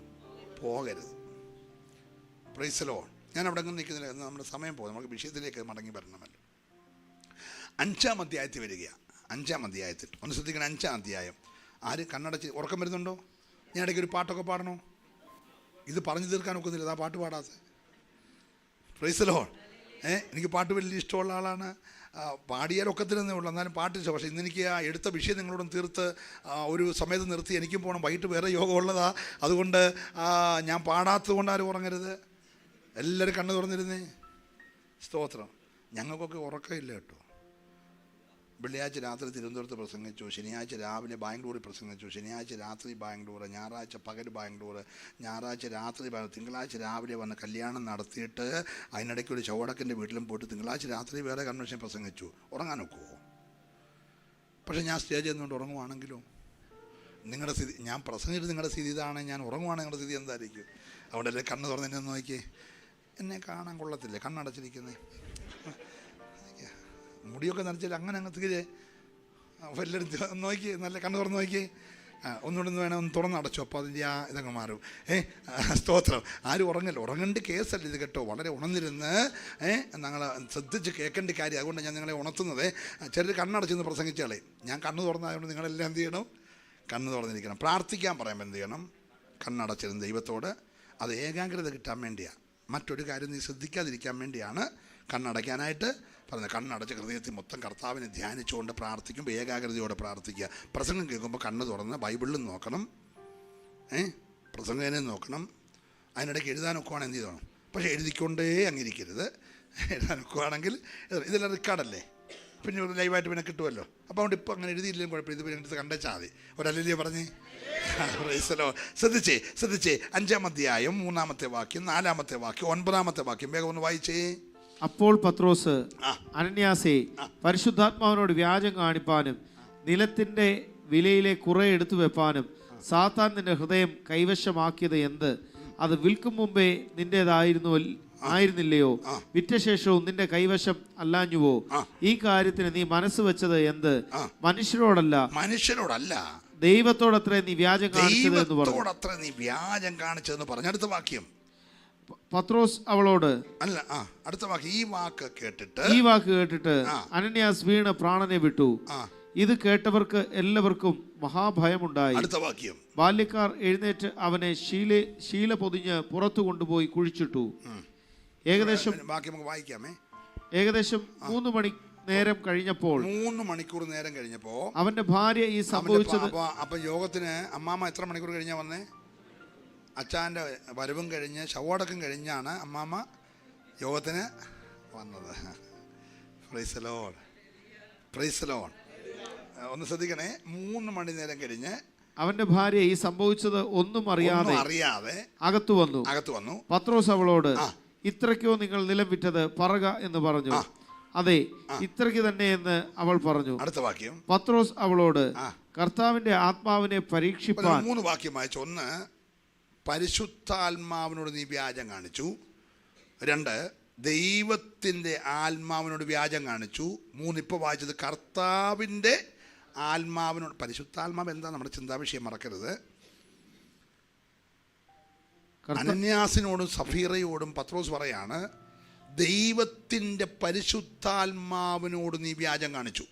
പോകരുത്. Price the Lord. ഞാൻ അവിടെ ഒന്നും നിൽക്കുന്നില്ല, നമ്മുടെ സമയം പോകും. നമുക്ക് വിഷയത്തിലേക്ക് മടങ്ങി വരണമല്ലോ. 5-ാം അധ്യായത്തിൽ വരികയാണ്. 5-ാം അധ്യായത്തിൽ ഒന്ന് ശ്രദ്ധിക്കണം. 5-ാം അധ്യായം. ആര് കണ്ണടച്ച് ഉറക്കം വരുന്നുണ്ടോ? ഞാൻ ഇടയ്ക്ക് ഒരു പാട്ടൊക്കെ പാടണോ? ഇത് പറഞ്ഞു തീർക്കാൻ ഒക്കുന്നില്ല, ആ പാട്ട് പാടാത്ത. Price the Lord. എനിക്ക് പാട്ട് വലിയ ഇഷ്ടമുള്ള ആളാണ്. പാടിയാൽ ഒക്കത്തില്ലെന്നേ ഉള്ളൂ, എന്നാലും പാട്ട് ഇഷ്ടം. പക്ഷേ ഇന്നെനിക്ക് ആ എടുത്ത വിഷയം നിങ്ങളോടും തീർത്ത് ഒരു സമയത്ത് നിർത്തി എനിക്കും പോകണം. വൈകിട്ട് വേറെ യോഗം ഉള്ളതാ. അതുകൊണ്ട് ഞാൻ പാടാത്തത് കൊണ്ട് ആരും ഉറങ്ങരുത്. എല്ലാവരും കണ്ണ് തുറന്നിരുന്നേ. സ്തോത്രം. ഞങ്ങൾക്കൊക്കെ ഉറക്കമില്ല കേട്ടോ. വെള്ളിയാഴ്ച രാത്രി തിരുവനന്തപുരത്ത് പ്രസംഗിച്ചു, ശനിയാഴ്ച രാവിലെ ബാംഗ്ലൂരിൽ പ്രസംഗിച്ചു, ശനിയാഴ്ച രാത്രി ബാംഗ്ലൂർ, ഞായറാഴ്ച പകൽ ബാംഗ്ലൂർ, ഞായറാഴ്ച രാത്രി തിങ്കളാഴ്ച രാവിലെ വന്ന് കല്യാണം നടത്തിയിട്ട് അതിനിടയ്ക്ക് ഒരു ചവടക്കൻ്റെ വീട്ടിലും പോയിട്ട് തിങ്കളാഴ്ച രാത്രി വേറെ കൺവെൻഷൻ പ്രസംഗിച്ചു. ഉറങ്ങാൻ ഒക്കുമോ? പക്ഷേ ഞാൻ സ്റ്റേജിൽ നിന്നുകൊണ്ട് ഉറങ്ങുവാണെങ്കിലോ നിങ്ങളുടെ സ്ഥിതി, ഞാൻ പ്രസംഗിച്ചിട്ട് നിങ്ങളുടെ സ്ഥിതി ഇതാണ്, ഞാൻ ഉറങ്ങുവാണെങ്കിൽ നിങ്ങളുടെ സ്ഥിതി എന്തായിരിക്കും? അവിടെ കണ്ണ് തുറന്ന് എന്നെ നോക്കി, എന്നെ കാണാൻ കൊള്ളത്തില്ലേ, കണ്ണടച്ചിരിക്കുന്നേ, മുടിയൊക്കെ നനച്ചില്ല, അങ്ങനെ അങ്ങ് തീരെ വല്ലതും നോക്കി, നല്ല കണ്ണ് തുറന്ന് നോക്കി, ഒന്നുകൂടെ ഒന്ന് വേണം, ഒന്ന് തുറന്നടച്ചു, അപ്പോൾ അതിൻ്റെ ആ ഇതങ്ങ് മാറും. സ്തോത്രം. ആരും ഉറങ്ങല്ലോ, ഉറങ്ങേണ്ട കേസല്ല ഇത് കേട്ടോ. വളരെ ഉണർന്നിരുന്ന് ഞങ്ങൾ ശ്രദ്ധിച്ച് കേൾക്കേണ്ട കാര്യം. അതുകൊണ്ട് ഞാൻ നിങ്ങളെ ഉണർത്തുന്നത്. ചിലർ കണ്ണടച്ചെന്ന് പ്രസംഗിച്ചാളേ, ഞാൻ കണ്ണ് തുറന്നതുകൊണ്ട് നിങ്ങളെല്ലാം എന്ത് ചെയ്യണം? കണ്ണ് തുറന്നിരിക്കണം. പ്രാർത്ഥിക്കാൻ പറയുമ്പോൾ എന്ത് ചെയ്യണം? കണ്ണടച്ചിരുന്ന് ദൈവത്തോട്. അത് ഏകാഗ്രത കിട്ടാൻ വേണ്ടിയാണ്, മറ്റൊരു കാര്യം നീ ശ്രദ്ധിക്കാതിരിക്കാൻ വേണ്ടിയാണ് കണ്ണടയ്ക്കാനായിട്ട് പറഞ്ഞത്. കണ്ണടച്ച് ഹൃദയത്തിൽ മൊത്തം കർത്താവിനെ ധ്യാനിച്ചുകൊണ്ട് പ്രാർത്ഥിക്കുമ്പോൾ ഏകാഗ്രതയോടെ പ്രാർത്ഥിക്കുക. പ്രസംഗം കേൾക്കുമ്പോൾ കണ്ണ് തുറന്ന് ബൈബിളിലും നോക്കണം, പ്രസംഗനെ നോക്കണം. അതിനിടയ്ക്ക് എഴുതാനൊക്കെയാണ് എന്ത് ചെയ്യണം? പക്ഷേ എഴുതിക്കൊണ്ടേ അങ്ങിരിക്കരുത്. എഴുതാനൊക്കെയാണെങ്കിൽ ഇതെല്ലാം റെക്കോർഡല്ലേ, പിന്നെ ലൈവായിട്ട് പിന്നെ കിട്ടുമല്ലോ. അപ്പോൾ അതുകൊണ്ട് ഇപ്പോൾ അങ്ങനെ എഴുതിയില്ലെങ്കിലും കുഴപ്പമില്ല, ഇത് പിന്നെ എടുത്ത് കണ്ടേച്ചാൽ മതി. ഒരല്ലേ പറഞ്ഞേ? ശ്രദ്ധിച്ചേ 5-ാം അധ്യായം 3-ാമത്തെ വാക്യം, 4-ാമത്തെ വാക്യം, 9-ാമത്തെ വാക്യം വേഗം ഒന്ന് വായിച്ചേ. അപ്പോൾ പത്രോസ്, അനന്യാസേ, പരിശുദ്ധാത്മാവിനോട് വ്യാജം കാണിപ്പാനും നിലത്തിന്റെ വിലയിലെ കുറെ എടുത്തു വെപ്പാനും സാത്താൻ നിന്റെ ഹൃദയം കൈവശമാക്കിയത് എന്ത്? അത് വിൽക്കും മുമ്പേ നിന്റേതായിരുന്നില്ലയോ? വിറ്റ ശേഷവും നിന്റെ കൈവശം അല്ലാഞ്ഞുവോ? ഈ കാര്യത്തിന് നീ മനസ്സ് വെച്ചത് എന്ത്? മനുഷ്യരോടല്ല ദൈവത്തോടത്രേ നീ വ്യാജം കാണിച്ചതെന്ന് പറഞ്ഞു. അടുത്ത വാക്യം. പത്രോസ് അവളോട് അല്ല, അടുത്ത വാക്ക്. ഈ വാക്ക് കേട്ടിട്ട് അനന്യാസ് വീണ് പ്രാണനെ വിട്ടു. ഇത് കേട്ടവർക്ക് എല്ലാവർക്കും മഹാഭയമുണ്ടായി. അടുത്ത വാക്യം. ബാല്യക്കാർ എഴുന്നേറ്റ് അവനെ ശീല പൊതിഞ്ഞ് പുറത്തു കൊണ്ടുപോയി കുഴിച്ചിട്ടു. ഏകദേശം 3 മണി നേരം കഴിഞ്ഞപ്പോൾ 3 മണിക്കൂർ നേരം കഴിഞ്ഞപ്പോൾ അവന്റെ ഭാര്യ ഈ സംഭവിച്ചത്. അപ്പൊ യോഗത്തിന് അമ്മാമ്മ എത്ര മണിക്കൂർ കഴിഞ്ഞാ വന്നേ? അച്ചാൻ്റെ വരവും കഴിഞ്ഞ് ശവോടക്കം കഴിഞ്ഞാണ് അമ്മാമ്മ യോഗത്തിന് വന്നത്. Praise Lord, praise Lord. ഒന്ന് ശ്രദ്ധിക്കണേ. 3 മണി നേരം കഴിഞ്ഞ് അവന്റെ ഭാര്യ ഈ സംഭവിച്ചത് ഒന്നും അറിയാതെ അകത്തു വന്നു. പത്രോസ് അവളോട്, ഇത്രയ്ക്കോ നിങ്ങൾ നിലം വിറ്റത് പറക എന്ന് പറഞ്ഞു. അതെ, ഇത്രയ്ക്ക് തന്നെ എന്ന് അവൾ പറഞ്ഞു. അടുത്ത വാക്യം. പത്രോസ് അവളോട്, കർത്താവിന്റെ ആത്മാവിനെ പരീക്ഷിപ്പാൻ. 3 വാക്യം വായിച്ചു. 1, പരിശുദ്ധാത്മാവിനോട് നീ വ്യാജം കാണിച്ചു. 2, ദൈവത്തിൻ്റെ ആത്മാവിനോട് വ്യാജം കാണിച്ചു. 3, ഇപ്പോൾ വായിച്ചത് കർത്താവിൻ്റെ ആത്മാവിനോട്. പരിശുദ്ധാത്മാവ് എന്താ? നമ്മുടെ ചിന്താവിഷയം മറക്കരുത്. അനന്യാസിനോടും സഫീറയോടും പത്രോസ് പറയാണ്, ദൈവത്തിൻ്റെ പരിശുദ്ധാത്മാവിനോട് നീ വ്യാജം കാണിച്ചു.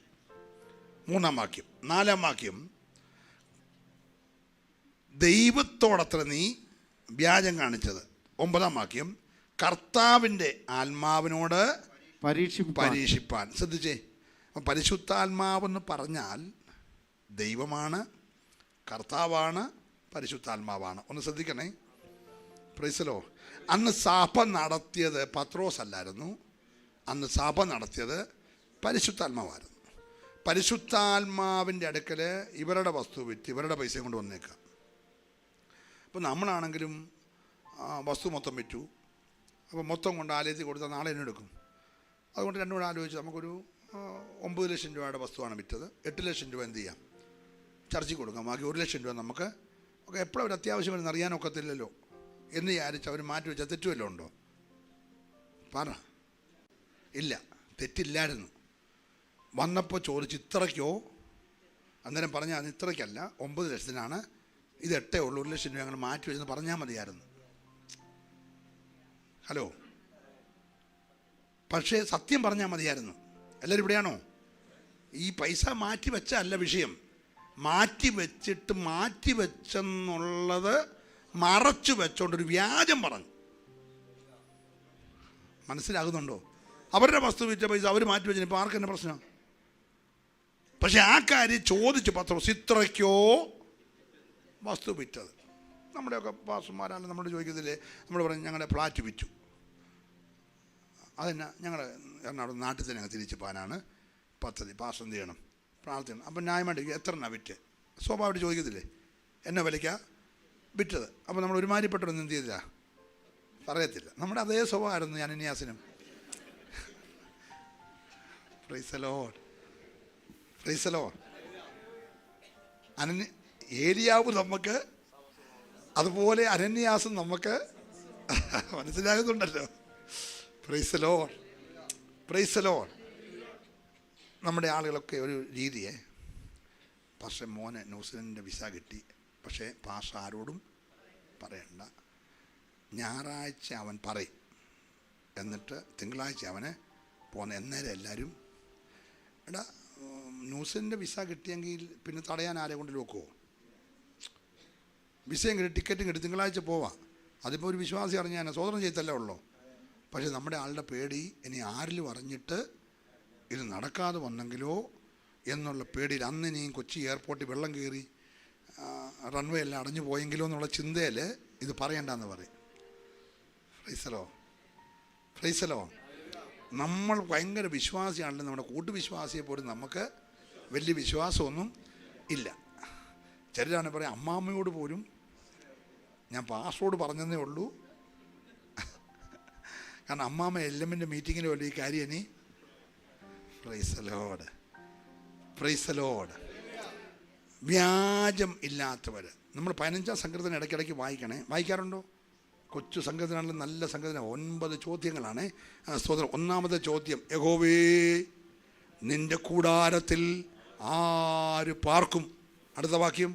3-ാം വാക്യം. 4-ാം വാക്യം, ദൈവത്തോടത്ര നീ വ്യാജം കാണിച്ചത്. 9-ാം വാക്യം, കർത്താവിൻ്റെ ആത്മാവിനോട് പരീക്ഷിപ്പാൻ. ശ്രദ്ധിച്ചേ, പരിശുദ്ധാത്മാവെന്ന് പറഞ്ഞാൽ ദൈവമാണ്, കർത്താവാണ്, പരിശുദ്ധാത്മാവാണ്. ഒന്ന് ശ്രദ്ധിക്കണേ. Price the Lord. അന്ന് സഭ നടത്തിയത് പത്രോസ് അല്ലായിരുന്നു, അന്ന് സഭ നടത്തിയത് പരിശുദ്ധാത്മാവായിരുന്നു. പരിശുദ്ധാത്മാവിൻ്റെ അടുക്കൽ ഇവരുടെ വസ്തു വിറ്റ് ഇവരുടെ പൈസ കൊണ്ട് വന്നേക്കാം. അപ്പോൾ നമ്മളാണെങ്കിലും വസ്തു മൊത്തം വിറ്റു, അപ്പോൾ മൊത്തം കൊണ്ട് ആലയത്തിൽ കൊടുത്താൽ നാളെ എന്നെ എടുക്കും. അതുകൊണ്ട് രണ്ടും കൂടെ ആലോചിച്ച് നമുക്കൊരു 9 ലക്ഷം രൂപയുടെ വസ്തുവാണ് വിറ്റത്. 8 ലക്ഷം രൂപ എന്ത് ചെയ്യാം? ചർച്ചയ്ക്ക് കൊടുക്കാം. ബാക്കി 1 ലക്ഷം രൂപ നമുക്ക് ഒക്കെ എപ്പോഴും ഒരു അത്യാവശ്യം വരുന്ന അറിയാനൊക്കത്തില്ലല്ലോ എന്ന് വിചാരിച്ച് അവർ മാറ്റി വെച്ചാൽ തെറ്റുമല്ലോ ഉണ്ടോ? പറ. ഇല്ല, തെറ്റില്ലായിരുന്നു. വന്നപ്പോൾ ചോദിച്ച് ഇത്രയ്ക്കോ? അന്നേരം പറഞ്ഞാൽ അത് ഇത്രയ്ക്കല്ല, 9 ലക്ഷത്തിനാണ്, ഇത് 8 ഉള്ളൂ, 1 ലക്ഷം രൂപ ഞങ്ങൾ മാറ്റി വെച്ചെന്ന് പറഞ്ഞാൽ മതിയായിരുന്നു. ഹലോ, പക്ഷേ സത്യം പറഞ്ഞാൽ മതിയായിരുന്നു. എല്ലാവരും ഇവിടെയാണോ? ഈ പൈസ മാറ്റി വെച്ചല്ല വിഷയം. മാറ്റി വെച്ചെന്നുള്ളത് മറച്ചു വെച്ചോണ്ടൊരു വ്യാജം പറഞ്ഞു. മനസ്സിലാകുന്നുണ്ടോ? അവരുടെ വസ്തു വിറ്റ പൈസ അവർ മാറ്റി വെച്ചു. ഇപ്പോൾ ആർക്കെന്നെ പ്രശ്നം? പക്ഷെ ആ കാര്യം ചോദിച്ചു പത്രോസ്, ഇത്രയ്ക്കോ വസ്തു വിറ്റത്? നമ്മുടെയൊക്കെ പാസ്റ്റർമാരാണ് നമ്മളോട് ചോദിക്കത്തില്ലേ, നമ്മൾ പറയും ഞങ്ങളുടെ ഫ്ലാറ്റ് വിറ്റു. അതെന്നാ? ഞങ്ങൾ എറണാകുളം നാട്ടിൽ തന്നെ ഞങ്ങൾ തിരിച്ചു പോകാനാണ് പദ്ധതി. പാസ്റ്റർ എന്ത് ചെയ്യണം? പ്രാർത്ഥന. അപ്പം ന്യായമായിട്ട് എത്ര എണ്ണ വിറ്റ്? സ്വാഭാവികമായിട്ട് ചോദിക്കത്തില്ലേ, എന്നെ വിലയ്ക്കാണ് വിറ്റത്. അപ്പോൾ നമ്മൾ ഒരുമാതിരിപ്പെട്ടൊന്നും എന്ത് ചെയ്തില്ല, പറയത്തില്ല. നമ്മുടെ അതേ സ്വഭാവമായിരുന്നു അനന്യാസിനും. Praise the Lord, praise the Lord. Eliyavu നമുക്ക്, അതുപോലെ അനന്യാസും നമുക്ക് മനസ്സിലാകുന്നുണ്ടല്ലോ. Praise the Lord, praise the Lord. നമ്മുടെ ആളുകളൊക്കെ ഒരു രീതിയെ, പക്ഷേ മോനെ ന്യൂസിലൻഡിൻ്റെ വിസ കിട്ടി, പക്ഷേ പാഷ ആരോടും പറയണ്ട, ഞായറാഴ്ച അവൻ പറയും, എന്നിട്ട് തിങ്കളാഴ്ച അവന് പോകുന്ന. എന്നേരം എല്ലാവരും എടാ ന്യൂസിലൻഡിൻ്റെ വിസ കിട്ടിയെങ്കിൽ പിന്നെ തടയാൻ ആരെ കൊണ്ട് നോക്കുമോ? വിസയും കിട്ടി, ടിക്കറ്റും കിട്ടി, തിങ്കളാഴ്ച പോവാം. അതിപ്പോൾ ഒരു വിശ്വാസി അറിഞ്ഞാൽ സ്വതന്ത്രം ചെയ്തല്ലേ ഉള്ളൂ. പക്ഷേ നമ്മുടെ ആളുടെ പേടി ഇനി ആരിലും അറിഞ്ഞിട്ട് ഇത് നടക്കാതെ വന്നെങ്കിലോ എന്നുള്ള പേടിയിൽ. അന്ന് ഇനിയും കൊച്ചി എയർപോർട്ടിൽ വെള്ളം കയറി റൺവേ എല്ലാം അടഞ്ഞു പോയെങ്കിലോ എന്നുള്ള ചിന്തയിൽ ഇത് പറയണ്ടെന്ന് പറയും. ഫ്രൈസലോ, ഫ്രൈസലോ. നമ്മൾ ഭയങ്കര വിശ്വാസിയാണല്ലോ. നമ്മുടെ കൂട്ടുവിശ്വാസിയെ പോലും നമുക്ക് വലിയ വിശ്വാസമൊന്നും ഇല്ല. ചിലരാണ് പറയാം, അമ്മാമ്മയോട് പോലും ഞാൻ പാസ്റ്ററോട് പറഞ്ഞതേ ഉള്ളൂ. കാരണം അമ്മാമ്മ എല്ലമ്മിൻ്റെ മീറ്റിങ്ങിന് പോലും ഈ കാര്യം ഇനി. Price the Lord, praise the Lord. വ്യാജം ഇല്ലാത്തവർ. നമ്മൾ 15-ാം സങ്കീർത്തനം ഇടയ്ക്കിടയ്ക്ക് വായിക്കണേ. വായിക്കാറുണ്ടോ? കൊച്ചു സങ്കീർത്തനാണെങ്കിലും നല്ല സങ്കീർത്തനം. 9 ചോദ്യങ്ങളാണ്. സ്തോത്രം. 1-ാമത്തെ ചോദ്യം, യഹോവേ നിൻ്റെ കൂടാരത്തിൽ ആര് പാർക്കും? അടുത്ത വാക്യം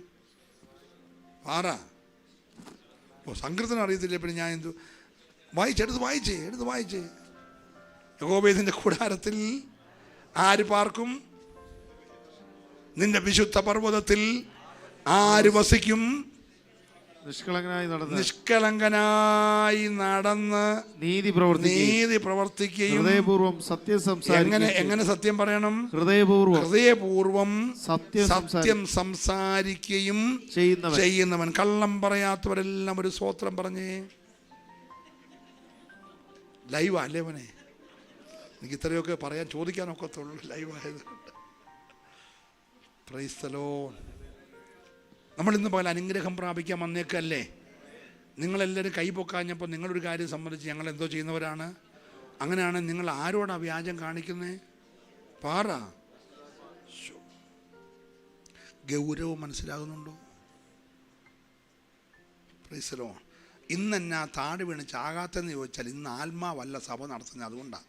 ആറാ. സങ്കീർത്തനം അറിയത്തില്ല. പിന്നെ ഞാൻ എന്തു എടുത്ത് വായിച്ചേ. യഹോവേ നിൻ്റെ കൂടാരത്തിൽ ആര് പാർക്കും? നിന്റെ വിശുദ്ധ പർവ്വതത്തിൽ ആര് വസിക്കും? നിഷ്കളങ്കനായി നടന്ന് നീതി പ്രവർത്തിക്കുകയും എങ്ങനെ സത്യം പറയണം? ഹൃദയപൂർവം സത്യം സംസാരിക്കുകയും ചെയ്യുന്നവൻ. കള്ളം പറയാത്തവരെല്ലാം ഒരു സ്തോത്രം പറഞ്ഞേ. ലൈവാ അല്ലേ മോനെ? എനിക്ക് ഇത്രയൊക്കെ പറയാൻ ചോദിക്കാനൊക്കത്തുള്ളൂ ലൈവായത്. Praise the Lord. നമ്മളിന്ന് പകൽ അനുഗ്രഹം പ്രാപിക്കാൻ വന്നേക്കല്ലേ? നിങ്ങളെല്ലാവരും കൈ പൊക്കാഞ്ഞപ്പോൾ നിങ്ങളൊരു കാര്യം സംബന്ധിച്ച് ഞങ്ങൾ എന്തോ ചെയ്യുന്നവരാണ്. അങ്ങനെയാണ് നിങ്ങൾ ആരോടാ വ്യാജം കാണിക്കുന്നത്? പാറ. ഗൗരവം മനസ്സിലാകുന്നുണ്ടോ? Price the Lord. ഇന്നെന്നാ താടി വീണ് ചാകാത്തെന്ന് ചോദിച്ചാൽ ഇന്ന് ആത്മാവല്ല സഭ നടത്തുന്നത്. അതുകൊണ്ടാണ്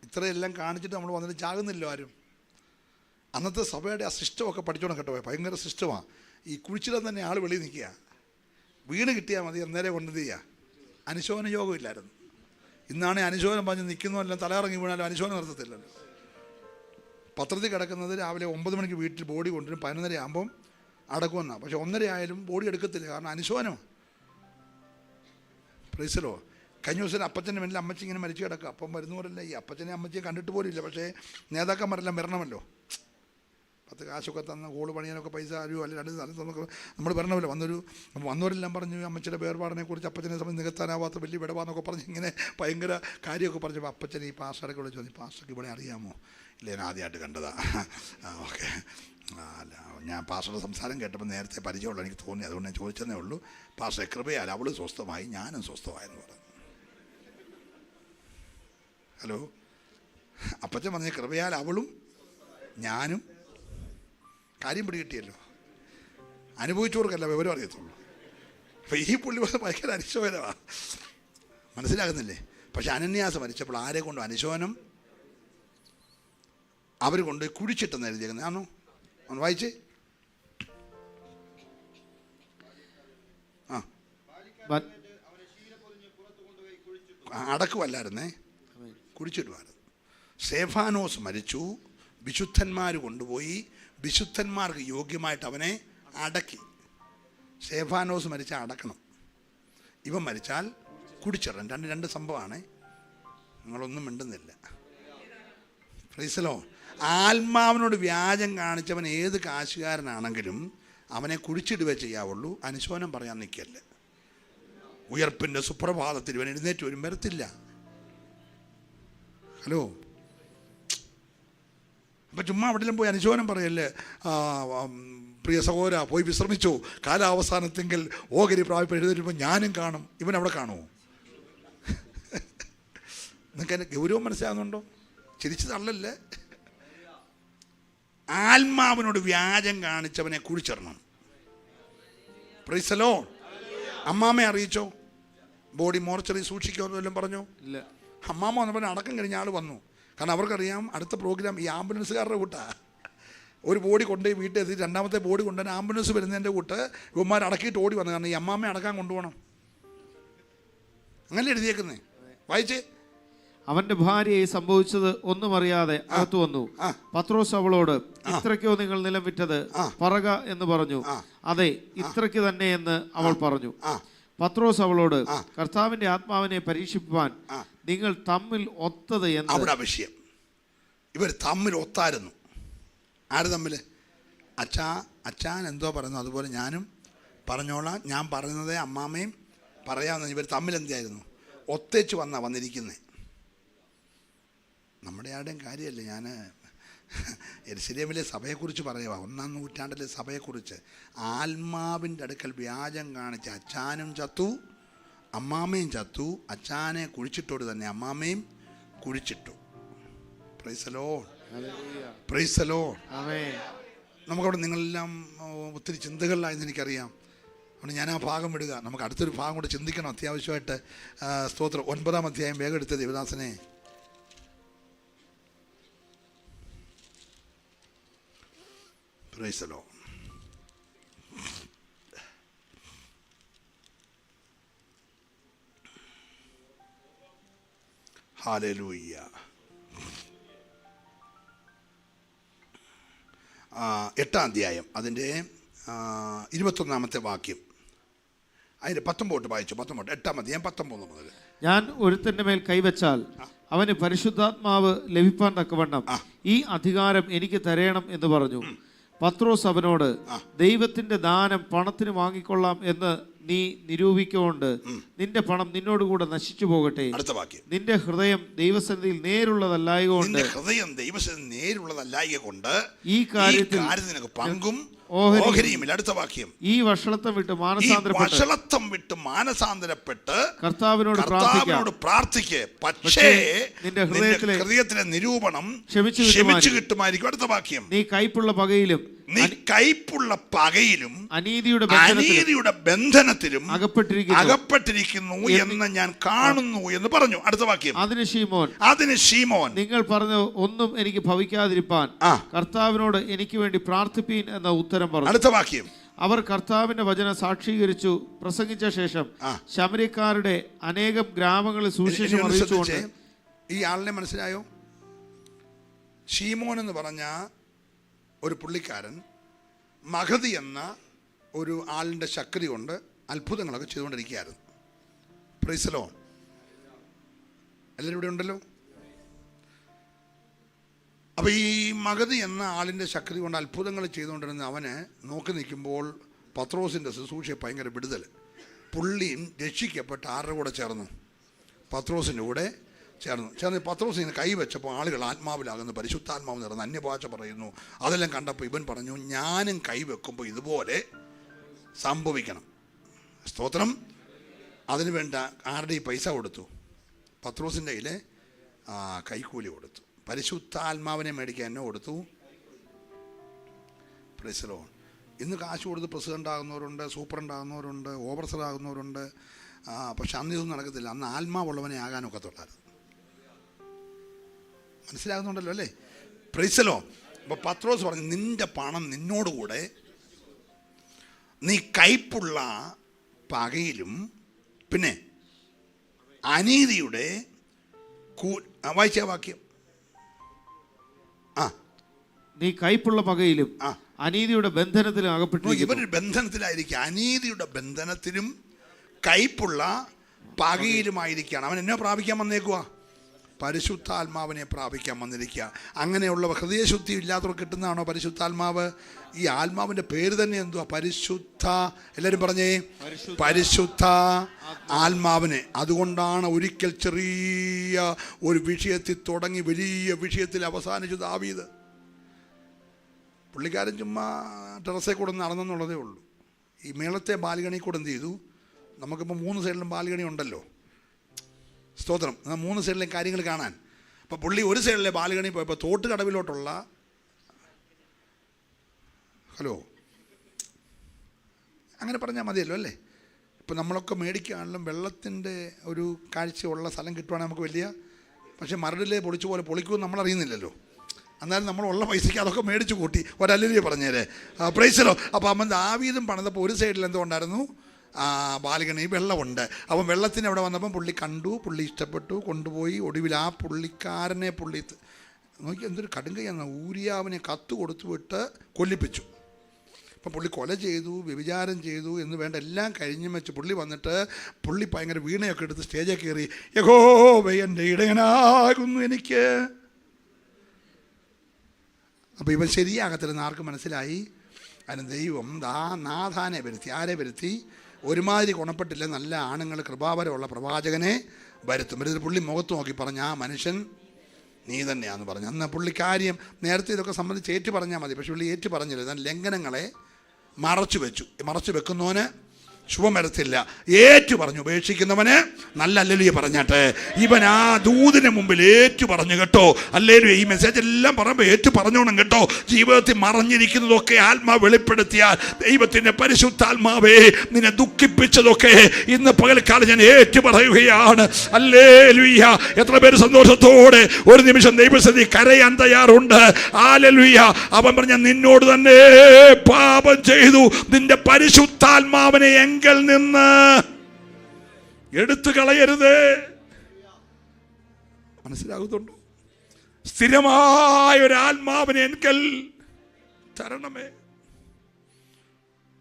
ഇത്രയെല്ലാം കാണിച്ചിട്ട് നമ്മൾ വന്നിട്ട് ചാകുന്നില്ലോ ആരും. അന്നത്തെ സഭയുടെ ആ സിസ്റ്റമൊക്കെ പഠിച്ചോണം കേട്ടോ. ഭയങ്കര സിസ്റ്റമാണ്. ഈ കുഴിച്ചിടം തന്നെ ആൾ വെളിയിൽ നിൽക്കുക, വീണ് കിട്ടിയാൽ മതി, അന്നേരം കൊണ്ട് ചെയ്യുക. അനുശോചന യോഗമില്ലായിരുന്നു. ഇന്നാണെങ്കിൽ അനുശോചനം പറഞ്ഞ് നിൽക്കുന്നതെല്ലാം തലയിറങ്ങി വീണാലും അനുശോചനം നിർത്തത്തില്ലല്ലോ. പത്രത്തിൽ കിടക്കുന്നത് രാവിലെ 9 മണിക്ക് വീട്ടിൽ ബോഡി കൊണ്ടുവരും, 11:30 ആകുമ്പം അടക്കുമെന്നാണ്. പക്ഷെ 1:30 ആയാലും ബോഡി എടുക്കത്തില്ല, കാരണം അനുശോചനം. പ്രൈസലോ. കഴിഞ്ഞ ദിവസം അപ്പച്ചൻ്റെ മുന്നിൽ അമ്മച്ചി ഇങ്ങനെ മരിച്ചു കിടക്കുക. അപ്പം വരുന്നവരല്ല ഈ അപ്പച്ചനെ അമ്മച്ചിയെ കണ്ടിട്ട് പോലും ഇല്ല. പക്ഷേ നേതാക്കന്മാരെല്ലാം വരണമല്ലോ. 10 കാശൊക്കെ തന്ന് കോള് പണിയാനൊക്കെ പൈസ ആരും അല്ല 2 സ്ഥലത്ത് നമുക്ക് നമ്മൾ വരണമല്ലോ. വന്നവരെല്ലാം പറഞ്ഞു അമ്മച്ചിയുടെ വേർപാടിനെ കുറിച്ച് അപ്പച്ചനെ സമയം നികത്താനാവാത്ത വലിയ വിടവാന്നൊക്കെ പറഞ്ഞ് ഇങ്ങനെ ഭയങ്കര കാര്യമൊക്കെ പറഞ്ഞപ്പോൾ അപ്പച്ചൻ ഈ പാസ്റ്ററൊക്കെ വിളിച്ച് പറഞ്ഞു, പാസ്റ്റർക്ക് ഇവിടെ അറിയാമോ? ഇല്ല, ഞാൻ ആദ്യമായിട്ട് കണ്ടതാ. ഓക്കെ. അല്ല, ഞാൻ പാസ്റ്ററുടെ സംസാരം കേട്ടപ്പോൾ നേരത്തെ പരിചയമുള്ള എനിക്ക് തോന്നി, അതുകൊണ്ട് ഞാൻ ചോദിച്ചതേ ഉള്ളൂ. പാസ്റ്റർ കൃപയാൽ അവൾ സ്വസ്ഥമായി, ഞാനും സ്വസ്ഥമായെന്ന് പറഞ്ഞു. ഹലോ. അപ്പച്ചൻ പറഞ്ഞ കൃപയാൽ അവളും ഞാനും. കാര്യം പിടികിട്ടിയല്ലോ. അനുഭവിച്ചവർക്കല്ല വിവരം അറിയത്തുള്ളൂ. അപ്പം ഈ പുള്ളി ഭയങ്കര അനുശോചനമാണ്, മനസ്സിലാകുന്നില്ലേ? പക്ഷെ അനന്യാസ് മരിച്ചപ്പോൾ ആരെ കൊണ്ടും അനുശോചനം അവർ കൊണ്ട് കുഴിച്ചിട്ടെന്ന് എഴുതിയേക്കുന്നത് ആണോ? ഒന്ന് വായിച്ചേ. അടക്കുമല്ലായിരുന്നേ, കുഴിച്ചിടുമായിരുന്നു. സ്തേഫാനോസ് മരിച്ചു, വിശുദ്ധന്മാർ കൊണ്ടുപോയി വിശുദ്ധന്മാർക്ക് യോഗ്യമായിട്ട് അവനെ അടക്കി. സ്തേഫാനോസ് മരിച്ചാൽ അടക്കണം, ഇവൻ മരിച്ചാൽ കുടിച്ചിടണം. രണ്ട് സംഭവമാണ്. നിങ്ങളൊന്നും മിണ്ടുന്നില്ല. Praise the Lord. ആത്മാവിനോട് വ്യാജം കാണിച്ചവൻ ഏത് കാശുകാരനാണെങ്കിലും അവനെ കുഴിച്ചിടുവേ ചെയ്യാവുള്ളൂ, അനുശോചനം പറയാൻ നിൽക്കല്ല. ഉയർപ്പിൻ്റെ സുപ്രഭാതത്തിൽ ഇവൻ എഴുന്നേറ്റ് വരും, വരത്തില്ല. ഹലോ. അപ്പം ചുമ്മാ അവിടെയും പോയി അനുശോചനം പറയല്ലേ. പ്രിയ സഹോദര പോയി വിശ്രമിച്ചോ, കാലാവസാനത്തെങ്കിൽ ഓഹരി പ്രാപിപ്പ് എഴുന്നേറ്റുമ്പോൾ ഞാനും കാണും. ഇവൻ അവിടെ കാണുമോ? നിങ്ങൾക്ക് എൻ്റെ ഗൗരവം മനസ്സിലാകുന്നുണ്ടോ? ചിരിച്ചു തള്ളല്ലേ. ആത്മാവിനോട് വ്യാജം കാണിച്ചവനെ കുഴിച്ചിടണം. Praise the Lord. അമ്മാമ്മയെ അറിയിച്ചോ? ബോഡി മോർച്ചറി സൂക്ഷിക്കുമെന്ന് വല്ലതും പറഞ്ഞോ? ഇല്ല. അമ്മാമ്മ വന്നപ്പോൾ അടക്കം കഴിഞ്ഞ ആൾ വന്നു. കാരണം അവർക്കറിയാം അടുത്ത പ്രോഗ്രാം ഈ ആംബുലൻസുകാരുടെ കൂട്ടാ. ഒരു ബോഡി കൊണ്ടുപോയി വീട്ടിൽ എത്തി, രണ്ടാമത്തെ ബോഡി കൊണ്ടുവരാൻ ആംബുലൻസ് വരുന്നതിൻ്റെ കൂട്ട് ഇവന്മാർ അടക്കിയിട്ട് ഓടി വന്നു. കാരണം ഈ അമ്മാമ്മയെ അടക്കാൻ കൊണ്ടുപോകണം. അങ്ങനെ എഴുതിയേക്കുന്നേ, വായിച്ചേ. അവന്റെ ഭാര്യയെ സംഭവിച്ചത് ഒന്നും അറിയാതെ അകത്തു വന്നു. പത്രോസ് അവളോട്, ഇത്രയ്ക്കോ നിങ്ങൾ നിലം വിറ്റത്? പറക എന്ന് പറഞ്ഞു. അതെ, ഇത്രയ്ക്ക് തന്നെ എന്ന് അവൾ പറഞ്ഞു. പത്രോസ് അവളോട്, കർത്താവിന്റെ ആത്മാവിനെ പരീക്ഷിപ്പാൻ നിങ്ങൾ തമ്മിൽ ഒത്തത് എന്ന്. അവിടെ വിഷയം. ഇവർ തമ്മിൽ ഒത്തായിരുന്നു. ആര് തമ്മിൽ? അച്ഛാൻ എന്തോ പറയുന്നു അതുപോലെ ഞാനും പറഞ്ഞോളാം, ഞാൻ പറയുന്നതേ അമ്മാമ്മയും പറയാമെന്ന്. ഇവർ തമ്മിൽ എന്തായിരുന്നു? ഒത്തേച്ച് വന്നിരിക്കുന്നത്. നമ്മുടെ ആരുടെയും കാര്യമല്ല. ഞാൻ യെരുശലേമിലെ സഭയെക്കുറിച്ച് പറയുക, 1-ാം നൂറ്റാണ്ടിലെ സഭയെക്കുറിച്ച്. ആത്മാവിൻ്റെ അടുക്കൽ വ്യാജം കാണിച്ച് അച്ഛാനും ചത്തു, അമ്മാമ്മയും ചത്തു. അച്ഛാനെ കുഴിച്ചിട്ടോട് തന്നെ അമ്മാമ്മയും കുഴിച്ചിട്ടു. Praise the Lord. Praise the Lord. നമുക്കവിടെ നിങ്ങളെല്ലാം ഒത്തിരി ചിന്തകളിലായെന്ന് എനിക്കറിയാം. അതുകൊണ്ട് ഞാൻ ആ ഭാഗം വിടുക. നമുക്ക് അടുത്തൊരു ഭാഗം കൂടെ ചിന്തിക്കണം അത്യാവശ്യമായിട്ട്. സ്തോത്രം. 9-ാം അധ്യായം വേഗം എടുത്ത ദേവദാസനെ. Praise the Lord. ഹല്ലേലൂയ. 8-ാം അധ്യായം അതിൻ്റെ 21-ാമത്തെ വാക്യം. അതിൻ്റെ 19 വായിച്ചു. 19, 8-ാം അധ്യായം 19 മുതൽ. ഞാൻ ഒരുത്തൻ്റെ മേൽ കൈവച്ചാൽ അവന് പരിശുദ്ധാത്മാവ് ലഭിപ്പാൻ തക്കവണ്ണം ഈ അധികാരം എനിക്ക് തരയണം എന്ന് പറഞ്ഞു. പത്രോസ് അവനോട്, ദൈവത്തിന്റെ ദാനം പണത്തിന് വാങ്ങിക്കൊള്ളാം എന്ന് നീ നിരൂപിക്കൊണ്ട് നിന്റെ പണം നിന്നോടുകൂടെ നശിച്ചു പോകട്ടെ. അടുത്ത വാക്യം. നിന്റെ ഹൃദയം ദൈവസന്നിധിയിൽ നേരുള്ളതല്ലായകൊണ്ട് ഈ കാര്യത്തിൽ നിനക്ക് പങ്കും ഓഹരിയുമില്ല. അടുത്ത വാക്യം. ഈ വഷളത്തം വിട്ട് മാനസാന്തരപ്പെട്ട് കർത്താവിനോട് പ്രാർത്ഥിക്ക്. പക്ഷേ നിന്റെ ഹൃദയത്തിലെ നിരൂപണം ക്ഷമിച്ചു കിട്ടുമായിരിക്കും. അടുത്ത വാക്യം. നീ കൈപ്പുള്ള പകയിലും അനീതിയുടെ ബന്ധനത്തിലും അകപ്പെട്ടിരിക്കുന്നു എന്ന് ഞാൻ കാണുന്നു എന്ന് പറഞ്ഞു. അടുത്ത വാക്യം. അതിന് ശീമോൻ നിങ്ങൾ പറഞ്ഞു ഒന്നും എനിക്ക് ഭവിക്കാതിരിപ്പാൻ കർത്താവിനോട് എനിക്ക് വേണ്ടി പ്രാർത്ഥിപ്പീൻ എന്ന ഉത്തരം പറഞ്ഞു. അടുത്ത വാക്യം. അവർ കർത്താവിന്റെ വചനം സാക്ഷീകരിച്ചു പ്രസംഗിച്ച ശേഷം ശമര്യക്കാരുടെ അനേകം ഗ്രാമങ്ങളിൽ സുവിശേഷം അറിയിച്ചുകൊണ്ട്. ഈ ആളിനെ മനസ്സിലായോ? ശീമോൻ എന്ന് പറഞ്ഞ ഒരു പുള്ളിക്കാരൻ മഹതി എന്ന ഒരു ആളിൻ്റെ ശക്തി കൊണ്ട് അത്ഭുതങ്ങളൊക്കെ ചെയ്തുകൊണ്ടിരിക്കുകയായിരുന്നു. Praise the Lord. എല്ലാവരും ഇവിടെ ഉണ്ടല്ലോ. അപ്പോൾ ഈ മഗതി എന്ന ആളിൻ്റെ ശക്തി കൊണ്ട് അത്ഭുതങ്ങൾ ചെയ്തുകൊണ്ടിരുന്ന അവന് നോക്കി നിൽക്കുമ്പോൾ പത്രോസിൻ്റെ ശുശ്രൂഷയെ ഭയങ്കര വിടുതൽ. പുള്ളിയും രക്ഷിക്കപ്പെട്ട് ആരുടെ കൂടെ ചേർന്നു? പത്രോസിൻ്റെ കൂടെ ചേർന്ന് പത്രോസ് ഇങ്ങനെ കൈവച്ചപ്പോൾ ആളുകൾ ആത്മാവിലാകുന്നു, പരിശുദ്ധാത്മാവ് നിറഞ്ഞ അന്യഭാഷ പറയുന്നു. അതെല്ലാം കണ്ടപ്പോൾ ഇവൻ പറഞ്ഞു, ഞാനും കൈവെക്കുമ്പോൾ ഇതുപോലെ സംഭവിക്കണം. സ്തോത്രം. അതിനു വേണ്ട ആരുടെ പൈസ കൊടുത്തു? പത്രോസിൻ്റെ കയ്യിൽ കൈക്കൂലി കൊടുത്തു. പരിശുദ്ധാത്മാവിനെ മേടിക്കാൻ എന്നെ കൊടുത്തു. Price the Lord. ഇന്ന് കാശ് കൊടുത്ത് പ്രസിഡൻ്റ് ആകുന്നവരുണ്ട്, സൂപ്രണ്ട് ആകുന്നവരുണ്ട്, ഓവർസർ ആകുന്നവരുണ്ട്. പക്ഷെ അന്ന് ഇതൊന്നും നടക്കത്തില്ല. അന്ന് ആത്മാവുള്ളവനെ ആകാനൊക്കെ തൊട്ടായിരുന്നു. മനസ്സിലാകുന്നുണ്ടല്ലോ അല്ലേ? Praise the Lord. അപ്പോൾ പത്രോസ് പറഞ്ഞു, നിന്റെ പണം നിന്നോടുകൂടെ നീ കൈപ്പുള്ള പകയിലും പിന്നെ അനീതിയുടെ വായിച്ച വാക്യം. നീ കൈപ്പുള്ള പകയിലും അനീതിയുടെ ബന്ധനത്തിലും അകപ്പെട്ടിരിക്കുന്നു. ഇവർ ബന്ധനത്തിലായിരിക്കുക, അനീതിയുടെ ബന്ധനത്തിലും കൈപ്പുള്ള പകയിലുമായിരിക്കുകയാണ്. അവൻ എന്നെ പ്രാപിക്കാൻ വന്നേക്കുക? പരിശുദ്ധാത്മാവിനെ പ്രാപിക്കാൻ വന്നിരിക്കുക. അങ്ങനെയുള്ള ഹൃദയശുദ്ധി ഇല്ലാത്തവർക്ക് കിട്ടുന്നതാണോ പരിശുദ്ധാത്മാവ്? ഈ ആത്മാവിൻ്റെ പേര് തന്നെ എന്തുവാ? പരിശുദ്ധ. എല്ലാവരും പറഞ്ഞേ, പരിശുദ്ധ ആത്മാവിനെ. അതുകൊണ്ടാണ് ഒരിക്കൽ ചെറിയ ഒരു വിഷയത്തിൽ തുടങ്ങി വലിയ വിഷയത്തിൽ അവസാനിച്ചു ദാവീദ്. പുള്ളിക്കാരൻ ചുമ്മാ ടെറസേ കൂടെ നടന്നെന്നുള്ളതേ ഉള്ളൂ. ഈ മേളത്തെ ബാൽഗണി കൂടെ എന്ത് ചെയ്തു? നമുക്കിപ്പോൾ 3 സൈഡിലും ബാൽഗണി ഉണ്ടല്ലോ. സ്തോത്രം. 3 സൈഡിലെ കാര്യങ്ങൾ കാണാൻ. അപ്പോൾ പുള്ളി ഒരു സൈഡിലെ ബാൽഗണി പോയപ്പോൾ തോട്ടുകടവിലോട്ടുള്ള ഹലോ, അങ്ങനെ പറഞ്ഞാൽ മതിയല്ലോ അല്ലേ? ഇപ്പം നമ്മളൊക്കെ മേടിക്കുകയാണെങ്കിലും വെള്ളത്തിൻ്റെ ഒരു കാഴ്ചയുള്ള സ്ഥലം കിട്ടുവാണെങ്കിൽ നമുക്ക് വലിയ, പക്ഷേ മരടിലെ പൊളിച്ചു പോലെ പൊളിക്കുമെന്ന് നമ്മളറിയുന്നില്ലല്ലോ. എന്നാലും നമ്മളുള്ള പൈസയ്ക്ക് അതൊക്കെ മേടിച്ച് കൂട്ടി ഒരല്ലേ പറഞ്ഞേരെ. പ്രൈസലോ. അപ്പോൾ അമ്മ ദാവീദും പണിതപ്പോൾ ഒരു സൈഡിൽ എന്തുകൊണ്ടായിരുന്നു? ബാൽക്കണി വെള്ളമുണ്ട്. അപ്പം വെള്ളത്തിന് അവിടെ വന്നപ്പം പുള്ളി കണ്ടു, പുള്ളി ഇഷ്ടപ്പെട്ടു, കൊണ്ടുപോയി. ഒടുവിൽ ആ പുള്ളിക്കാരനെ പുള്ളി നോക്കി എന്തൊരു കടുങ്കയാണ്, ഊരിയാവിനെ കത്ത് കൊടുത്തു വിട്ട് കൊല്ലിപ്പിച്ചു. അപ്പം പുള്ളി കൊല ചെയ്തു, വ്യഭിചാരം ചെയ്തു എന്ന് വേണ്ട എല്ലാം കഴിഞ്ഞും വെച്ച് പുള്ളി വന്നിട്ട് പുള്ളി ഭയങ്കര വീണയൊക്കെ എടുത്ത് സ്റ്റേജിൽ കയറി, യഹോവേ എൻ്റെ ഇടയനാകുന്നു എനിക്ക്. അപ്പോൾ ഇവൻ ശരിയാകത്തില്ലെന്ന് ആർക്ക് മനസ്സിലായി? അതിന് ദൈവം നാഥാനെ വരുത്തി. ആരെ വരുത്തി? ഒരുമാതിരി ഗുണപ്പെട്ടില്ല നല്ല ആണുങ്ങൾ കൃപാവരമുള്ള പ്രവാചകനെ വരുത്തും. വരുത്തി പുള്ളി മുഖത്ത് നോക്കി പറഞ്ഞു, ആ മനുഷ്യൻ നീ തന്നെയാണെന്ന് പറഞ്ഞു. അന്ന് പുള്ളി കാര്യം നേരത്തെ ഇതൊക്കെ സംബന്ധിച്ച് ഏറ്റു പറഞ്ഞാൽ മതി. പക്ഷെ പുള്ളി ഏറ്റു പറഞ്ഞില്ല. എന്നാൽ ലംഘനങ്ങളെ മറച്ചു വെച്ചു. മറച്ചു വെക്കുന്നവന് ശുഭം വരത്തില്ല. ഏറ്റു പറഞ്ഞു ഉപേക്ഷിക്കുന്നവന് നല്ല അല്ലേലൂയ പറഞ്ഞാട്ടെ. ഇവൻ ആ ദൂതിന് മുമ്പിൽ ഏറ്റു പറഞ്ഞു കേട്ടോ. അല്ലേലൂയ. ഈ മെസ്സേജ് എല്ലാം പറയുമ്പോൾ ഏറ്റു പറഞ്ഞോണം കേട്ടോ. ജീവിതത്തിൽ മറഞ്ഞിരിക്കുന്നതൊക്കെ ആത്മാവ് വെളിപ്പെടുത്തിയാൽ, ദൈവത്തിൻ്റെ പരിശുദ്ധാത്മാവേ നിന്നെ ദുഃഖിപ്പിച്ചതൊക്കെ ഇന്ന് പകൽക്കാലം ഞാൻ ഏറ്റു പറയുകയാണ്. അല്ലേലൂയ. എത്ര പേര് സന്തോഷത്തോടെ ഒരു നിമിഷം ദൈവസന്നിധി കരയാൻ തയ്യാറുണ്ട്? ഹല്ലേലൂയ. അവൻ പറഞ്ഞ നിന്നോട് തന്നെ പാപം ചെയ്തു, നിന്റെ പരിശുദ്ധാത്മാവിനെ എങ്കിൽ നിന്ന് എടുത്തു കളയരുത്. മനസ്സിലാകുന്നുണ്ടോ? സ്ഥിരമായ ഒരു ആത്മാവിനെ എങ്കിൽ തരണമേ.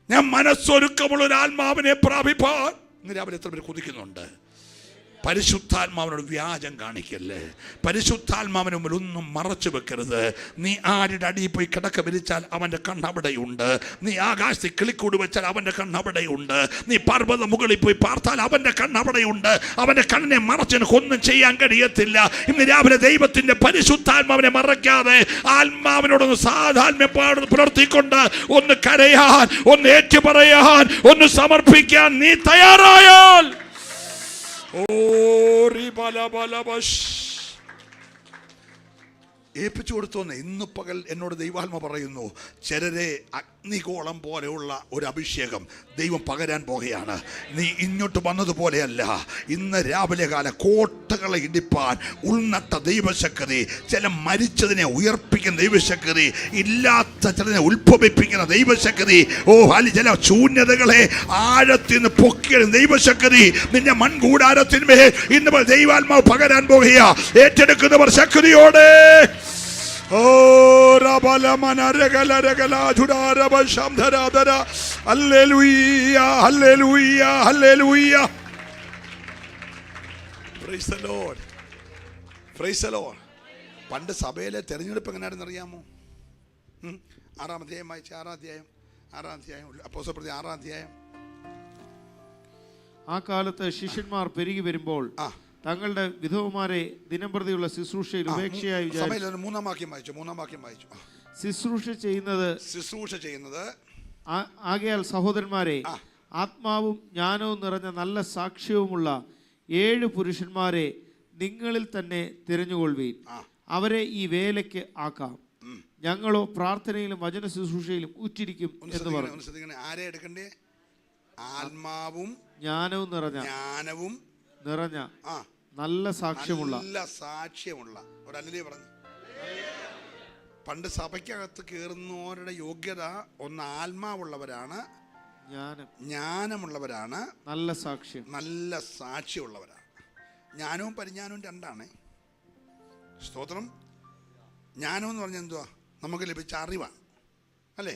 ഞാൻ മനസ്സൊരുക്കമുള്ള ഒരു ആത്മാവിനെ പ്രാപിപ്പാൻ ഇന്ന് രാവിലെ എത്ര പേര് കൊതിക്കുന്നുണ്ട്? പരിശുദ്ധാത്മാവിനോട് വ്യാജം കാണിക്കല്ലേ. പരിശുദ്ധാത്മാവിന് മുമ്പിൽ ഒന്നും മറച്ചു വെക്കരുത്. നീ ആരുടെ അടിയിൽ പോയി കിടക്ക വിരിച്ചാൽ അവൻ്റെ കണ്ണവിടെയുണ്ട്. നീ ആകാശത്തിൽ കിളിക്കൂട് വെച്ചാൽ അവൻ്റെ കണ്ണവിടെയുണ്ട്. നീ പർവ്വത മുകളിൽ പോയി പാർത്താൽ അവൻ്റെ കണ്ണവിടെയുണ്ട്. അവൻ്റെ കണ്ണിനെ മറച്ച് ഒന്നും ചെയ്യാൻ കഴിയത്തില്ല. ഇന്ന് രാവിലെ ദൈവത്തിൻ്റെ പരിശുദ്ധാത്മാവിനെ മറയ്ക്കാതെ ആത്മാവിനോടൊന്ന് സാധാത്മ്യം പുലർത്തിക്കൊണ്ട് ഒന്ന് കരയാൻ, ഒന്ന് ഏറ്റുപറയാൻ, ഒന്ന് സമർപ്പിക്കാൻ നീ തയ്യാറായാൽ ഏൽപ്പിച്ചു കൊടുത്തോന്നെ. ഇന്ന് പകൽ എന്നോട് ദൈവാത്മ പറയുന്നു, ചിലരെ അഗ്നികോളം പോലെയുള്ള ഒരു അഭിഷേകം ദൈവം പകരാൻ പോകുകയാണ്. നീ ഇങ്ങോട്ട് വന്നതുപോലെയല്ല. ഇന്ന് രാവിലെ കാലം കോട്ടകളെ ഇടിപ്പാൻ ഉൾനട്ട ദൈവശക്തി, ചില മരിച്ചതിനെ ഉയർപ്പിക്കുന്ന ദൈവശക്തി, ഇല്ലാത്ത ചിലതിനെ ഉത്ഭവിപ്പിക്കുന്ന ദൈവശക്തി, ചില ശൂന്യതകളെ ആഴത്തിൽ നിന്ന് പൊക്കിയ ദൈവശക്തി നിന്റെ മൺകൂടാരത്തിന്മേൽ ഇന്ന് ദൈവാത്മാവ് പകരാൻ പോകുകയാ. ഏറ്റെടുക്കുന്നവർ ശക്തിയോടെ പണ്ട് സഭയിലെ തെരഞ്ഞെടുപ്പ് എങ്ങനെയാണെന്ന് അറിയാമോ? 6-ാം അധ്യായം വായിച്ച 6-ാം അധ്യായം അപ്പോസ്തലപ്രവൃത്തി 6-ാം അധ്യായം. ആ കാലത്ത് ശിഷ്യന്മാർ പെരുകി വരുമ്പോൾ തങ്ങളുടെ വിധവമാരെ ദിനംപ്രതിയുള്ള ശുശ്രൂഷയിൽ ഉപേക്ഷയായി വിചാരിച്ചു. 3-ാം വാക്യം വായിച്ചു. ശുശ്രൂഷ ചെയ്യുന്നത് ആകയാൽ സഹോദരന്മാരെ, ആത്മാവും ജ്ഞാനവും നിറഞ്ഞ നല്ല സാക്ഷ്യവുമുള്ള 7 പുരുഷന്മാരെ നിങ്ങളിൽ തന്നെ തിരഞ്ഞുകൊള്ളുവീൻ. അവരെ ഈ വേലയ്ക്ക് ആക്കാം. ഞങ്ങളോ പ്രാർത്ഥനയിലും വചന ശുശ്രൂഷയിലും ഉറ്റിരിക്കും എന്ന് പറഞ്ഞു. ആരെ എടുക്കണ്ടേ? ആത്മാവും ജ്ഞാനവും നിറഞ്ഞ നല്ല സാക്ഷ്യമുള്ള ഒരല്ലേ പറഞ്ഞു. പണ്ട് സഭയ്ക്കകത്ത് കയറുന്നവരുടെ യോഗ്യത ഒന്ന് ആത്മാവുള്ളവരാണ്, ജ്ഞാനമുള്ളവരാണ്, നല്ല സാക്ഷ്യമുള്ളവരാണ്. ജ്ഞാനവും പരിജ്ഞാനവും രണ്ടാണ്. സ്തോത്രം. ജ്ഞാനം എന്ന് പറഞ്ഞാൽ എന്തുവാ? നമുക്ക് ലഭിച്ച അറിവാണ് അല്ലേ?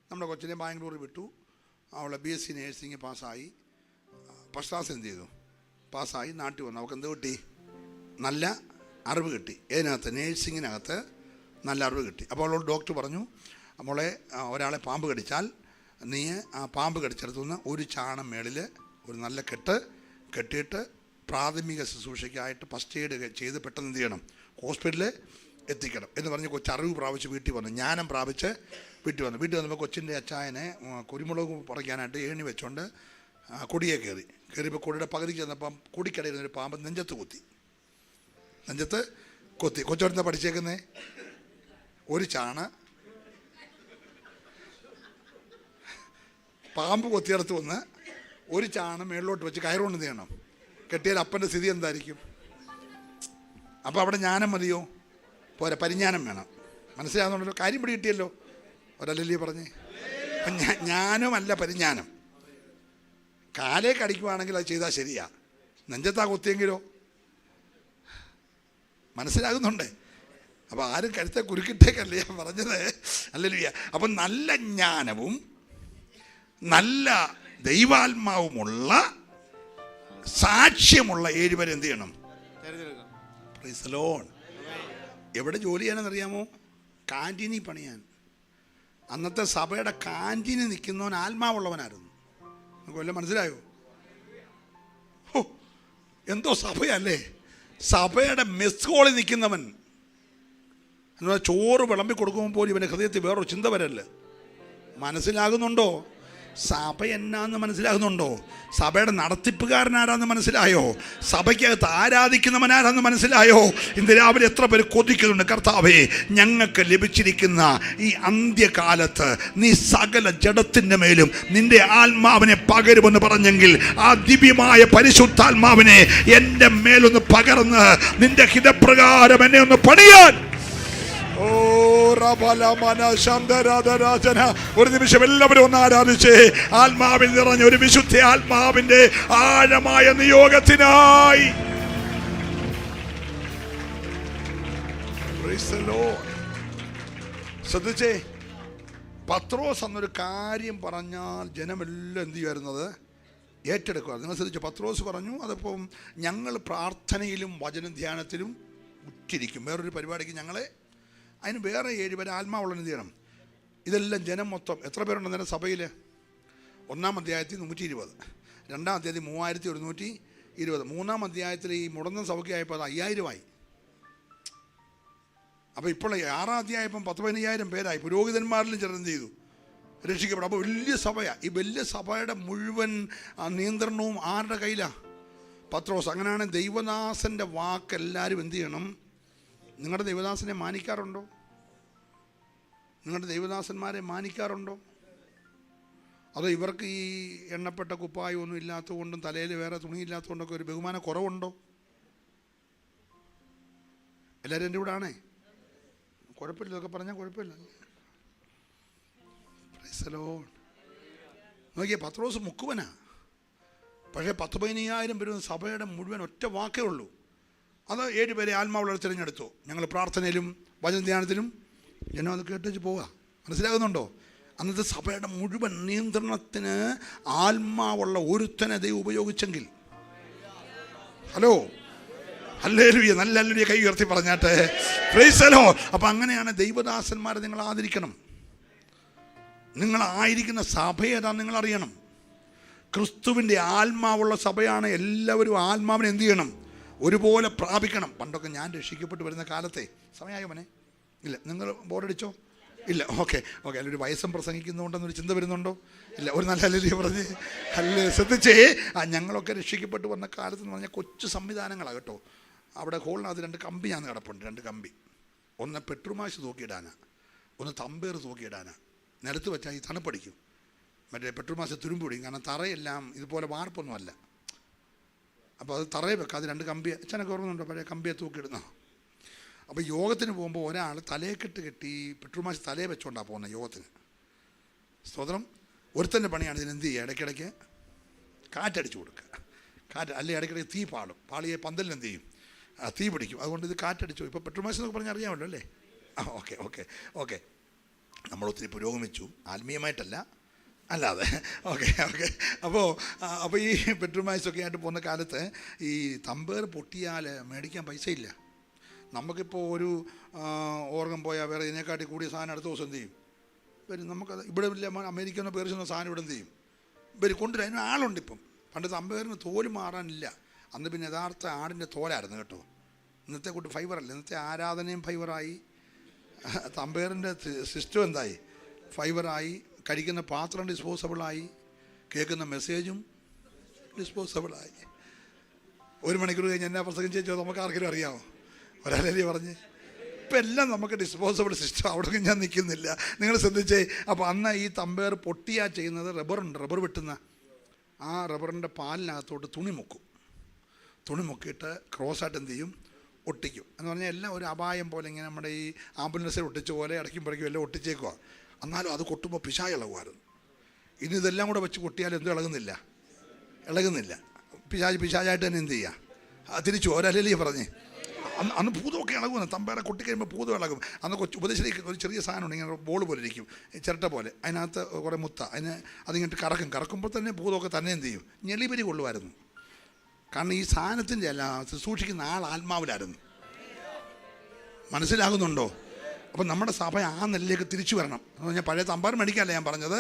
നമ്മുടെ കൊച്ചിനെ ബാംഗ്ലൂർ വിട്ടു, അവളെ BSc നേഴ്സിംഗ് പാസ്സായി, ഫസ്റ്റ് ക്ലാസ് എന്ത് ചെയ്തു? പാസ്സായി നാട്ടിൽ വന്നു. അവൾക്ക് എന്ത് കിട്ടി? നല്ല അറിവ് കിട്ടി. ഏതിനകത്ത്? നേഴ്സിങ്ങിനകത്ത് നല്ല അറിവ് കിട്ടി. അപ്പോൾ അവളോട് ഡോക്ടർ പറഞ്ഞു, മോളെ ഒരാളെ പാമ്പ് കടിച്ചാൽ നീ ആ പാമ്പ് കടിച്ചെടുത്തുനിന്ന് ഒരു ചാണം മേളിൽ ഒരു നല്ല കെട്ടിയിട്ട് പ്രാഥമിക ശുശ്രൂഷയ്ക്കായിട്ട് ഫസ്റ്റ് എയ്ഡ് ചെയ്ത് പെട്ടെന്ന് എന്ത് ചെയ്യണം? ഹോസ്പിറ്റലിൽ എത്തിക്കണം എന്ന് പറഞ്ഞ് കൊച്ചറിവ് പ്രാപിച്ച് വീട്ടിൽ വന്നു. ജ്ഞാനം പ്രാപിച്ച് വീട്ടിൽ വന്നപ്പോൾ കൊച്ചിൻ്റെ അച്ചായനെ കുരുമുളക് പറിക്കാനായിട്ട് ഏണി വെച്ചുകൊണ്ട് കൊടിയെ കയറിയപ്പോൾ കൊടിയുടെ പകുതി ചെന്നപ്പം കൊടിക്കടയിരുന്നൊരു പാമ്പ് നെഞ്ചത്ത് കൊത്തി. കൊച്ചെടുത്ത പഠിച്ചേക്കുന്നേ ഒരു ചാണ് പാമ്പ് കൊത്തിയെടുത്ത് വന്ന് ഒരു ചാണം മേളിലോട്ട് വെച്ച് കയറുകൊണ്ട് ചെയ്യണം. കെട്ടിയാൽ അപ്പൻ്റെ സ്ഥിതി എന്തായിരിക്കും? അപ്പോൾ അവിടെ ജ്ഞാനം മതിയോ? പോരാ, പരിജ്ഞാനം വേണം. മനസ്സിലാകുന്നുണ്ടല്ലോ? കാര്യം പിടി കിട്ടിയല്ലോ. ഒരല്ലേ പറഞ്ഞേ? ജ്ഞാനമല്ല പരിജ്ഞാനം. കാലേ കടിക്കുവാണെങ്കിൽ അത് ചെയ്താൽ ശരിയാ. നെഞ്ചത്താ കൊത്തിയെങ്കിലോ? മനസ്സിലാകുന്നുണ്ടേ? അപ്പോൾ ആരും കരുത്തെ കുരുക്കിട്ടേക്കല്ലേ ഞാൻ പറഞ്ഞത്. ഹല്ലേലൂയ. അപ്പം നല്ല ജ്ഞാനവും നല്ല ദൈവാത്മാവുമുള്ള സാക്ഷ്യമുള്ള 7 പേരെ എന്ത് ചെയ്യണം? Price the Lord. എവിടെ ജോലി ചെയ്യാനെന്നറിയാമോ? കാന്റീനിൽ പണിയാൻ. അന്നത്തെ സഭയുടെ കാന്റീനിൽ നിൽക്കുന്നവൻ ആത്മാവുള്ളവനായിരുന്നു. നമുക്ക് വല്ലതും മനസ്സിലായോ? ഓ, എന്തോ സഭയല്ലേ! സഭയുടെ മെസ് ഹോളിൽ നിൽക്കുന്നവൻ എന്നാൽ ചോറ് വിളമ്പി കൊടുക്കുമ്പോൾ പോലും ഇവൻ്റെ ഹൃദയത്തിൽ വേറൊരു ചിന്ത വരല്ലേ. മനസ്സിലാകുന്നുണ്ടോ? സഭ എന്നാന്ന് മനസ്സിലാകുന്നുണ്ടോ? സഭയുടെ നടത്തിപ്പുകാരനാരാന്ന് മനസ്സിലായോ? സഭയ്ക്കകത്ത് ആരാധിക്കുന്നവനാരാന്ന് മനസ്സിലായോ? ഇന്ന് രാവിലെ എത്ര പേര് കൊതിക്കുന്നുണ്ട്, കർത്താവേ, ഞങ്ങൾക്ക് ലഭിച്ചിരിക്കുന്ന ഈ അന്ത്യകാലത്ത് നീ സകല ജഡത്തിൻ്റെ മേലും നിന്റെ ആത്മാവിനെ പകരുമെന്ന് പറഞ്ഞെങ്കിൽ ആ ദിവ്യമായ പരിശുദ്ധാത്മാവിനെ എൻ്റെ മേലൊന്ന് പകർന്ന് നിന്റെ ഹിതപ്രകാരം എന്നെ ഒന്ന് പണിയാൻ. ഒരു നിമിഷം എല്ലാവരും ഒന്ന് ആരാധിച്ചേ. ആത്മാവിൽ നിറഞ്ഞ ഒരു വിശുദ്ധ ആത്മാവിന്റെ ആഴമായ നിയോഗത്തിനായി. ശ്രദ്ധിച്ചേ, പത്രോസ് എന്നൊരു കാര്യം പറഞ്ഞാൽ ജനമെല്ലാം എന്ത് ചെയ്യുമായിരുന്നത്? ഏറ്റെടുക്കുക. നിങ്ങൾ ശ്രദ്ധിച്ചു, പത്രോസ് പറഞ്ഞു, അതിപ്പം ഞങ്ങൾ പ്രാർത്ഥനയിലും വചന ധ്യാനത്തിലും ഉറ്റിരിക്കും. വേറൊരു പരിപാടിക്ക് ഞങ്ങളെ അതിന് വേറെ 7 പേര് ആത്മാവുള്ള എന്ത് ചെയ്യണം? ഇതെല്ലാം ജനം മൊത്തം എത്ര പേരുണ്ട് നേരം സഭയിൽ? 1-ാം അധ്യായത്തിൽ 120, 2-ാം അധ്യായത്തിൽ 3120, 3-ാം അധ്യായത്തിൽ ഈ മുടന്ന സഭയ്ക്കായപ്പോൾ അത് 5000 അപ്പോൾ ഇപ്പോൾ 6-ാം അധ്യായപ്പം 10-15,000 പേരായി. പുരോഹിതന്മാരിലും ചിലർ എന്ത് ചെയ്തു? രക്ഷിക്കപ്പെടും. അപ്പോൾ വലിയ സഭയാണ്. ഈ വലിയ സഭയുടെ മുഴുവൻ നിയന്ത്രണവും ആരുടെ കയ്യിലാണ്? പത്രോസ്. അങ്ങനെയാണ് ദൈവദാസൻ്റെ വാക്ക് എല്ലാവരും എന്ത് ചെയ്യണം? നിങ്ങളുടെ ദൈവദാസനെ മാനിക്കാറുണ്ടോ? നിങ്ങളുടെ ദൈവദാസന്മാരെ മാനിക്കാറുണ്ടോ? അതോ ഇവർക്ക് ഈ എണ്ണപ്പെട്ട കുപ്പായം ഒന്നും ഇല്ലാത്തതുകൊണ്ടും തലയിൽ വേറെ തുണിയില്ലാത്തതുകൊണ്ടൊക്കെ ഒരു ബഹുമാന കുറവുണ്ടോ? എല്ലാവരും എൻ്റെ കൂടെ ആണേ? കുഴപ്പമില്ല, ഇതൊക്കെ പറഞ്ഞാൽ കുഴപ്പമില്ല. Price the Lord. നോക്കിയേ, പത്രോസ് മുക്കുവനാ. പക്ഷേ 10-15,000 പേരും സഭയുടെ മുഴുവൻ ഒറ്റ വാക്കേ ഉള്ളൂ. അത് 7 പേരെ ആത്മാവുള്ളവർ തിരഞ്ഞെടുത്തു. ഞങ്ങൾ പ്രാർത്ഥനയിലും വചന ധ്യാനത്തിലും ജനം അത് കേട്ടുവെച്ച് പോവുക. മനസ്സിലാകുന്നുണ്ടോ? അന്നത്തെ സഭയുടെ മുഴുവൻ നിയന്ത്രണത്തിന് ആത്മാവുള്ള ഒരുത്തനെ ദൈവം ഉപയോഗിച്ചെങ്കിൽ, ഹലോ, ഹല്ലേലൂയ, നല്ല ഹല്ലേലൂയ കൈ ഉയർത്തി പറഞ്ഞാട്ടെ. Price the Lord. അപ്പം അങ്ങനെയാണ് ദൈവദാസന്മാരെ നിങ്ങൾ ആദരിക്കണം. നിങ്ങളായിരിക്കുന്ന സഭ ഏതാണെന്ന് നിങ്ങൾ അറിയണം. ക്രിസ്തുവിൻ്റെ ആത്മാവുള്ള സഭയാണ്. എല്ലാവരും ആത്മാവിനെ എന്ത് ചെയ്യണം? ഒരുപോലെ പ്രാപിക്കണം. പണ്ടൊക്കെ ഞാൻ രക്ഷിക്കപ്പെട്ട് വരുന്ന കാലത്തെ സമയമായോ മനെ? ഇല്ല. നിങ്ങൾ ബോറടിച്ചോ? ഇല്ല. ഓക്കെ. അതിലൊരു വയസ്സം പ്രസംഗിക്കുന്നുണ്ടെന്നൊരു ചിന്ത വരുന്നുണ്ടോ? ഇല്ല. ഒരു നല്ല ഹല്ലേലൂയ പറഞ്ഞ് ശ്രദ്ധിച്ചേ. ഞങ്ങളൊക്കെ രക്ഷിക്കപ്പെട്ട് വന്ന കാലത്ത് എന്ന് പറഞ്ഞാൽ കൊച്ചു സംവിധാനങ്ങളാണ് കേട്ടോ. അവിടെ ഹോളിനകത്ത് 2 കമ്പി ഞാൻ കിടപ്പുണ്ട്. 2 കമ്പി. ഒന്ന് പെട്രോമാഷ് തൂക്കിയിടാനാ, ഒന്ന് തമ്പേർ തൂക്കിയിടാനാ. നിലത്ത് വെച്ചാൽ ഈ തണുപ്പടിക്കും. മറ്റേ പെട്രോമാഷ് തുരുമ്പ് പിടിക്കും. കാരണം തറയെല്ലാം ഇതുപോലെ വാർപ്പൊന്നുമല്ല. അപ്പോൾ അത് തറയിൽ വെക്കാം. അത് 2 കമ്പി അച്ഛനൊക്കെ ഓർമ്മയുണ്ടോ? പഴയ കമ്പിയെ തൂക്കിയിടുന്നോ? അപ്പോൾ യോഗത്തിന് പോകുമ്പോൾ ഒരാൾ തലയെക്കെട്ട് കെട്ടി പെട്രോമാഷ് തലയെ വെച്ചുകൊണ്ടാണ് പോകുന്നത് യോഗത്തിന്. സ്തോത്രം. ഒരുത്തൻ്റെ പണിയാണ് ഇതിനെന്ത് ചെയ്യുക? ഇടയ്ക്കിടയ്ക്ക് കാറ്റടിച്ചു കൊടുക്കുക. അല്ലെങ്കിൽ ഇടയ്ക്കിടയ്ക്ക് തീ പാളിയെ പന്തലിന് എന്ത് ചെയ്യും? തീ പിടിക്കും. അതുകൊണ്ട് ഇത് കാറ്റടിച്ചു. ഇപ്പോൾ പെട്രോമാഷ് എന്നൊക്കെ പറഞ്ഞാൽ അറിയാമല്ലോ അല്ലേ? ഓക്കെ. നമ്മളൊത്തിരി പുരോഗമിച്ചു, ആത്മീയമായിട്ടല്ല, അല്ലാതെ. ഓക്കെ. അപ്പോൾ ഈ പെട്രോമാഷൊക്കെ ആയിട്ട് പോകുന്ന കാലത്ത് ഈ തമ്പേർ പൊട്ടിയാൽ മേടിക്കാൻ പൈസ ഇല്ല. നമുക്കിപ്പോൾ ഒരു ഓർഗൻ പോയാൽ വേറെ ഇതിനെക്കാട്ടി കൂടിയ സാധനം അടുത്ത ദിവസം എന്ത് ചെയ്യും? വരും. നമുക്കത് ഇവിടെ ഇല്ല. അമേരിക്കനോ പേർച്ചെന്നോ സാധനം ഇവിടെ എന്ത് ചെയ്യും? ഇവർ കൊണ്ടുവരും. അതിന് ആളുണ്ട്. ഇപ്പം പണ്ട് തമ്പേറിന് തോല് മാറാനില്ല. അന്ന് പിന്നെ യഥാർത്ഥ ആടിൻ്റെ തോലായിരുന്നു കേട്ടോ. ഇന്നത്തെ കൂട്ട് ഫൈബറല്ല. ഇന്നത്തെ ആരാധനയും ഫൈബറായി, തമ്പേറിൻ്റെ സിസ്റ്റം എന്തായി? ഫൈബറായി. കഴിക്കുന്ന പാത്രം ഡിസ്പോസബിളായി, കേൾക്കുന്ന മെസ്സേജും ഡിസ്പോസബിളായി. 1 മണിക്കൂർ കഴിഞ്ഞ് എന്നാ പ്രസംഗം ചെയ്തോ നമുക്ക് ആർക്കെങ്കിലും അറിയാമോ? ഒരാളല്ലേ പറഞ്ഞ്? ഇപ്പം എല്ലാം നമുക്ക് ഡിസ്പോസബിൾ സിസ്റ്റം, അവിടെ ഞാൻ നിൽക്കുന്നില്ല. നിങ്ങൾ ശ്രദ്ധിച്ചേ. അപ്പോൾ അന്ന് ഈ തമ്പേർ പൊട്ടിയാ ചെയ്യുന്നത്, റബ്ബറുണ്ട്, റബ്ബർ വെട്ടുന്ന ആ റബ്ബറിൻ്റെ പാലിനകത്തോട്ട് തുണി മുക്കും. തുണി മുക്കിയിട്ട് ക്രോസായിട്ട് എന്ത് ചെയ്യും, ഒട്ടിക്കും. എന്ന് പറഞ്ഞാൽ എല്ലാം ഒരു അപായം പോലെ, ഇങ്ങനെ നമ്മുടെ ഈ ആംബുലൻസിൽ ഒട്ടിച്ച പോലെ ഇടയ്ക്കുമ്പോഴേക്കും എല്ലാം ഒട്ടിച്ചേക്കുക. എന്നാലും അത് കൊട്ടുമ്പോൾ പിശാച് ഇളകുമായിരുന്നു. ഇനി ഇതെല്ലാം കൂടെ വെച്ച് കൊട്ടിയാലും എന്തും ഇളകുന്നില്ല. പിശാചായിട്ട് തന്നെ എന്ത് ചെയ്യുക, തിരിച്ചു ഒരല്ലേ പറഞ്ഞേ. അന്ന് ഭൂതമൊക്കെ ഇളകുന്നു. തമ്പേറെ കൊട്ടിക്കഴിയുമ്പോൾ ഭൂതം ഇളകും. അന്ന് ഉപദേശിലേക്ക് ഒരു ചെറിയ സാധനമുണ്ട്, ഇങ്ങനെ ബോൾ പോലെ ഇരിക്കും, ചിരട്ട പോലെ. അതിനകത്ത് കുറേ മുത്ത, അതിങ്ങോട്ട് കറക്കുമ്പോൾ തന്നെ ഭൂതമൊക്കെ തന്നെ എന്ത് ചെയ്യും, ഞെളിപരി കൊള്ളുമായിരുന്നു. കാരണം ഈ സാധനത്തിൻ്റെ അല്ല, സൂക്ഷിക്കുന്ന ആൾ ആത്മാവിലായിരുന്നു. മനസ്സിലാകുന്നുണ്ടോ? അപ്പം നമ്മുടെ സഭ ആ നിലയിലേക്ക് തിരിച്ചു വരണം. എന്ന് പറഞ്ഞാൽ പഴയ തമ്പാർ മേടിക്കാനല്ല ഞാൻ പറഞ്ഞത്,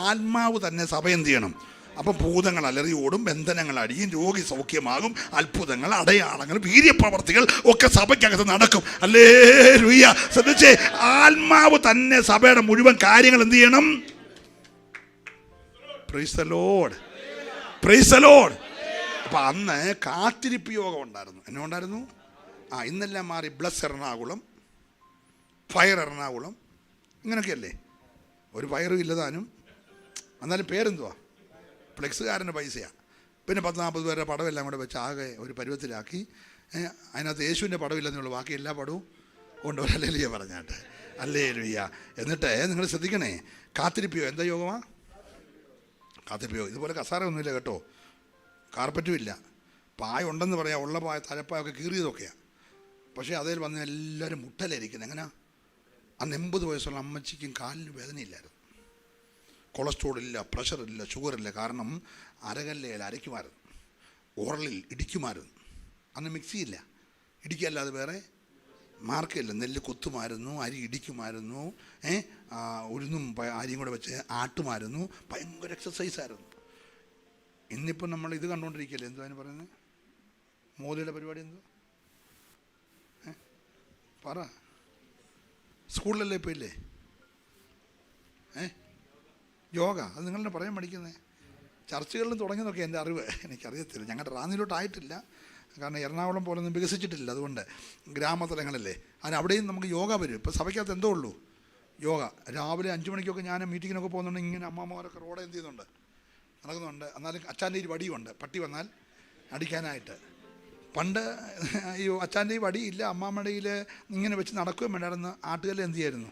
ആത്മാവ് തന്നെ സഭ എന്ത് ചെയ്യണം. അപ്പം ഭൂതങ്ങൾ അലറി ഓടും, ബന്ധനങ്ങൾ അടിയും, രോഗി സൗഖ്യമാകും, അത്ഭുതങ്ങൾ, അടയാളങ്ങൾ, വീര്യപ്രവർത്തികൾ ഒക്കെ സഭയ്ക്കകത്ത് നടക്കും. ഹല്ലേലൂയ. ശ്രദ്ധിച്ചേ, ആത്മാവ് തന്നെ സഭയുടെ മുഴുവൻ കാര്യങ്ങൾ എന്ത് ചെയ്യണം. Price the Lord, praise the Lord. അപ്പം അന്ന് കാത്തിരിപ്പ് യോഗം ഉണ്ടായിരുന്നു. എന്നെ ഉണ്ടായിരുന്നു. ഇന്നെല്ലാം മാറി ബ്ലസ് എറണാകുളം, ഫയർ എറണാകുളം, ഇങ്ങനെയൊക്കെയല്ലേ. ഒരു ഫയറും ഇല്ലതാനും. എന്നാലും പേരെന്തുവാ, ഫ്ലെക്സുകാരൻ്റെ പൈസയാണ്. പിന്നെ 10-40 പേരുടെ പടമെല്ലാം കൂടെ വെച്ച് ആകെ ഒരു പരുവത്തിലാക്കി. അതിനകത്ത് യേശുവിൻ്റെ പടമില്ലെന്നുള്ളൂ, ബാക്കി എല്ലാ പടവും കൊണ്ട് ഒരു ഹല്ലേലൂയ പറഞ്ഞാട്ട്. ഹല്ലേലൂയ. എന്നിട്ട് നിങ്ങൾ ശ്രദ്ധിക്കണേ, കാത്തിരിപ്പിയോ എന്താ യോഗമാണ്? കാത്തിരിപ്പിയോ. ഇതുപോലെ കസാര ഒന്നുമില്ല കേട്ടോ, കാർപ്പറ്റും ഇല്ല. പായ ഉണ്ടെന്ന് പറയാം, ഉള്ള പായ തലപ്പായൊക്കെ കീറിയതൊക്കെയാണ്. പക്ഷേ അതിൽ വന്ന് എല്ലാവരും മുട്ടലായിരിക്കുന്നത്. എങ്ങനെയാ? അന്ന് 80 വയസ്സുള്ള അമ്മച്ചിക്കും കാലിന് വേദനയില്ലായിരുന്നു. കൊളസ്ട്രോളില്ല, പ്രഷറില്ല, ഷുഗറില്ല. കാരണം അരകല്ലയിൽ അരയ്ക്കുമായിരുന്നു, ഓറലിൽ ഇടിക്കുമായിരുന്നു. അന്ന് മിക്സിയില്ല, ഇടിക്കല്ലാതെ വേറെ മാർക്കില്ല. നെല്ല് കൊത്തുമായിരുന്നു, അരി ഇടിക്കുമായിരുന്നു, ഉഴുന്നും അരിയും കൂടെ വെച്ച് ആട്ടുമായിരുന്നു. ഭയങ്കര എക്സസൈസായിരുന്നു. ഇന്നിപ്പം നമ്മൾ ഇത് കണ്ടുകൊണ്ടിരിക്കുകയല്ലേ, എന്തുവാ അതിന് പറയുന്നത്, മോദിയുടെ പരിപാടി എന്തോ പറ. സ്കൂളിലല്ലേ ഇപ്പോൾ ഇല്ലേ യോഗ? അത് നിങ്ങളെന്നെ പറയാൻ പഠിക്കുന്നത്. ചർച്ചകളിലും തുടങ്ങിയതൊക്കെ എൻ്റെ അറിവ്, എനിക്കറിയത്തില്ല. ഞങ്ങളുടെ റാന്നിയിലോട്ടായിട്ടില്ല, കാരണം എറണാകുളം പോലൊന്നും വികസിച്ചിട്ടില്ല. അതുകൊണ്ട് ഗ്രാമതലങ്ങളല്ലേ, അവിടെയും നമുക്ക് യോഗ വരും. ഇപ്പോൾ സഭയ്ക്കകത്ത് എന്തോ ഉള്ളൂ യോഗ. രാവിലെ 5 മണിക്കൊക്കെ ഞാൻ മീറ്റിങ്ങിനൊക്കെ പോകുന്നുണ്ട്. ഇങ്ങനെ അമ്മമാരൊക്കെ റോഡ് എന്ത് ചെയ്യുന്നുണ്ട്, നടക്കുന്നുണ്ട്. എന്നാലും അച്ചാൻ്റെ ഒരു വടിയുണ്ട്, പട്ടി വന്നാൽ അടിക്കാനായിട്ട്. പണ്ട് ഈ അച്ചാൻ്റെ ഈ വടിയില്ല, അമ്മാമ്മയുടെ കയ്യിൽ ഇങ്ങനെ വെച്ച് നടക്കുകയും വേണ്ടായിരുന്നു. ആട്ടുകല്ല് എന്ത് ചെയ്യായിരുന്നു,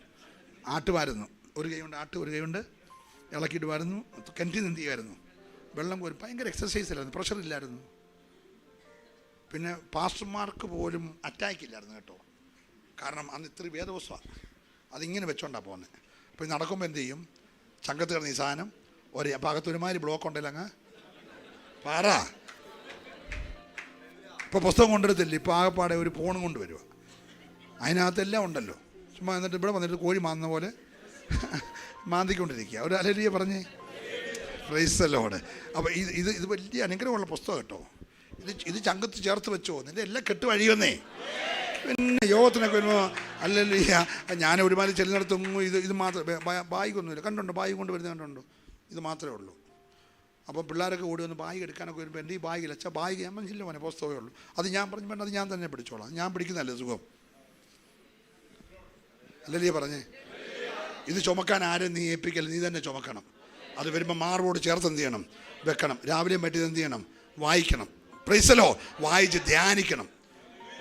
ആട്ടുമായിരുന്നു. ഒരു കൈ കൊണ്ട് ആട്ട്, ഒരു കൈ കൊണ്ട് ഇളക്കിയിടുമായിരുന്നു. കിണറ്റിൽ നിന്ന് എന്ത് ചെയ്യുമായിരുന്നു, വെള്ളം കോരും. ഭയങ്കര എക്സസൈസിലായിരുന്നു, പ്രഷറില്ലായിരുന്നു. പിന്നെ പാസ്റ്റർമാർക്ക് പോലും അറ്റാക്ക് ഇല്ലായിരുന്നു കേട്ടോ, കാരണം അന്ന് ഇത്തിരി വേദവസ്വമാണ്. അതിങ്ങനെ വെച്ചോണ്ടാണ് പോകുന്നത്. അപ്പോൾ ഇത് നടക്കുമ്പോൾ എന്ത് ചെയ്യും, ചങ്കത്ത് കിടന്ന ഈ സാധനം അപ്പോൾ അകത്തൊരുമാതിരി ബ്ലോക്ക് ഉണ്ടല്ലോ അങ്ങ് പാറ. ഇപ്പോൾ പുസ്തകം കൊണ്ടുവരത്തില്ല, ഇപ്പോൾ ആകെപ്പാടെ ഒരു ഫോണും കൊണ്ട് വരിക, അതിനകത്തെല്ലാം ഉണ്ടല്ലോ. ചുമ്മാ എന്നിട്ട് ഇവിടെ വന്നിട്ട് കോഴി മാന്തുന്ന പോലെ മാന്തിക്കൊണ്ടിരിക്കുക. ഒരു ഹല്ലേലൂയ പറഞ്ഞേ, പ്രൈസ് ദി ലോർഡ്. അപ്പോൾ ഇത് വലിയ അനുഗ്രഹമുള്ള പുസ്തകം കേട്ടോ. ഇത് ചങ്കത്ത് ചേർത്ത് വെച്ചോ, നിൻ്റെ എല്ലാം കെട്ട് വഴിയുന്നേ. പിന്നെ യോഗത്തിനൊക്കെ വരുമ്പോൾ ഹല്ലേലൂയ. ഞാൻ ഒരുമാതിരി ചെല്ലുന്നിടത്തും ഇത് മാത്രം, ബായിക്കൊന്നുമില്ല. കണ്ടുണ്ടോ ബായി കൊണ്ട് വരുന്നത് കണ്ടുണ്ടോ? ഇത് മാത്രമേ ഉള്ളൂ. അപ്പോൾ പിള്ളേരൊക്കെ ഓടി വന്ന് ബാഗ് എടുക്കാനൊക്കെ വരുമ്പോൾ എൻ്റെ ഈ ബാഗിൽ അച്ഛാ ബാഗ് ഞാൻ മനസ്സില്ല മോനെ, പുസ്തകമേ ഉള്ളൂ. അത് ഞാൻ പറഞ്ഞു വേണ്ട, അത് ഞാൻ തന്നെ പിടിച്ചോളാം, ഞാൻ പിടിക്കുന്നതല്ലേ സുഖം. ഹല്ലേലൂയ പറഞ്ഞേ. ഇത് ചുമക്കാൻ ആരും നീ ഏൽപ്പിക്കല്ല, നീ തന്നെ ചുമക്കണം. അത് വരുമ്പോൾ മാർബോട് ചേർത്ത് എന്ത് ചെയ്യണം, വെക്കണം. രാവിലെയും പറ്റി എന്ത് ചെയ്യണം, വായിക്കണം. Price the Lord. വായിച്ച് ധ്യാനിക്കണം.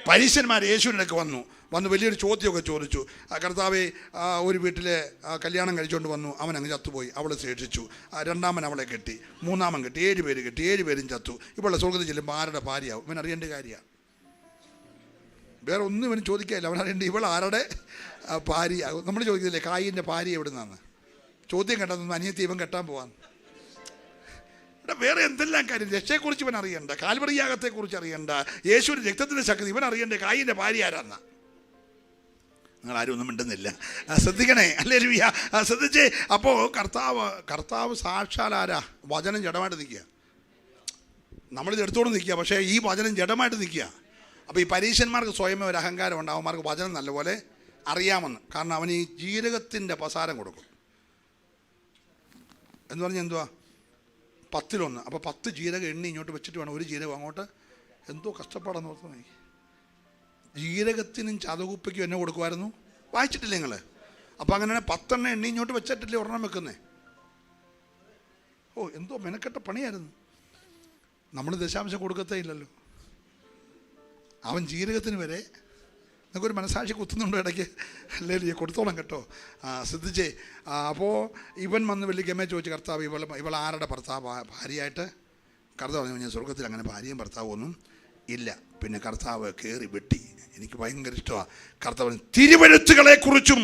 പരീശന്മാർ യേശുവിനൊക്കെ വന്നു വലിയൊരു ചോദ്യമൊക്കെ ചോദിച്ചു. കർത്താവെ, ഒരു വീട്ടിലെ കല്യാണം കഴിച്ചുകൊണ്ട് വന്നു, അവൻ അങ്ങ് ചത്തുപോയി, അവളെ ശേഷിച്ചു. രണ്ടാമൻ അവളെ കെട്ടി, മൂന്നാമൻ കെട്ടി, 7 പേര് കെട്ടി, 7 പേരും ചത്തു. ഇവളുടെ സ്വർഗ്ഗത്തിൽ ചെല്ലുമ്പോൾ ആരുടെ ഭാര്യയാവും? ഇവൻ അറിയേണ്ട കാര്യമാണ്. വേറെ ഒന്നും ഇവന് ചോദിക്കാനില്ല, അവൻ അറിയേണ്ട ഇവൾ ആരുടെ ഭാര്യയാകും. നമ്മൾ ചോദിക്കുന്നില്ലേ കായിൻ്റെ ഭാര്യ എവിടെ നിന്നാണ്? ചോദ്യം കേട്ടാൽ അനിയത്തി ഇവൻ കെട്ടാൻ പോവാൻ. വേറെ എന്തെല്ലാം കാര്യം, രക്ഷയെക്കുറിച്ച് ഇവൻ അറിയണ്ട, കാൽവറി യാഗത്തെക്കുറിച്ച് അറിയണ്ട, യേശുവിൻ്റെ രക്തത്തിൻ്റെ ശക്തി ഇവൻ അറിയണ്ടേ, കായിൻ്റെ ഭാര്യ ആരാന്ന? നിങ്ങൾ ആരും ഒന്നും മിണ്ടുന്നില്ല, ശ്രദ്ധിക്കണേ. ഹല്ലേലൂയ. ശ്രദ്ധിച്ചേ. അപ്പോൾ കർത്താവ് സാക്ഷാൽ ആരാ? വചനം ജഡമായിട്ട് നിൽക്കുക. നമ്മളിത് എടുത്തോണ്ട് നിൽക്കുക, പക്ഷേ ഈ വചനം ജഡമായിട്ട് നിൽക്കുക. അപ്പോൾ ഈ പരീശന്മാർക്ക് സ്വയമേ ഒരു അഹങ്കാരം ഉണ്ട്, അവന്മാർക്ക് വചനം നല്ലപോലെ അറിയാമെന്ന്. കാരണം അവൻ ഈ ജീരകത്തിൻ്റെ പസാരം കൊടുക്കും. എന്ന് പറഞ്ഞാൽ എന്തുവാ, 10-1. അപ്പോൾ 10 ജീരകം എണ്ണി ഇങ്ങോട്ട് വെച്ചിട്ട് വേണം 1 ജീരകം അങ്ങോട്ട്. എന്തോ കഷ്ടപ്പാടെന്ന് ഓർത്ത് നോക്കി. ജീരകത്തിനും ചതകുപ്പയ്ക്കും എന്നെ കൊടുക്കുമായിരുന്നു. വായിച്ചിട്ടില്ല നിങ്ങൾ? അപ്പം അങ്ങനെ 10 എണ്ണ ഇങ്ങോട്ട് വെച്ചിട്ടില്ലേ ഒരെണ്ണം വെക്കുന്നേ. ഓ, എന്തോ മെനക്കെട്ട പണിയായിരുന്നു. നമ്മൾ ദശാംശം കൊടുക്കത്തേ ഇല്ലല്ലോ. അവൻ ജീരകത്തിന് വരെ നമുക്കൊരു മനസാക്ഷി കുത്തുന്നുണ്ടോ ഇടയ്ക്ക്? അല്ലേ, കൊടുത്തോളം കേട്ടോ. ശ്രദ്ധിച്ചേ. അപ്പോൾ ഇവൻ വന്ന് വലിയ ഗമയെ ചോദിച്ചു, കർത്താവ് ഇവൾ ആരുടെ ഭാര്യയായിട്ട്? കർത്താവ് പറഞ്ഞു, ഞാൻ സ്വർഗത്തിൽ അങ്ങനെ ഭാര്യയും ഭർത്താവും ഒന്നും ഇല്ല. പിന്നെ കർത്താവ് കയറി വെട്ടി. എനിക്ക് ഭയങ്കര ഇഷ്ടമാണ്. കർത്താവ് തിരുവെഴുത്തുകളെക്കുറിച്ചും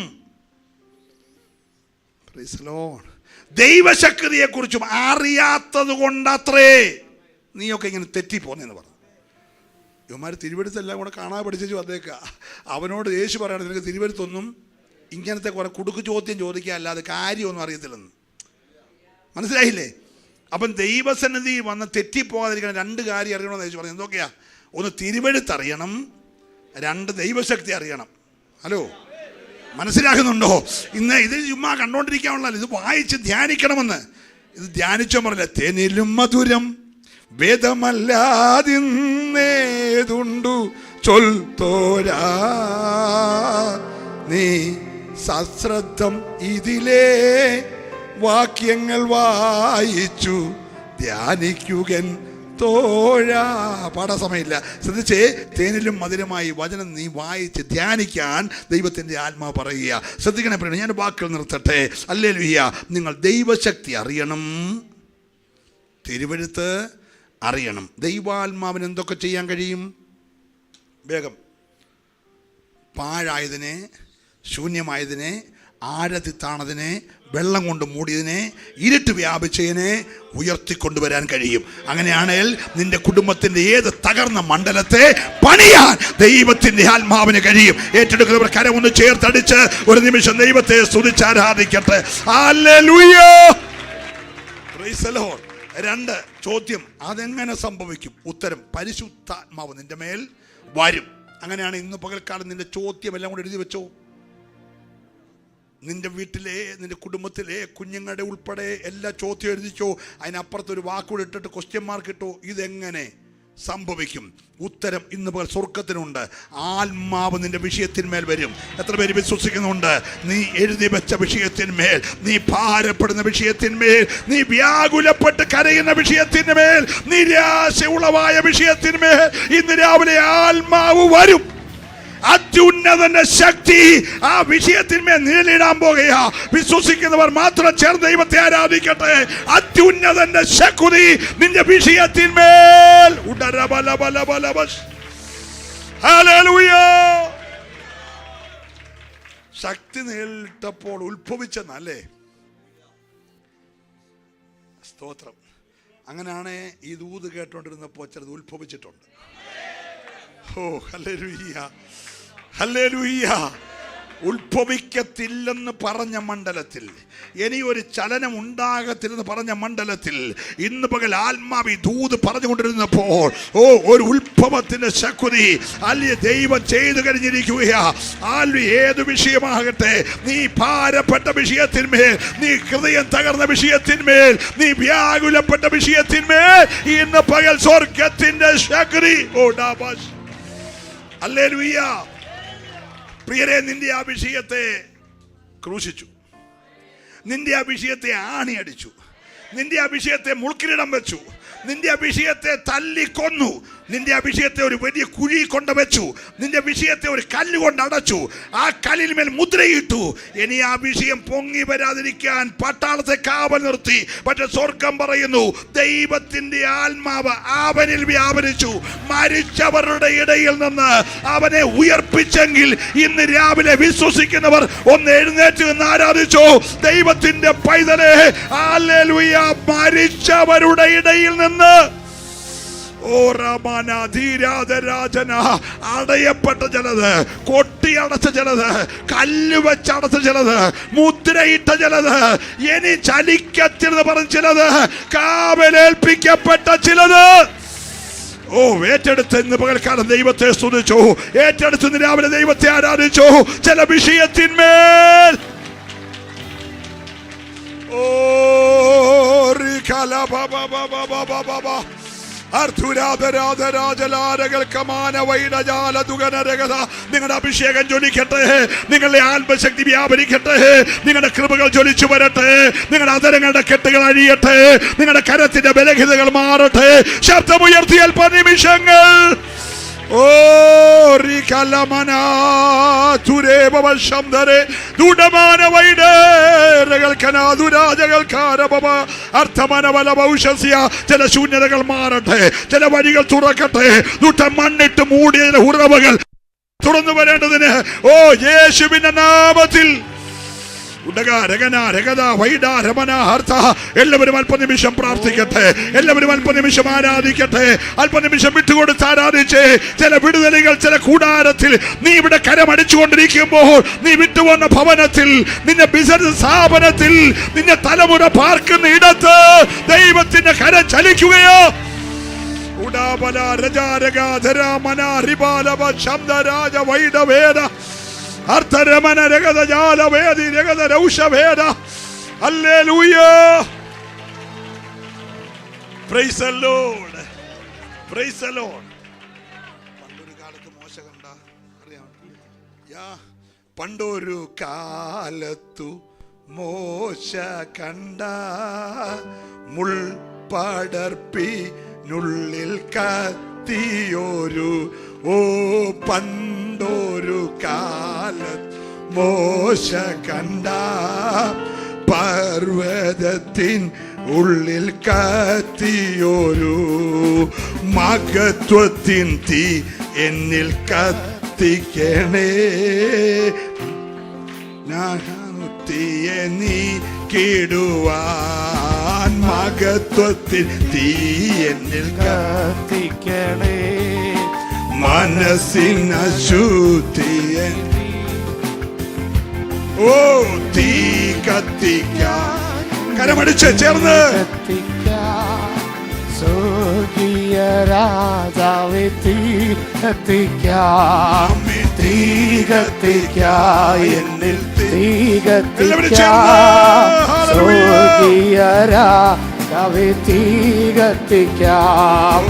ദൈവശക്തിയെക്കുറിച്ചും അറിയാത്തത് കൊണ്ടത്രേ നീയൊക്കെ ഇങ്ങനെ തെറ്റിപ്പോന്നെന്ന് പറഞ്ഞു. ഇവന്മാർ തിരുവെഴുത്തെല്ലാം കൂടെ കാണാതെ പഠിച്ചു വന്നേക്കുക. അവനോട് യേശു പറയണം, നിനക്ക് തിരുവെഴുത്തൊന്നും ഇങ്ങനത്തെ കുറെ കുടുക്ക് ചോദ്യം ചോദിക്കുക അല്ലാതെ കാര്യമൊന്നും അറിയത്തില്ലെന്ന്. മനസ്സിലായില്ലേ? അപ്പം ദൈവസന്നിധി വന്ന് തെറ്റിപ്പോകാതിരിക്കണം 2 കാര്യം അറിയണമെന്ന് യേശു പറഞ്ഞു. എന്തൊക്കെയാ? 1 തിരുവെഴുത്തറിയണം, 2 ദൈവശക്തി അറിയണം. ഹലോ, മനസ്സിലാകുന്നുണ്ടോ? ഇന്ന് ഇത് ചുമ്മാ കണ്ടോണ്ടിരിക്കാനുള്ളതല്ല, ഇത് വായിച്ച് ധ്യാനിക്കണമെന്ന്. ഇത് ധ്യാനിച്ചോ പറഞ്ഞില്ല. തേനിലും മധുരം വേദമല്ലാതിന്നേതുണ്ടു ചൊൽത്തോരാ നീ സശ്രദ്ധം ഇതിലേ വാക്യങ്ങൾ വായിച്ചു ധ്യാനിക്കുകൻ തോഴാ. പാടാൻ സമയമില്ല, ശ്രദ്ധിച്ചേ. തേനിലും മധുരമായി വചനം നീ വായിച്ച് ധ്യാനിക്കാൻ ദൈവത്തിൻ്റെ ആത്മാവ് പറയുക. ശ്രദ്ധിക്കണേ പറയണം. ഞാൻ വാക്കുകൾ നിർത്തട്ടെ. ഹല്ലേലൂയ. നിങ്ങൾ ദൈവശക്തി അറിയണം, തിരുവെഴുത്ത് അറിയണം. ദൈവാത്മാവിന് എന്തൊക്കെ ചെയ്യാൻ കഴിയും? വേഗം. പാഴായതിനെ, ശൂന്യമായതിനെ, ആഴത്തിൽ താണതിനെ, വെള്ളം കൊണ്ട് മൂടിയതിനെ, ഇരുട്ട് വ്യാപിച്ചതിനെ ഉയർത്തിക്കൊണ്ടുവരാൻ കഴിയും. അങ്ങനെയാണെങ്കിൽ നിന്റെ കുടുംബത്തിൻ്റെ ഏത് തകർന്ന മണ്ഡലത്തെ പണിയാൻ ദൈവത്തിൻ്റെ ആത്മാവിന് കഴിയും. ഏറ്റെടുക്കുന്നവർ കരമൊന്ന് ചേർത്തടിച്ച് ഒരു നിമിഷം ദൈവത്തെ സ്തുതിച്ച് ആരാധിക്കട്ടെ. ഹല്ലേലൂയ. Praise the Lord. 2 ചോദ്യം, അതെങ്ങനെ സംഭവിക്കും? ഉത്തരം, പരിശുദ്ധാത്മാവ് നിന്റെ മേൽ വരും. അങ്ങനെയാണ് ഇന്ന് പകൽക്കാലം നിന്റെ ചോദ്യം എല്ലാം കൂടെ എഴുതി വെച്ചോ. നിന്റെ വീട്ടിലെ, നിന്റെ കുടുംബത്തിലെ കുഞ്ഞുങ്ങളുടെ ഉൾപ്പെടെ എല്ലാ ചോദ്യം എഴുതിച്ചോ. അതിനപ്പുറത്തൊരു വാക്കുകൂടെ ഇട്ടിട്ട് ക്വസ്റ്റ്യൻ മാർക്ക് ഇട്ടോ. ഇതെങ്ങനെ സംഭവിക്കും? ഉത്തരം ഇന്ന് പകൽ സ്വർഗത്തിനുണ്ട്. ആത്മാവ് നിന്റെ വിഷയത്തിന്മേൽ വരും. എത്ര പേര് വിശ്വസിക്കുന്നുണ്ട്? നീ എഴുതി വെച്ച വിഷയത്തിന്മേൽ, നീ ഭാരപ്പെടുന്ന വിഷയത്തിന്മേൽ, നീ വ്യാകുലപ്പെട്ട് കരയുന്ന വിഷയത്തിന്മേൽ, നിരാശ ഉളവായ വിഷയത്തിന്മേൽ ഇന്ന് രാവിലെ ആത്മാവ് വരും. അത്യുന്നതന്റെ ശക്തി ആ വിഷയത്തിന്മേൽ നിഴലിടാൻ പോകുകയാ. വിശ്വസിക്കുന്നവർ മാത്രം ചേർന്ന് ദൈവത്തെ ആരാധിക്കട്ടെ. അത്യുന്നതന്റെ ശക്തി നിന്റെ വിഷയത്തിന്മേൽ. ശക്തി നേരിട്ടപ്പോൾ ഉത്ഭവിച്ചെന്നല്ലേ? സ്തോത്രം. അങ്ങനെയാണ് ഈ ദൂത് കേട്ടോണ്ടിരുന്നപ്പോൾ ചിലത് ഉത്ഭവിച്ചിട്ടുണ്ട്. ഓ, ഹല്ലേലൂയ, ഹല്ലേലൂയ. ഉത്ഭവിക്കത്തില്ലെന്ന് പറഞ്ഞ മണ്ഡലത്തിൽ, ഇനി ഒരു ചലനം ഉണ്ടാകത്തില്ലെന്ന് പറഞ്ഞ മണ്ഡലത്തിൽ ഇന്ന് പകൽ ആത്മാവി ദൂത് പറഞ്ഞുകൊണ്ടിരുന്നപ്പോൾ ഒരു ഉത്ഭവത്തിന്റെ ശക്തി അല്ലെ ദൈവം ചെയ്തു കഴിഞ്ഞിരിക്കുകയാ. ആൽവി ഏത് വിഷയമാകട്ടെ, നീ ഭാരപ്പെട്ട വിഷയത്തിന്മേൽ, നീ ഹൃദയം തകർന്ന വിഷയത്തിന്മേൽ, നീ വ്യാകുലപ്പെട്ട വിഷയത്തിന്മേൽ ഇന്ന് പകൽ സ്വർഗത്തിന്റെ ശക്തി. ഹല്ലേലൂയ. പ്രിയരെ, നിന്റെ ആ വിഷയത്തെ ക്രൂശിച്ചു, നിന്റെ ആ വിഷയത്തെ ആണിയടിച്ചു, നിന്റെ ആ വിഷയത്തെ മുൾക്കിരീടം വെച്ചു, നിന്റെ ആ വിഷയത്തെ തല്ലിക്കൊന്നു, നിന്റെ ആ വിഷയത്തെ ഒരു വലിയ കുഴി കൊണ്ടുവച്ചു, നിന്റെ വിഷയത്തെ ഒരു കല്ല് കൊണ്ട് അടച്ചു, ആ കല്ലിന്മേൽ മുദ്രയിട്ടു. ഇനി ആ വിഷയം പൊങ്ങി വരാതിരിക്കാൻ പട്ടാളത്തെ കാവൽ നിർത്തി. പക്ഷെ സ്വർഗം പറയുന്നു, ദൈവത്തിന്റെ ആത്മാവ് അവനിൽ വ്യാപരിച്ചു. മരിച്ചവരുടെ ഇടയിൽ നിന്ന് അവനെ ഉയർപ്പിച്ചെങ്കിൽ ഇന്ന് രാവിലെ വിശ്വസിക്കുന്നവർ ഒന്ന് എഴുന്നേറ്റ് നിന്ന് ആരാധിച്ചോ. ദൈവത്തിന്റെ പൈതലേ, ഹല്ലേലൂയ. മരിച്ചവരുടെ ഇടയിൽ നിന്ന് അടയപ്പെട്ട ചിലത്, കൊട്ടിയടച്ച ചിലത്, കല്ല് വെച്ചടച്ച ചിലത്, മുദ്രയിട്ട ചിലത്, ഇനി ചലിക്കത്തില്ലെന്ന് പറഞ്ഞ ചിലത്, കാവലേൽപ്പിക്കപ്പെട്ട ചിലത് ഏറ്റെടുത്ത് ഇന്ന് പകൽക്കാലം ദൈവത്തെ സ്തുതിച്ചു. ഏറ്റെടുത്ത് ഇന്ന് രാവിലെ ദൈവത്തെ ആരാധിച്ചു. ചില വിഷയത്തിന്മേൽ നിങ്ങളുടെ അഭിഷേകം ജ്വലിക്കട്ടെ, നിങ്ങളുടെ ആത്മശക്തി വ്യാപരിക്കട്ടെ, നിങ്ങളുടെ കൃപകൾ ജ്വലിച്ചു വരട്ടെ, നിങ്ങളുടെ അതരങ്ങളുടെ കെട്ടുകൾ അഴിയട്ടെ, നിങ്ങളുടെ കരത്തിന്റെ ബലഹീനതകൾ മാറട്ടെ. ശബ്ദമുയർത്തി അല്പ നിമിഷങ്ങൾ. ഓ റികലമന തുരേബവ ശംദരെ ദുഡമാന വൈഡേരകൽക്കന ദുരാജകൽക്കാരബവ അർത്ഥമനവല ഭൗഷസ്യ. ചില ശൂന്യതകൾ മാറട്ടെ, ചില വഴികൾ തുറക്കട്ടെ. ദുട്ട മണ്ണിട്ട് മൂടിയ ഉറവകൾ തുറന്നു വരേണ്ടതിന് ഓ യേശുവിന്റെ നാമത്തിൽ എല്ലാവരും അല്പനിമിഷം പ്രാർത്ഥിക്കട്ടെ, എല്ലാവരും അല്പനിമിഷം ആരാധിക്കട്ടെ, അല്പനിമിഷം വിട്ടുകൊടുത്ത് ആരാധിച്ച്. ചില വിടുതലുകൾ ചില കൂടാരത്തിൽ നീ ഇവിടെ കരമടിച്ചുകൊണ്ടിരിക്കുമ്പോൾ, നീ വിട്ടുവന്ന ഭവനത്തിൽ, നിന്റെ ബിസിനസ് സ്ഥാപനത്തിൽ, നിന്റെ തലമുറ പാർക്കുന്ന ഇടത്ത് ദൈവത്തിന്റെ കരം ചലിക്കുകയോ. ഉടാബല രജാരഗാധരാമന റിബാലവ ശബ്ദരാജ വൈഡവേദ അർത്ഥരമന രഗത ജാലവേദി രഗത രൗഷവേദ. Hallelujah. Praise the Lord, praise the lord. പണ്ടൊരു കാലത്ത് മോശ കണ്ട അറിയാം, പണ്ടൊരു കാലത്തു മോശ കണ്ട മുൾപടർപ്പിനുള്ളിൽ കത്തിയൊരു ഓ പണ്ടൊരു കാലത്ത് മോശ കണ്ട പർവ്വതത്തിൻ ഉള്ളിൽ കത്തിയൊരു മഹത്വത്തിൻ തീ എന്നിൽ കത്തിക്കണേ. തീയെ നീക്കിടുവാൻ മഹത്വത്തിൻ തീ എന്നിൽ കത്തിക്കണേ. മനസ്സിനശുദ്ധിയെ ഓ തീ കത്തിക്കാൻ കരമടിച്ച് ചേർന്ന് സ്വർഗീയ രാജാവേ തീ കത്തിക്കാം, തീ കത്തിക്കാം, എന്നിൽ തീ കത്തിക്കാം. സ്വർഗീയ രാജാവേ തീ കത്തിക്കാം.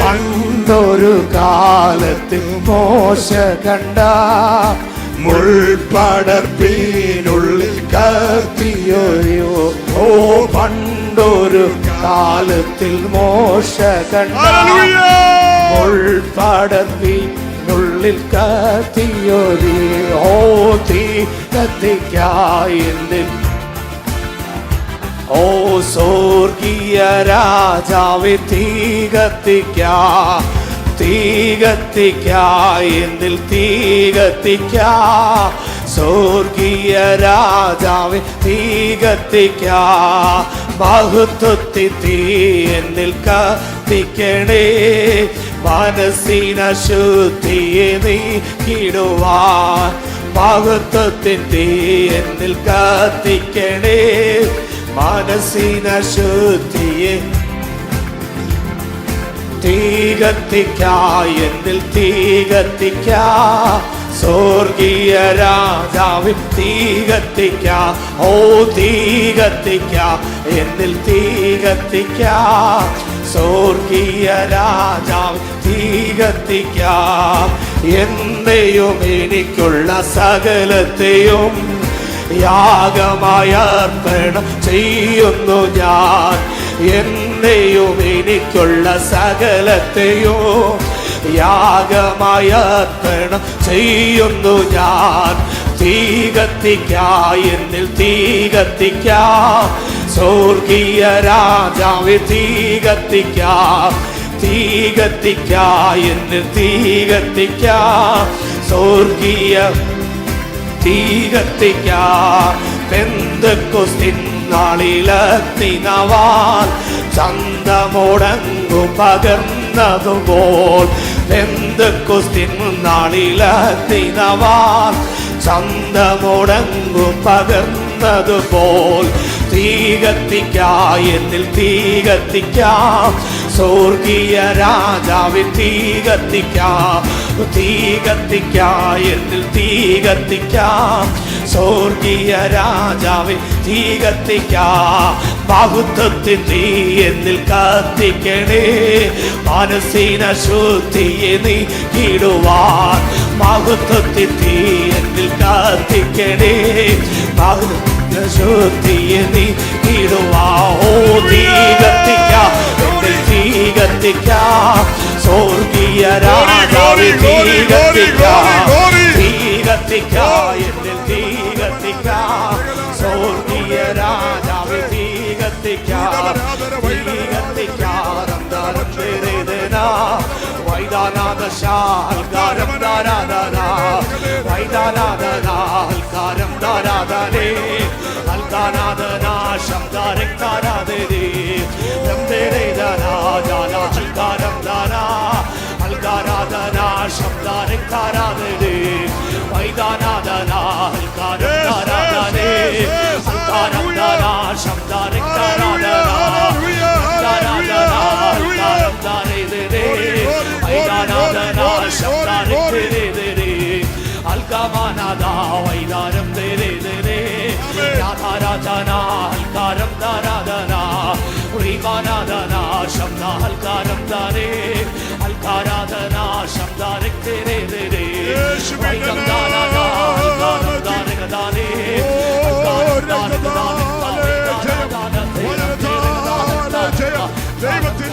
പണ്ടൊരു കാലത്ത് മോശ കണ്ട മുൾപടർപ്പിനുള്ളിൽ കത്തിയൊരു ഓ പണ്ടൊരു കാലത്തിൽ മോശ കണ്ട മുൾപടർപ്പിനുള്ളിൽ കത്തിയൊരു ഓ തീ കത്തിക്കായി. ഓ സ്വർഗീയ രാജാവേ തീ കത്തിക്കാ, തീ കത്തിക്കാ, എന്നിൽ തീ കത്തിക്കാ. സ്വർഗീയ രാജാവേ തീ കത്തിക്കാ. മഹത്വത്തിൽ തീ എന്നിൽ കത്തിക്കണേ. മനസ്സിനശുദ്ധിയെ നീക്കിടുവാൻ മഹത്വത്തിൻ തീ എന്നിൽ കത്തിക്കണേ. മനസ്സിനശുദ്ധിയെ തീ കത്തിക്കായി, എന്നിൽ തീ കത്തിക്കാ. സ്വർഗീയ രാജാവേ തീ കത്തിക്കാ. ഓ തീ കത്തിക്കാ, എന്നിൽ തീ കത്തിക്കാ. സ്വർഗീയ രാജാവേ തീ കത്തിക്കാ. എന്നെയും എനിക്കുള്ള സകലത്തെയും യാഗമായി അർപ്പണം ചെയ്യുന്നു ഞാൻ. എന്നെയും എനിക്കുള്ള സകലത്തെയും യാഗമായി അർപ്പണം ചെയ്യുന്നു ഞാൻ. തീ കത്തിക്കാ, എന്നിൽ തീ കത്തിക്കാ. സ്വർഗീയ രാജാവേ തീ കത്തിക്കാ, തീ കത്തിക്കാ, എന്നിൽ തീ കത്തിക്കാ. സ്വർഗീയ തീ കത്തിക്കാ. പെന്തക്കോസ്തിൻ നാളിലെത്തിനവാൻ ചന്തമുടങ്ങും പകർന്നതുപോൽ. പെന്തക്കോസ്തിൻ നാളിലെത്തിനവാൻ ചന്തമുടങ്ങും പകർന്നതുപോൽ. തീ കത്തിക്കാ, എന്നിൽ തീ കത്തിക്കാ. സ്വർഗീയ രാജാവേ തീ കത്തിക്കാ, തീ കത്തിക്കാ, എന്നിൽ തീ കത്തിക്കാ. സ്വർഗീയ രാജാവേ തീ കത്തിക്കാ. മഹത്വത്തിൻ തീ എന്നിൽ കത്തിക്കണേ, മനസ്സിന ശുദ്ധിയെ നീക്കിടുവാൻ. മഹത്വത്തിൻ തീ എന്നിൽ കത്തിക്കണേ, മഹത്വ ശുദ്ധിയെ നീക്കിടുവാൻ. ഓ തീ കത്തിക്കാം, എന്നിൽ തീ കത്തിക്കാം, സ്വർഗീയ രാജാവേ തീ കത്തിക്കാം, തീ കത്തിക്കാം, എന്നിൽ തീ കത്തിക്കാം, സ്വർഗീയ രാജാവേ തീ കത്തിക്കാം, തീ കത്തിക്കാം. വൈദാനാദശാൽക്കാരം ധാരാധന, വൈദാനാദനാൽക്കാരം ധാരാധനേ, അൽക്കാനാദന ശബ്ദാരക്താരാധനേ, രംദേരേദനാജാലാൽക്കാരം ധാരാ, അൽക്കാരാധന ശബ്ദാരക്താരാധനേ, വൈദാനാദനാൽക്കാരം ധാരാധനേ, അൽക്കാരം ധാരാ ശബ്ദാരക്താരാധന, അൽക്കാരാധനാൽക്കാരം ധാരേ, വൈദാനാദനാ ശബ്ദാരക്തേ, അൽക്കാമാനാദാ വൈദാരം ദേരേ, രാധാരാധനാ അൽക്കാരം ധാരാധനാ, ഉറിമാനാദനാ ശബ്ദ അൽക്കാരം ധാരേ, അൽക്കാരാധനാ ശബ്ദാരക്തേ, വൈദാന